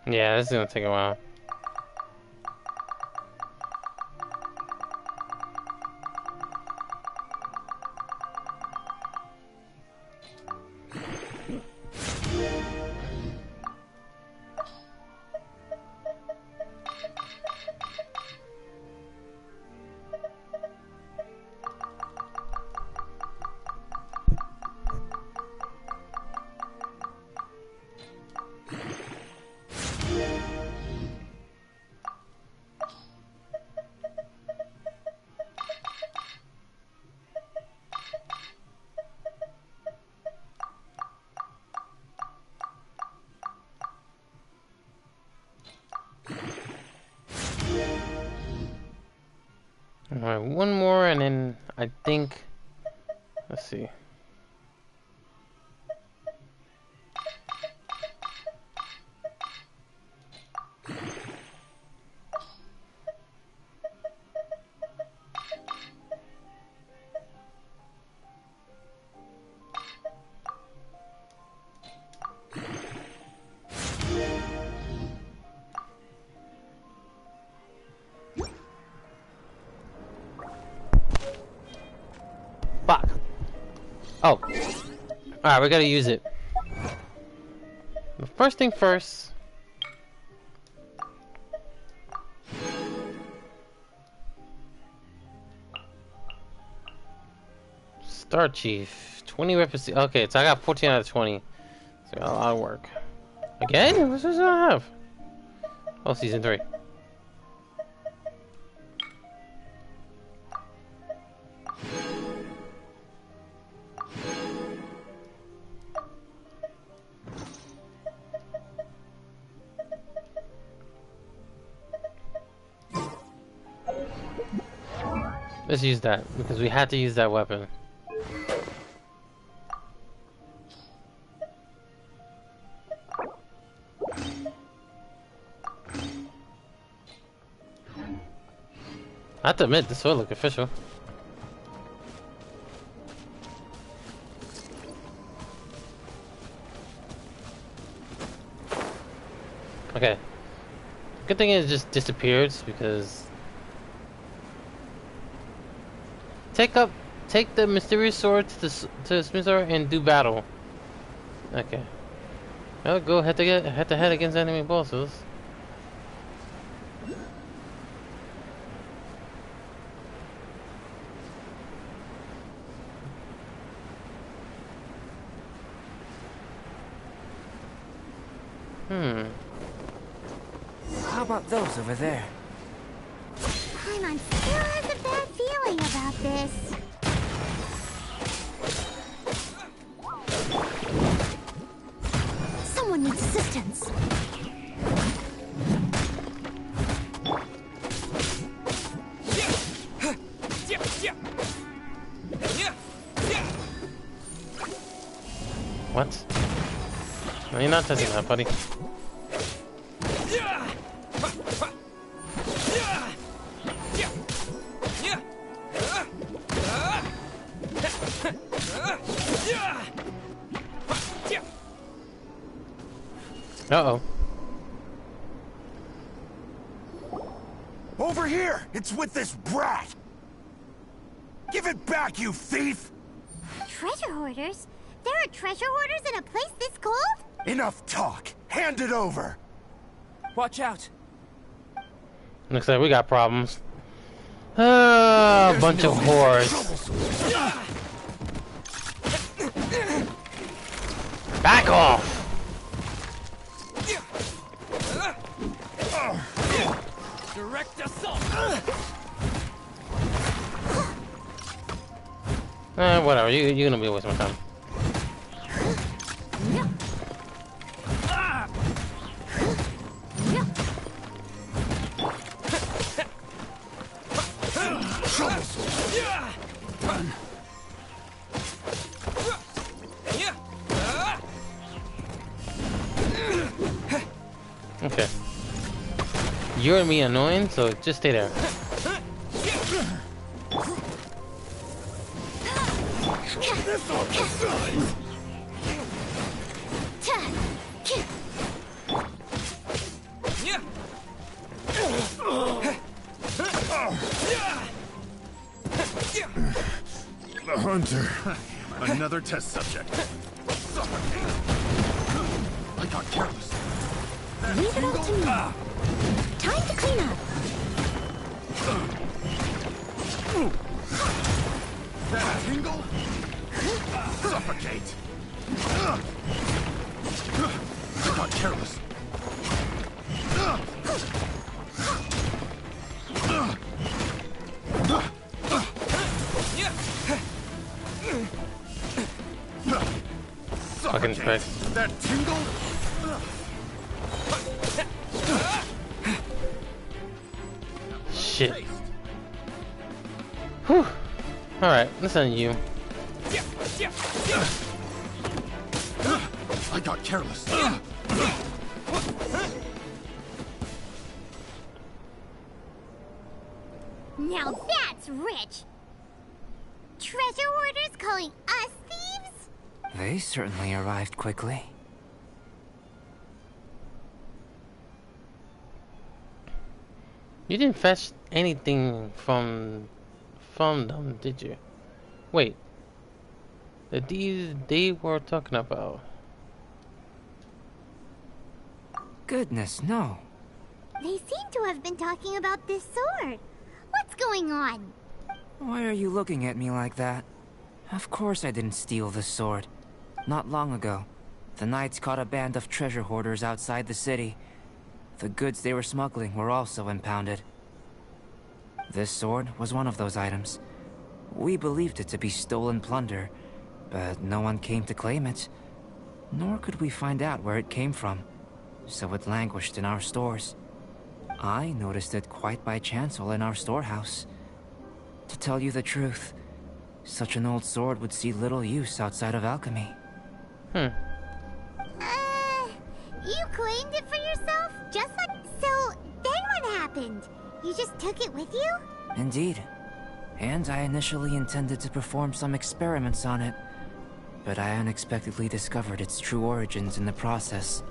Yeah, this is gonna take a while. Alright, one more and then I think, let's see. Oh. Alright, we gotta use it. The first thing first. Star Chief. 20 weapons. Okay, so I got 14 out of 20. So I got a lot of work. Again? What does I have? Oh, season 3. Let's use that, because we had to use that weapon. I have to admit, this will look official. Okay. Good thing it just disappeared, because... Take the mysterious sword to the smith sword and do battle. Okay. Well, go head to head against enemy bosses. How about those over there? Paimon still has a bad feeling about this. Someone needs assistance. What? No, you're not touching that, buddy. Uh-oh. Over here! It's with this brat! Give it back, you thief! Treasure hoarders? There are treasure hoarders in a place this cold? Enough talk! Hand it over! Watch out! Looks like we got problems. A bunch of whores. Back off! Direct assault! Whatever. You're gonna be a waste of my time. Okay. You're gonna be annoying, so just stay there. The hunter. Another test subject. I got careless. Leave it up to me. Time to clean up. That tingle? Suffocate. I got careless. Fucking prick. That tingle? Shit. Whew. Alright, let's end you. I got careless. Now that's rich! Treasure hoarders calling us thieves? They certainly arrived quickly. You didn't fetch anything from them, did you? Wait. that they were talking about? Goodness, no. They seem to have been talking about this sword. What's going on? Why are you looking at me like that? Of course I didn't steal this sword. Not long ago, the Knights caught a band of treasure hoarders outside the city. The goods they were smuggling were also impounded. This sword was one of those items. We believed it to be stolen plunder, but no one came to claim it. Nor could we find out where it came from, so it languished in our stores. I noticed it quite by chance while in our storehouse. To tell you the truth, such an old sword would see little use outside of alchemy. You claimed it for yourself? Just like... So, then what happened? You just took it with you? Indeed. And I initially intended to perform some experiments on it, but I unexpectedly discovered its true origins in the process.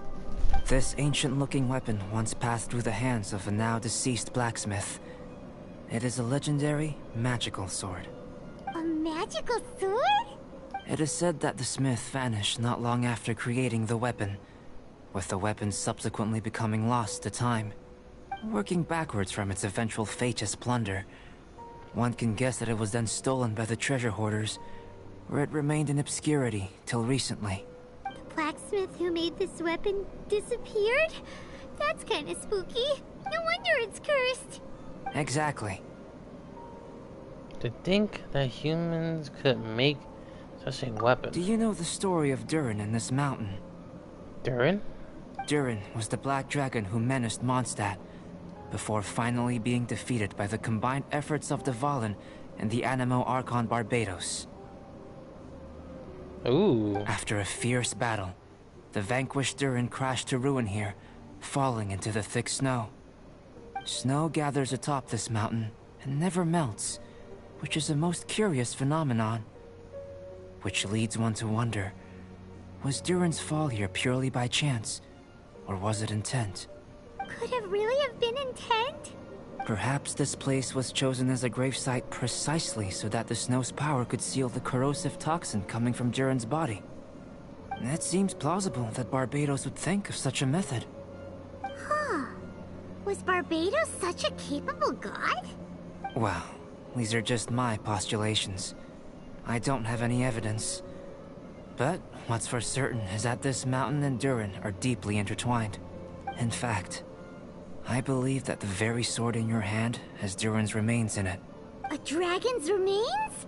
This ancient-looking weapon once passed through the hands of a now-deceased blacksmith. It is a legendary, magical sword. A magical sword? It is said that the smith vanished not long after creating the weapon, with the weapon subsequently becoming lost to time. Working backwards from its eventual fate as plunder, one can guess that it was then stolen by the treasure hoarders, where it remained in obscurity till recently. The blacksmith who made this weapon disappeared? That's kinda spooky. No wonder it's cursed. Exactly. To think that humans could make such a weapon. Do you know the story of Durin in this mountain? Durin? Durin was the black dragon who menaced Mondstadt, before finally being defeated by the combined efforts of Dvalin and the Animo Archon Barbados. Ooh. After a fierce battle, the vanquished Durin crashed to ruin here, falling into the thick snow. Snow gathers atop this mountain and never melts, which is a most curious phenomenon. Which leads one to wonder, was Durin's fall here purely by chance, or was it intent? Could it really have been intent? Perhaps this place was chosen as a gravesite precisely so that the snow's power could seal the corrosive toxin coming from Durin's body. It seems plausible that Barbados would think of such a method. Huh. Was Barbados such a capable god? Well, these are just my postulations. I don't have any evidence. But what's for certain is that this mountain and Durin are deeply intertwined. In fact, I believe that the very sword in your hand has Durin's remains in it. A dragon's remains?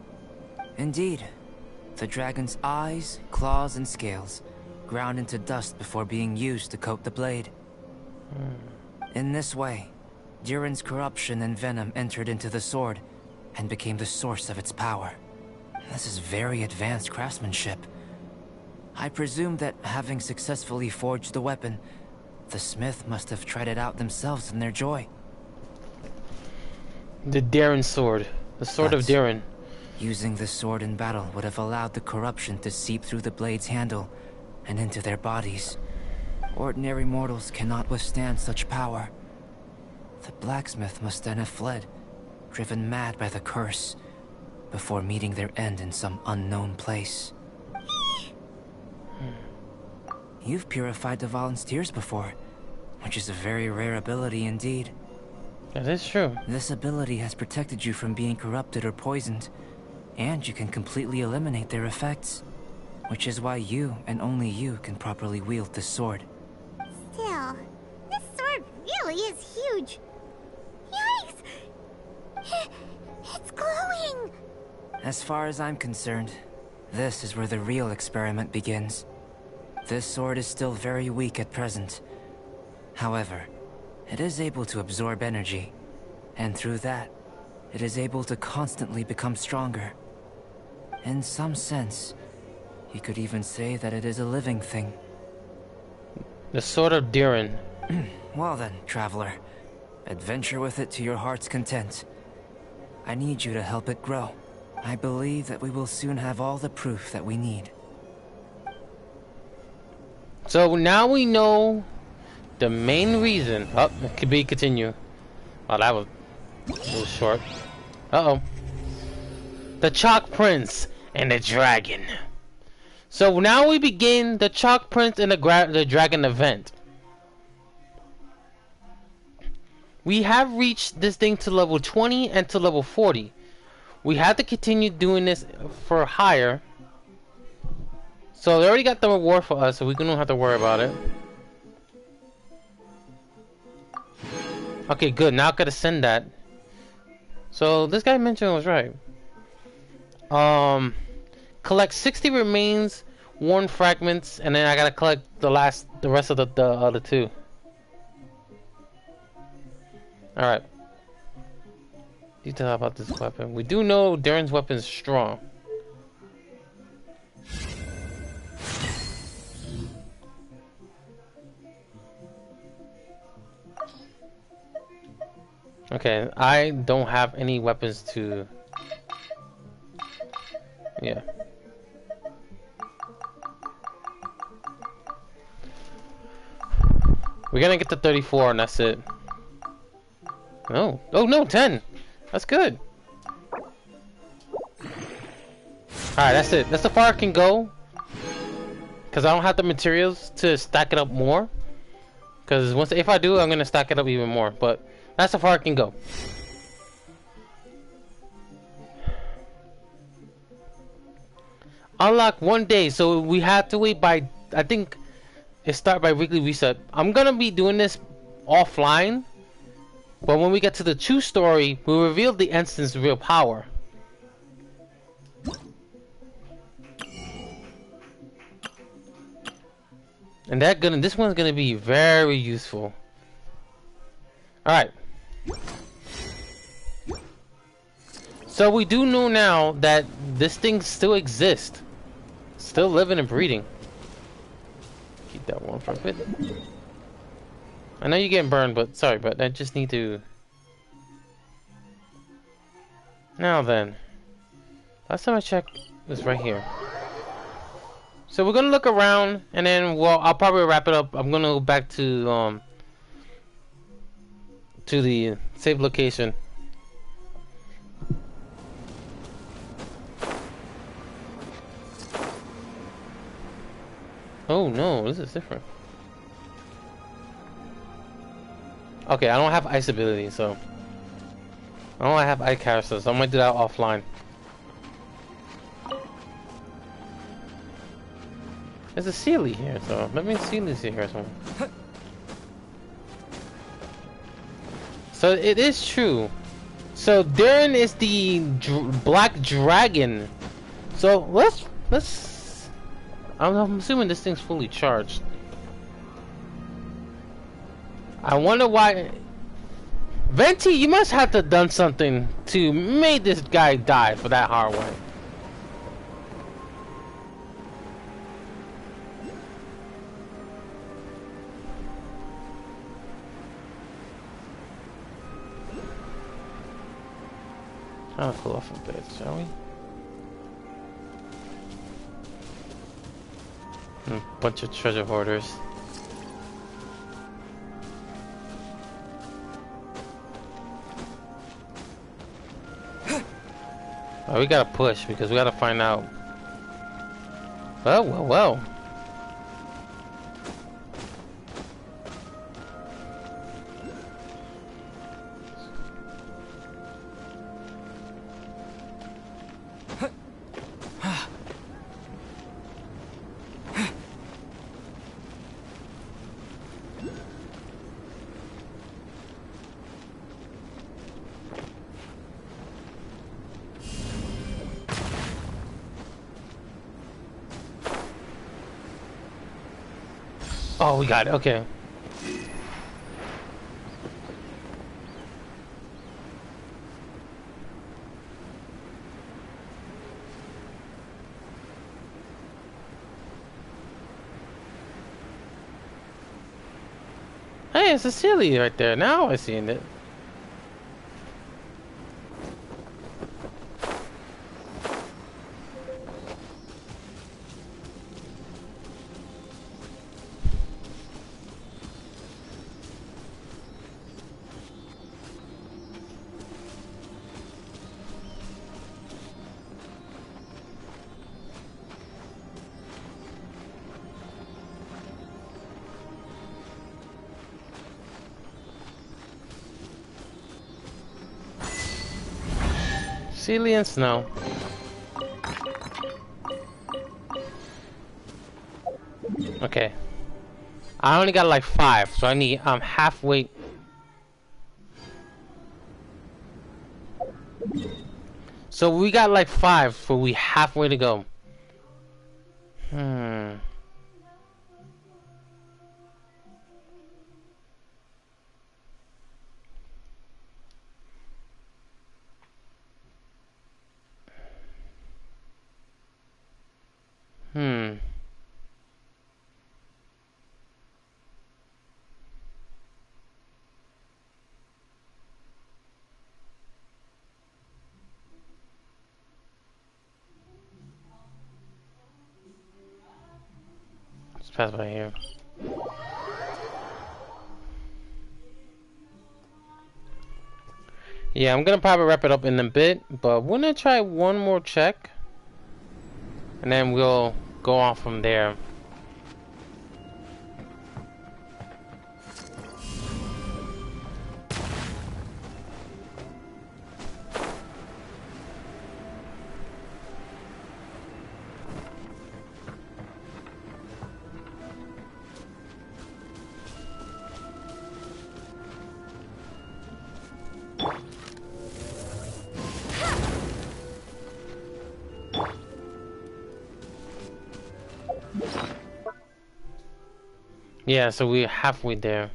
Indeed. The dragon's eyes, claws, and scales ground into dust before being used to coat the blade. In this way, Durin's corruption and venom entered into the sword and became the source of its power. This is very advanced craftsmanship. I presume that having successfully forged the weapon, the smith must have tried it out themselves in their joy. The Durin sword. The sword of Durin. Using this sword in battle would have allowed the corruption to seep through the blade's handle and into their bodies. Ordinary mortals cannot withstand such power. The blacksmith must then have fled, driven mad by the curse, before meeting their end in some unknown place. You've purified Dvalin's tears before, which is a very rare ability indeed. That is true. This ability has protected you from being corrupted or poisoned, and you can completely eliminate their effects, which is why you and only you can properly wield this sword. Still, this sword really is huge. Yikes! It's glowing! As far as I'm concerned, this is where the real experiment begins. This sword is still very weak at present. However, it is able to absorb energy, and through that, it is able to constantly become stronger. In some sense, you could even say that it is a living thing. The sword of Durin. Well then, traveler, adventure with it to your heart's content. I need you to help it grow. I believe that we will soon have all the proof that we need. So now we know the main reason. Oh, it could be continue. Oh, that was a little short. Uh-oh. The Chalk Prince and the Dragon. So now we begin the Chalk Prince and the Dragon event. We have reached this thing to level 20 and to level 40. We have to continue doing this for higher. So they already got the reward for us, so we don't have to worry about it. Okay, good. Now I gotta send that. So this guy mentioned was right. Collect 60 remains, worn fragments, and then I gotta collect the rest of the other two. All right. Detail about this weapon. We do know Darren's weapon is strong. Okay, I don't have any weapons to... Yeah. We're gonna get to 34 and that's it. No. Oh no, 10! That's good. Alright, that's it. That's the far I can go. Because I don't have the materials to stack it up more. Because if I do, I'm gonna stack it up even more. But that's how far I can go. Unlock 1 day, so we have to wait by, I think it start by weekly reset. I'm gonna be doing this offline, but when we get to the true story, we reveal the instance real power. And this one's gonna be very useful. Alright. So we do know now that this thing still exists. Still living and breeding. Keep that one for a bit. I know you're getting burned, but sorry, but I just need to... Now then. Last time I checked, it was right here. So we're gonna look around, and then, well, I'll probably wrap it up. I'm gonna go back to the save location. Oh no, this is different. Okay, I don't have ice ability, so I don't have ice characters, so I'm gonna do that offline. There's a Sealy here, so let me see this here somewhere. So it is true. So Darren is the black dragon. So let's. I'm assuming this thing's fully charged. I wonder why. Venti, you must have to done something to make this guy die for that hard way. I'll cool off a bit, shall we? A bunch of treasure hoarders. Oh, we gotta push because we gotta find out. Well. Oh, we got it. Okay. Hey, it's a Sealy right there. Now I seen it. Sealy and Snow. Okay. I only got like 5, so I need halfway. So we got like 5, so we halfway to go. Hmm. Let's pass by here. Yeah, I'm gonna probably wrap it up in a bit, but we're gonna try one more check, and then we'll go on from there. Yeah, so we're halfway there.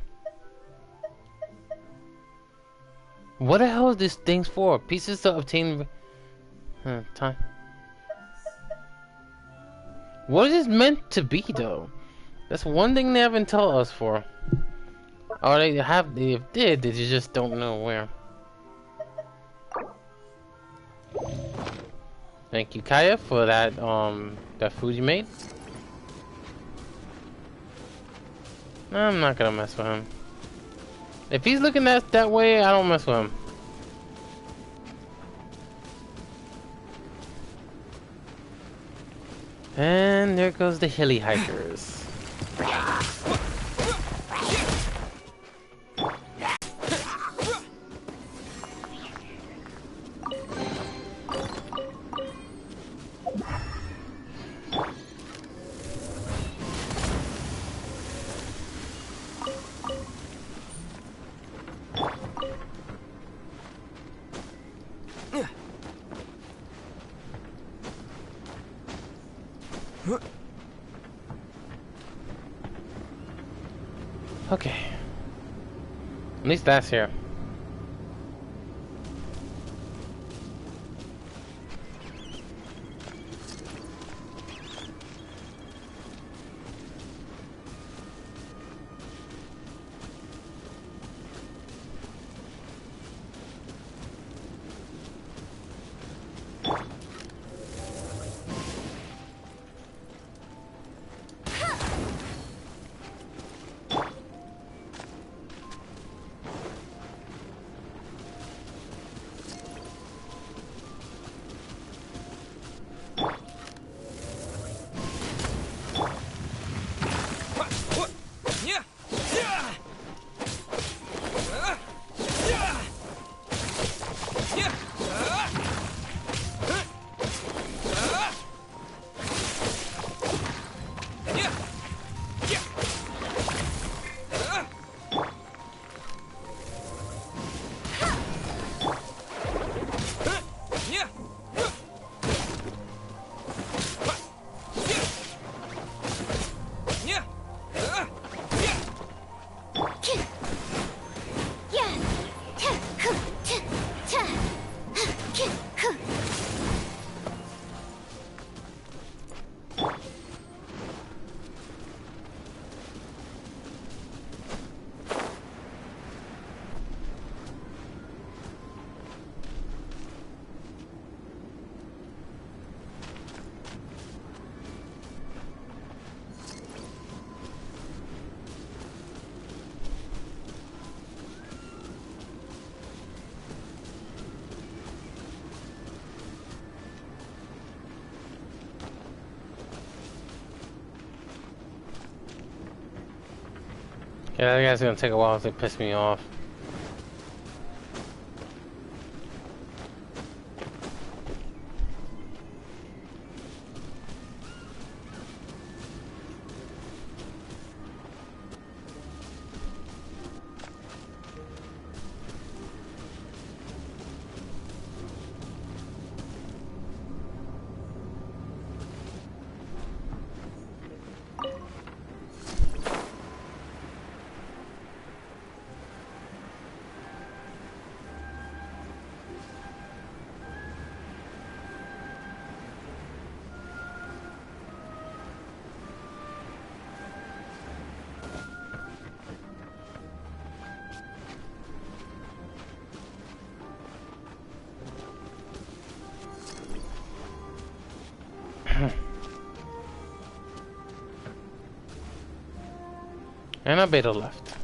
What the hell is this thing for? Pieces to obtain... time. What is this meant to be, though? That's one thing they haven't told us for. Or they have, they did, they just don't know where. Thank you, Kaya, for that, that food you made. I'm not gonna mess with him. If he's looking that way, I don't mess with him. And there goes the hilly hikers. Okay. At least that's here. Yeah, that guy's gonna take a while to piss me off. And Albedo left.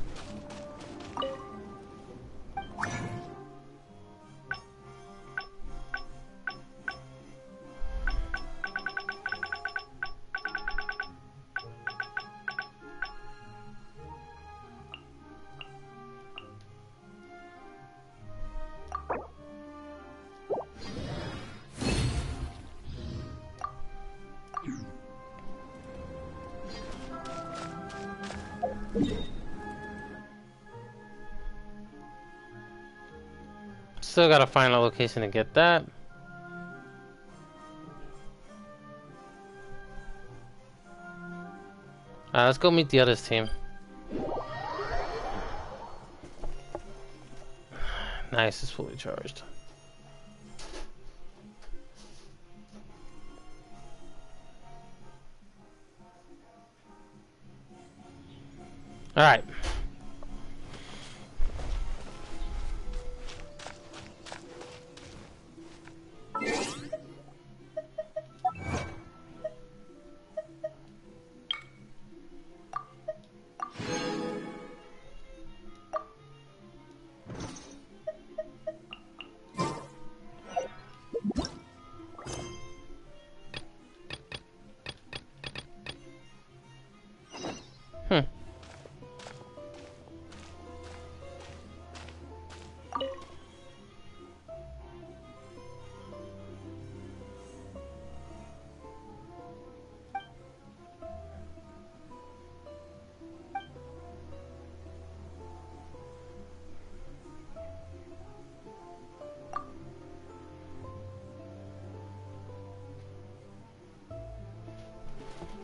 Still gotta find a location to get that. Alright, let's go meet the others team. Nice, it's fully charged. Alright.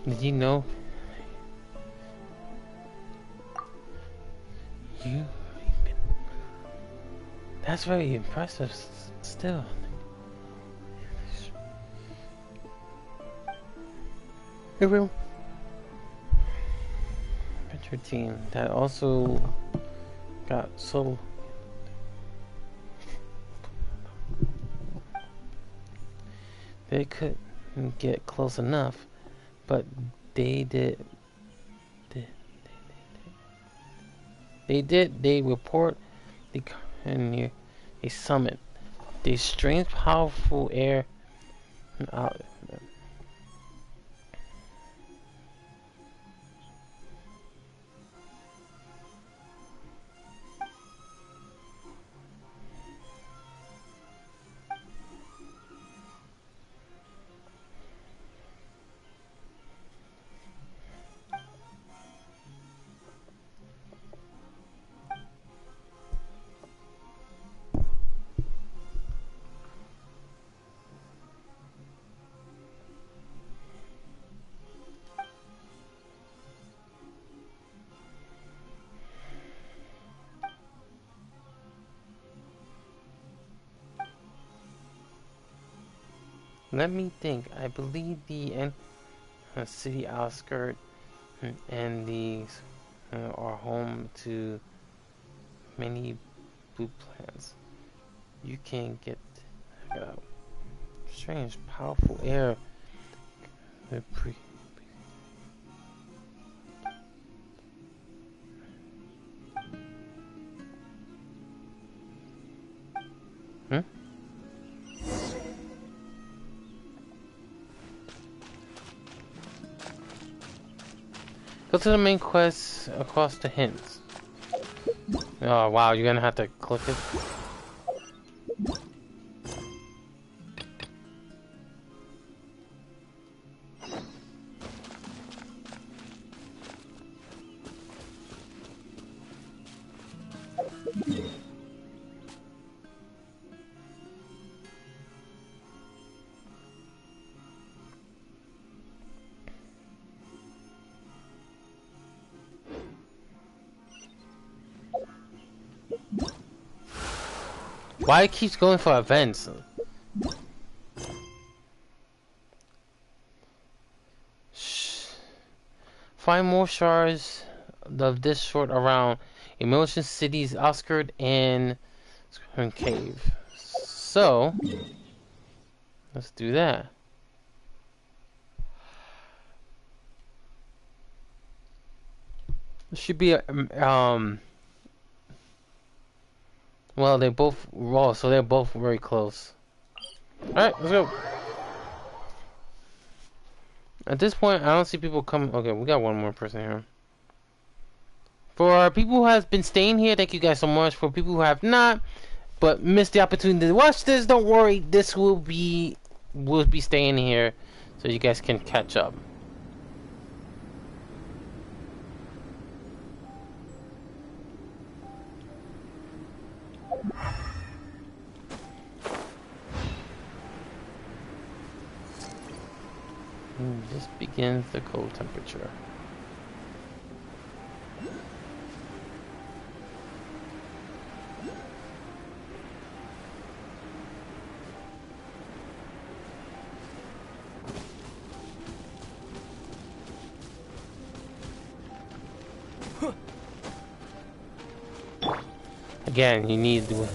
Did you know? That's very impressive still. Adventure team that also got so they couldn't get close enough, but they did. They report near a summit. The strange, powerful air out. Let me think. I believe the city outskirts and these are home to many blue plants. You can get strange, powerful air. Go to the main quest across the hints. Oh wow, you're gonna have to click it. Why it keeps going for events? Shh. Find more shards of this sort around Emotion City's outskirt and cave. So let's do that. It should be well, they both raw, so they're both very close. Alright, let's go. At this point, I don't see people coming. Okay, we got one more person here. For people who have been staying here, thank you guys so much. For people who have not, but missed the opportunity to watch this, don't worry. This will be staying here, so you guys can catch up. This begins the cold temperature. Again, you need to...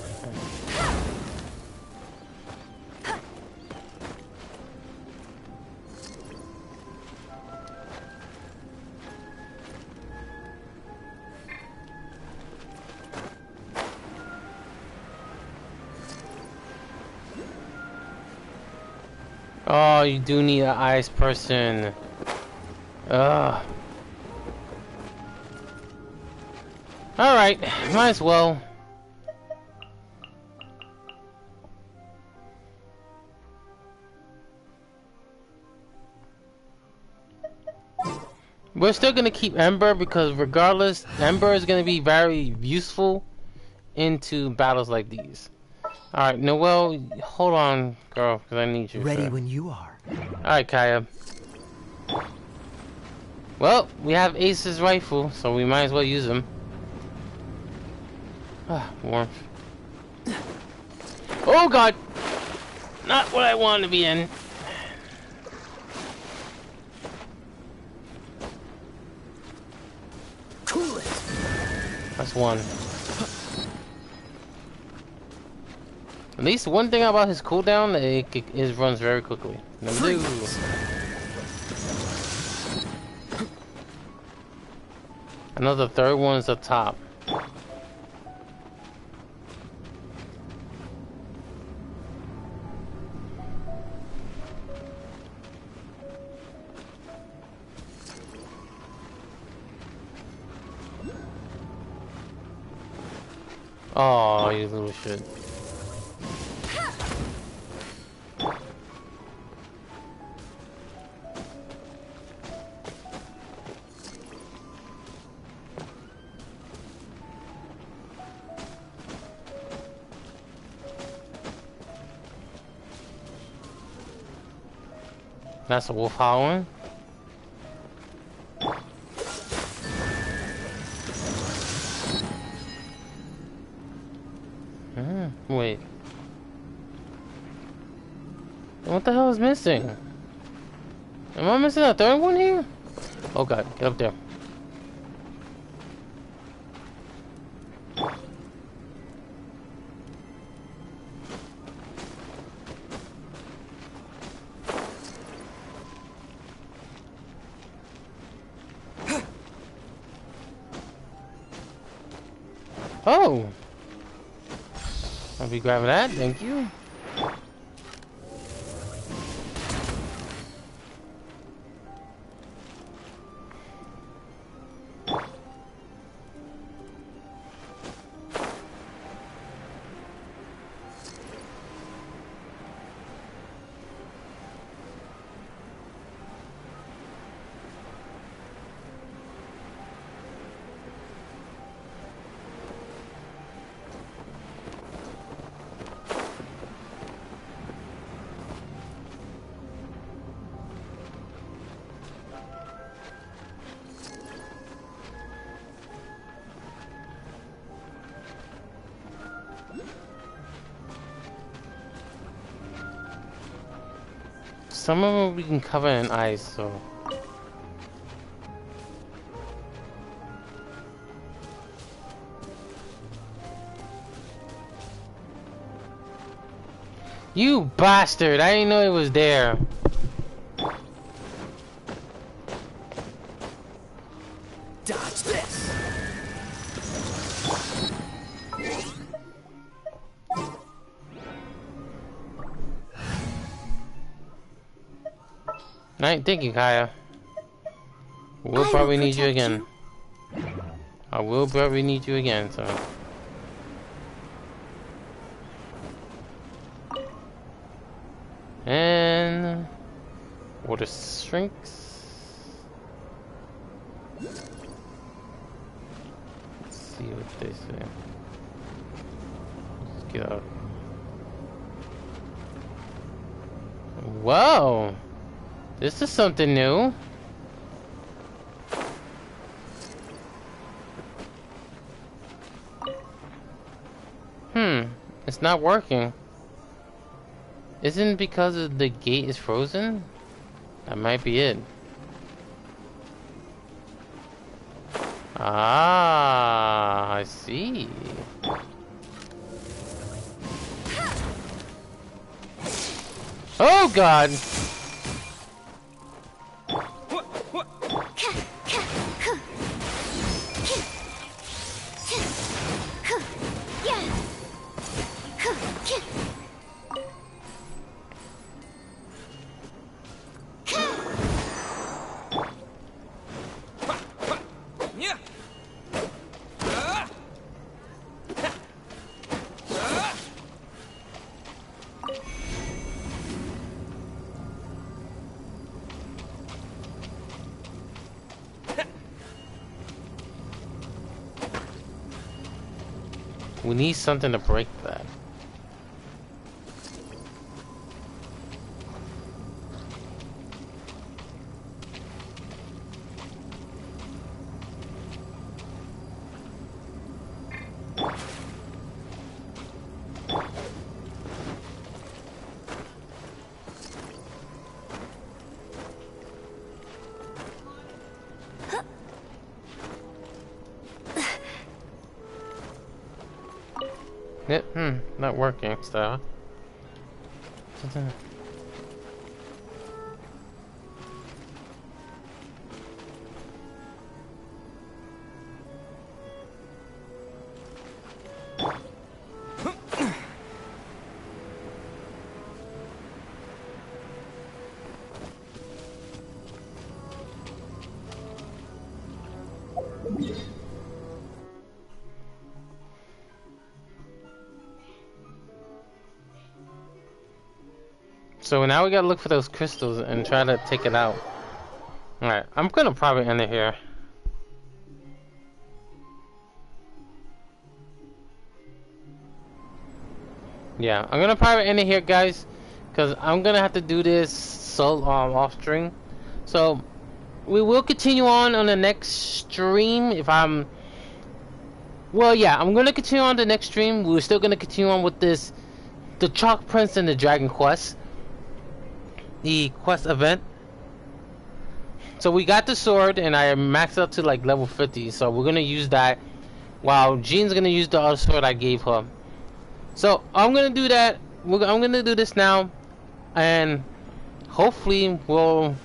Oh, you do need an ice person. Ugh. Alright, might as well. We're still gonna keep Ember because regardless, Ember is gonna be very useful into battles like these. Alright, Noelle, hold on, girl, because I need you. Ready when you are. Alright, Kaya. Well, we have Ace's rifle, so we might as well use him. Ah, warmth. Oh god! Not what I wanted to be in. Cool it. That's one. At least one thing about his cooldown, it runs very quickly. Number two. Another third one's up top. Oh, you little shit. That's a wolf howling. Wait. What the hell is missing? Am I missing a third one here? Oh god, get up there. Oh! I'll be grabbing that, thank you. Some of them we can cover in ice, so... You bastard! I didn't know it was there. Dodge this. Alright, thank you, Kaya. We'll I probably will need you protect again. I will probably need you again, so. And water shrinks. Let's see what they say. Let's get out. Whoa! This is something new. It's not working. Isn't it because of the gate is frozen? That might be it. Ah, I see. Oh God! We need something to break that. Yep, not working, so. So now we gotta look for those crystals and try to take it out. Alright, I'm gonna probably end it here. Yeah, I'm gonna probably end it here, guys, because I'm gonna have to do this off stream. So we will continue on the next stream if I'm. Well, yeah, I'm gonna continue on the next stream. We're still gonna continue on with this, the Chalk Prince and the Dragon Quest. The quest event. So we got the sword and I maxed out to like level 50, so we're gonna use that while Jean's gonna use the other sword I gave her. So I'm gonna do that. I'm gonna do this now, and hopefully we'll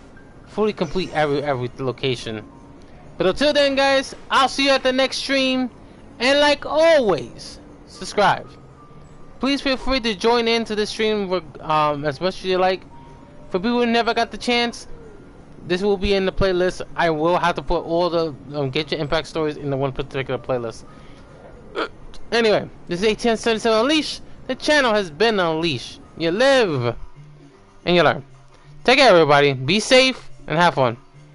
fully complete every location. But until then, guys, I'll see you at the next stream, and like always, subscribe. Please feel free to join into the stream as much as you like. For people who never got the chance, this will be in the playlist. I will have to put all the Get Your Impact stories in the one particular playlist. Anyway, this is ATM77 Unleashed. The channel has been unleashed. You live and you learn. Take care, everybody. Be safe and have fun.